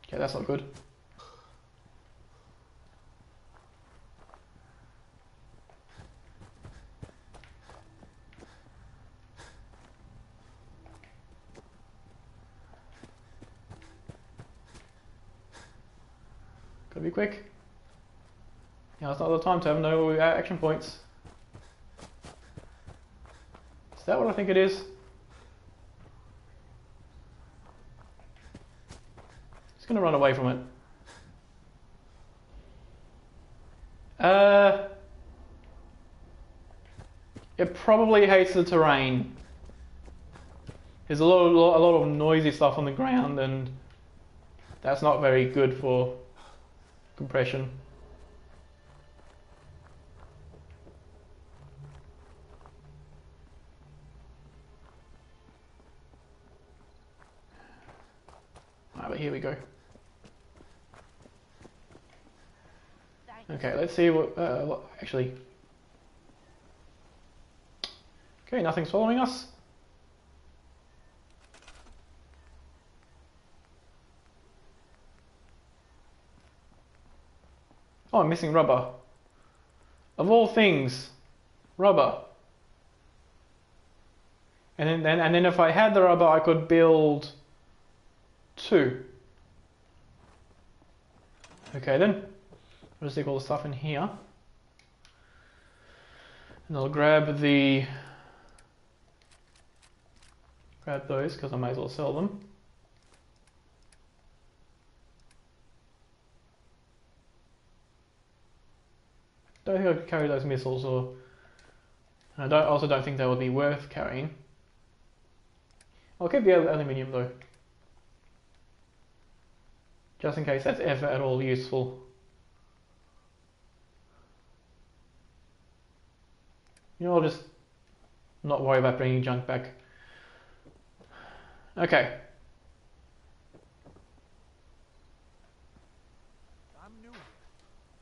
okay, that's not good. Gotta be quick. Yeah, it's not the time to have no action points. Is that what I think it is? Just gonna run away from it. It probably hates the terrain. There's a lot of noisy stuff on the ground, and that's not very good for compression. Alright, but here we go. Okay, let's see what actually. Okay, nothing's following us. Oh, I'm missing rubber. Of all things, rubber. And then if I had the rubber, I could build 2. Okay then. I'll just take all the stuff in here. And I'll grab those because I might as well sell them. Don't think I could carry those missiles, or I also don't think they would be worth carrying. I'll keep the aluminium though, just in case that's ever at all useful. You know, I'll just not worry about bringing junk back. Okay. I'm new here.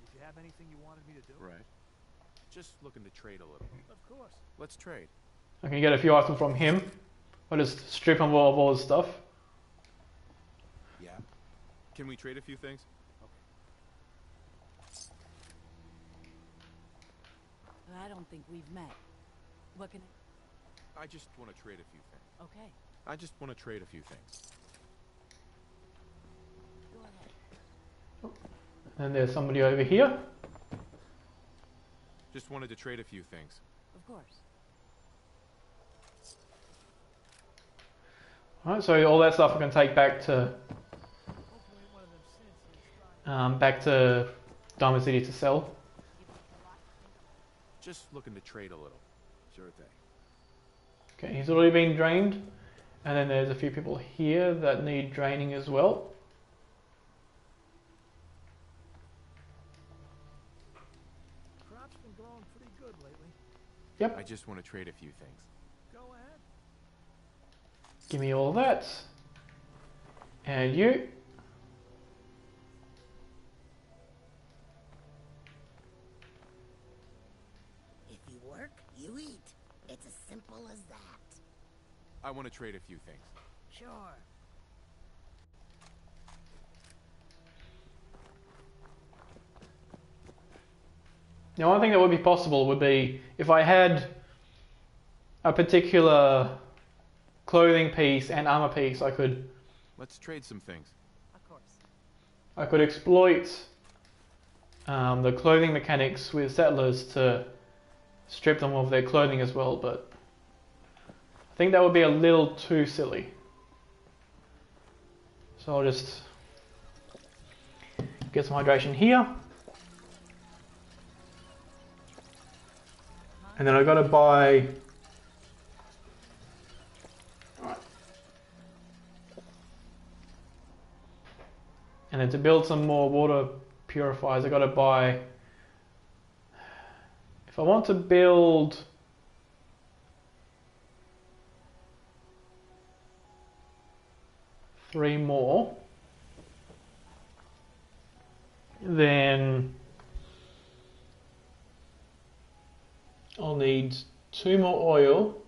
Did you have anything you wanted me to do? Right. Just looking to trade a little. Of course. Let's trade. I can get a few items from him. I'll just strip him of all his stuff. Yeah. Can we trade a few things? I don't think we've met. What can I just want to trade a few things. Okay. I just want to trade a few things. Go ahead. And there's somebody over here. Just wanted to trade a few things. Of course. Alright, so all that stuff I can take back to Diamond City to sell. Just looking to trade a little. Sure thing. Okay, he's already been drained. And then there's a few people here that need draining as well. Crop's been growing pretty good lately. Yep. I just want to trade a few things. Go ahead. Give me all that. And you. If you work, you eat. It's as simple as that. I want to trade a few things. Sure. Now, one thing that would be possible would be if I had a particular clothing piece and armor piece, Let's trade some things. Of course. I could exploit the clothing mechanics with settlers to strip them of their clothing as well, but I think that would be a little too silly. So I'll just get some hydration here. And then I've got to buy... And then to build some more water purifiers, I've got to buy... If I want to build... three more, then I'll need 2 more oil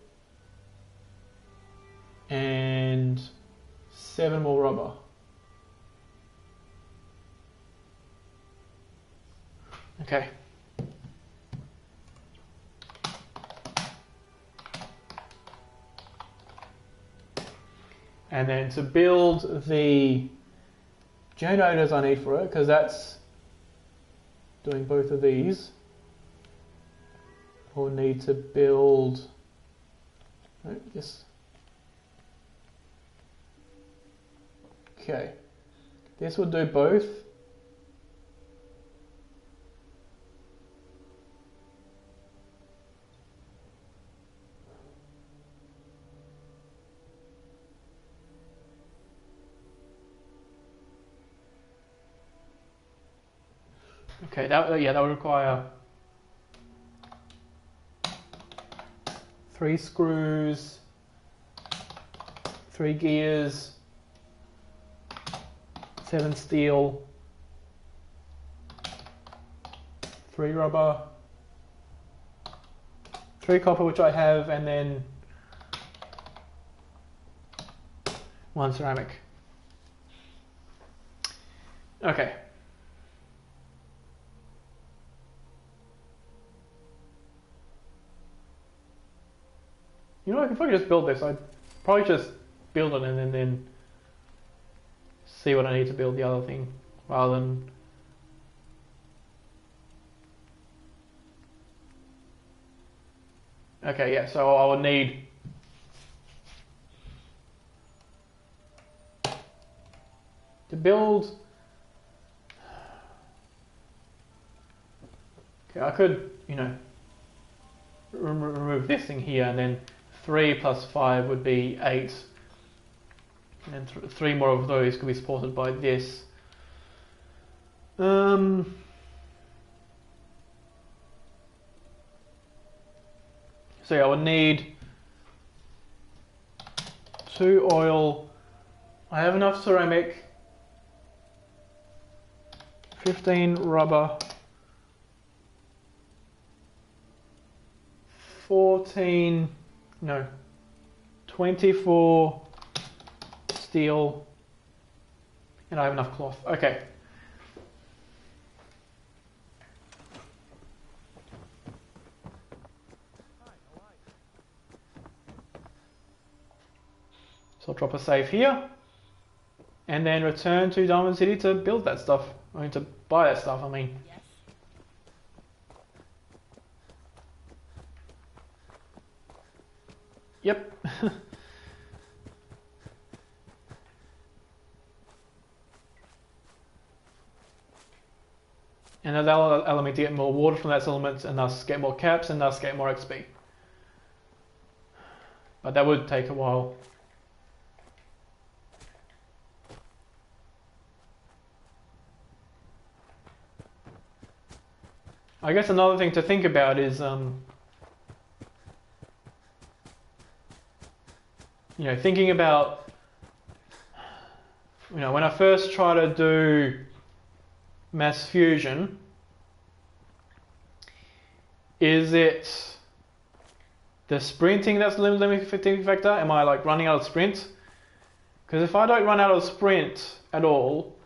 and 7 more rubber. Okay. And then to build the generators I need for it, because that's doing both of these, we'll need to build this. Okay, this will do both. Okay, that would require 3 screws, 3 gears, 7 steel, 3 rubber, 3 copper, which I have, and then 1 ceramic. Okay. You know, if I could just build this, I'd probably just build it and then see what I need to build the other thing, rather than... Okay, yeah, so I would need... to build... Okay, I could, you know, remove this thing here, and then 3 plus 5 would be 8, and then 3 more of those could be supported by this. So yeah, I would need 2 oil. I have enough ceramic, 15 rubber, 24 steel, and I have enough cloth. Okay. So I'll drop a save here, and then return to Diamond City to build that stuff. I mean, to buy that stuff, I mean. Yes. Yep. And that'll allow me to get more water from that settlement, and thus get more caps, and thus get more XP. But that would take a while. I guess another thing to think about is, you know, thinking about, you know, when I first try to do mass fusion, is it the sprinting that's the limiting factor? Am I like running out of sprint? Because if I don't run out of sprint at all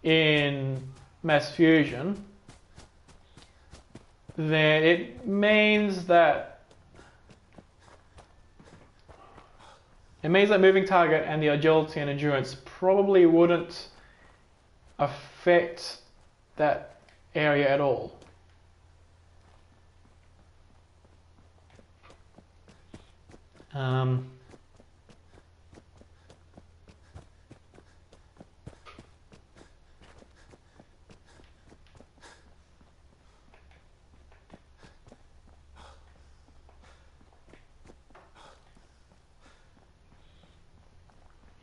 in mass fusion, then it means that moving target and the agility and endurance probably wouldn't affect that area at all.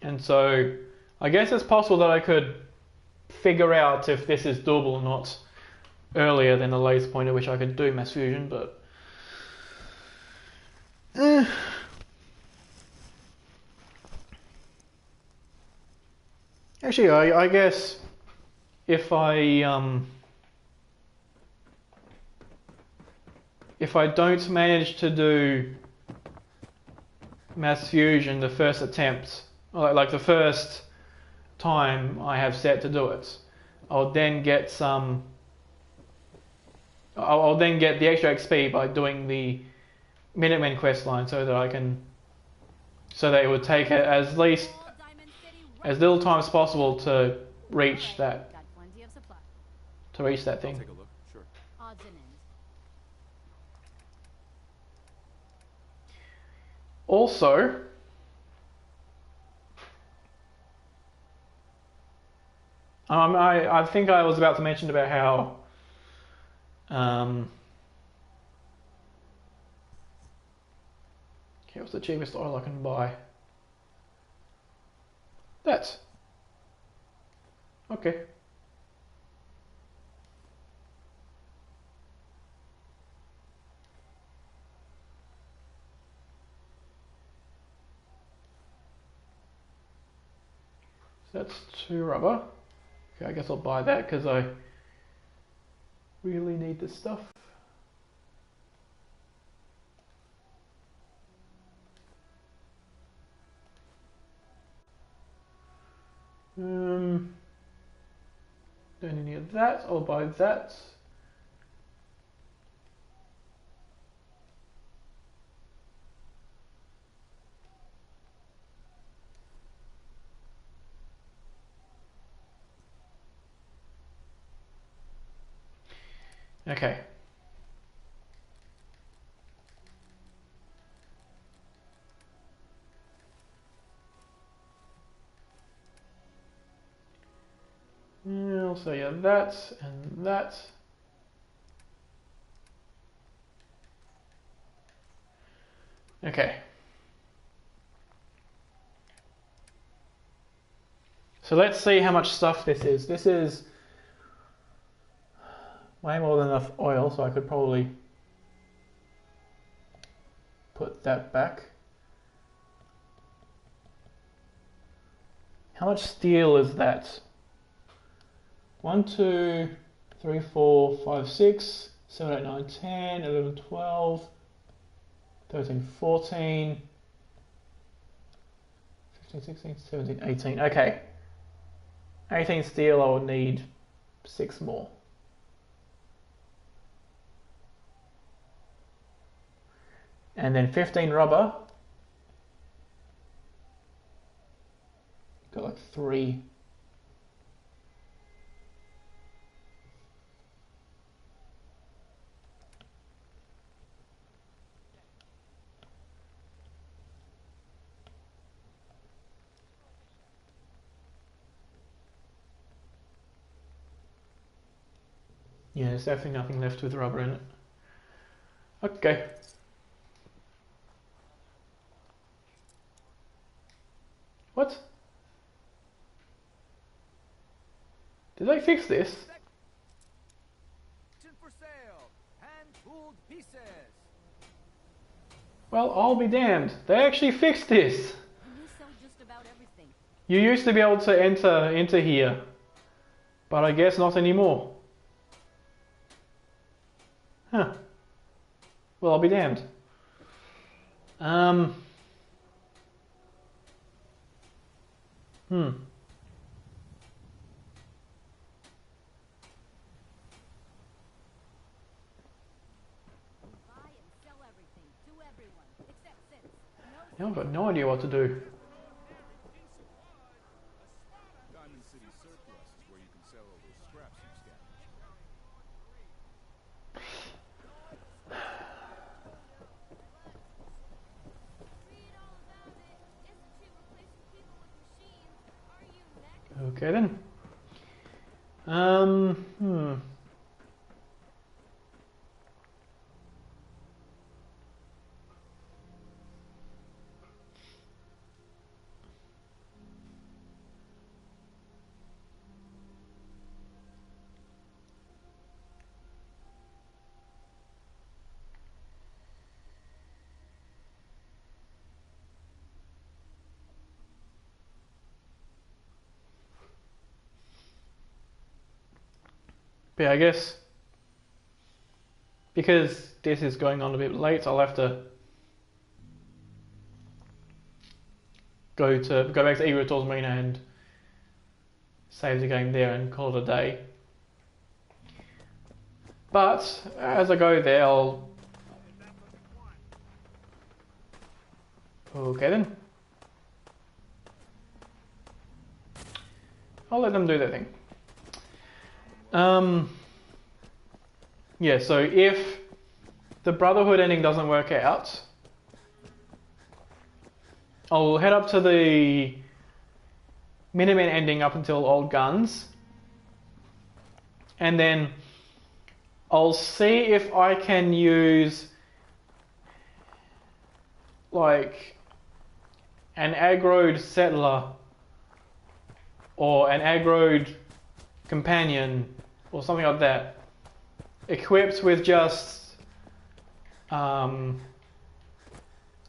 And so I guess it's possible that I could figure out if this is doable or not earlier than the latest point at which I could do mass fusion, but actually I guess if I if I don't manage to do mass fusion the first attempt, or like the first time I have set to do it, I'll then get some. I'll then get the extra XP by doing the Minutemen quest line, so that I can, so that it would take as little time as possible to reach that. To reach that thing. I'll take a look. Sure. Also, I think I was about to mention about how okay, what's the cheapest oil I can buy? That. Okay. So that's 2 rubber. Okay, I guess I'll buy that because I really need this stuff. Don't need any of that. I'll buy that. Okay. Also, yeah, that and that. Okay. So let's see how much stuff this is. This is way more than enough oil, so I could probably put that back. How much steel is that? 1, 2, 3, 4, 5, 6, 7, 8, 9, 10, 11, 12, 13, 14, 15, 16, 17, 18. Okay. 18 steel, I will need 6 more. And then 15 rubber. Got like 3. Yeah, there's definitely nothing left with rubber in it. Okay. What? Did they fix this? For sale. Hand-tooled pieces. Well, I'll be damned. They actually fixed this. You used to be able to enter into here, but I guess not anymore. Huh. Well, I'll be damned. Now I've got no idea what to do. Diamond City Surplus is where you can sell all those scraps you scavenged. Okay then. But yeah, I guess because this is going on a bit late, I'll have to go back to Egrotor's Marina and save the game there and call it a day. But as I go there, I'll... Okay then. I'll let them do their thing. Yeah, so if the Brotherhood ending doesn't work out, I'll head up to the Minigun ending up until Old Guns, and then I'll see if I can use like an aggroed settler or an aggroed companion or something like that, equipped with just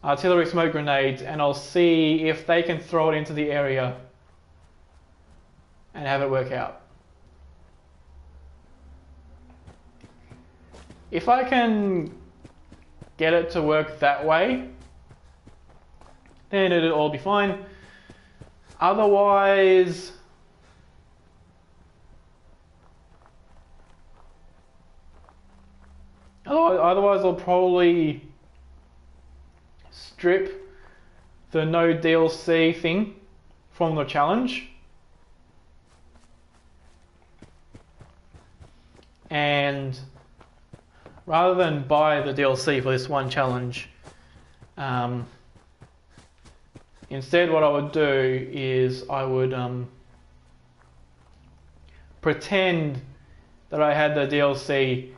artillery smoke grenades, and I'll see if they can throw it into the area and have it work out. If I can get it to work that way, then it'll all be fine. Otherwise, I'll probably strip the no DLC thing from the challenge, and rather than buy the DLC for this one challenge, instead what I would do is I would pretend that I had the DLC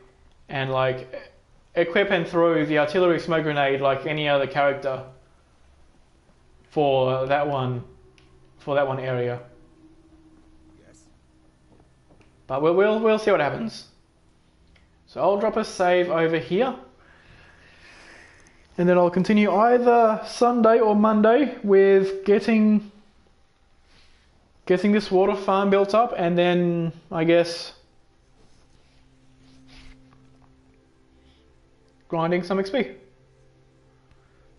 and like equip and throw the artillery smoke grenade like any other character for that one area. Yes. But we'll see what happens. So I'll drop a save over here, and then I'll continue either Sunday or Monday with getting this water farm built up, and then I guess grinding some XP.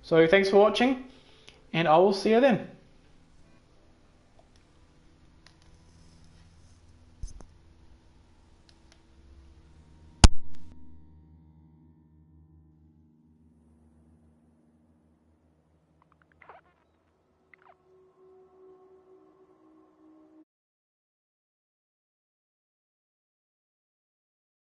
So thanks for watching, and I will see you then.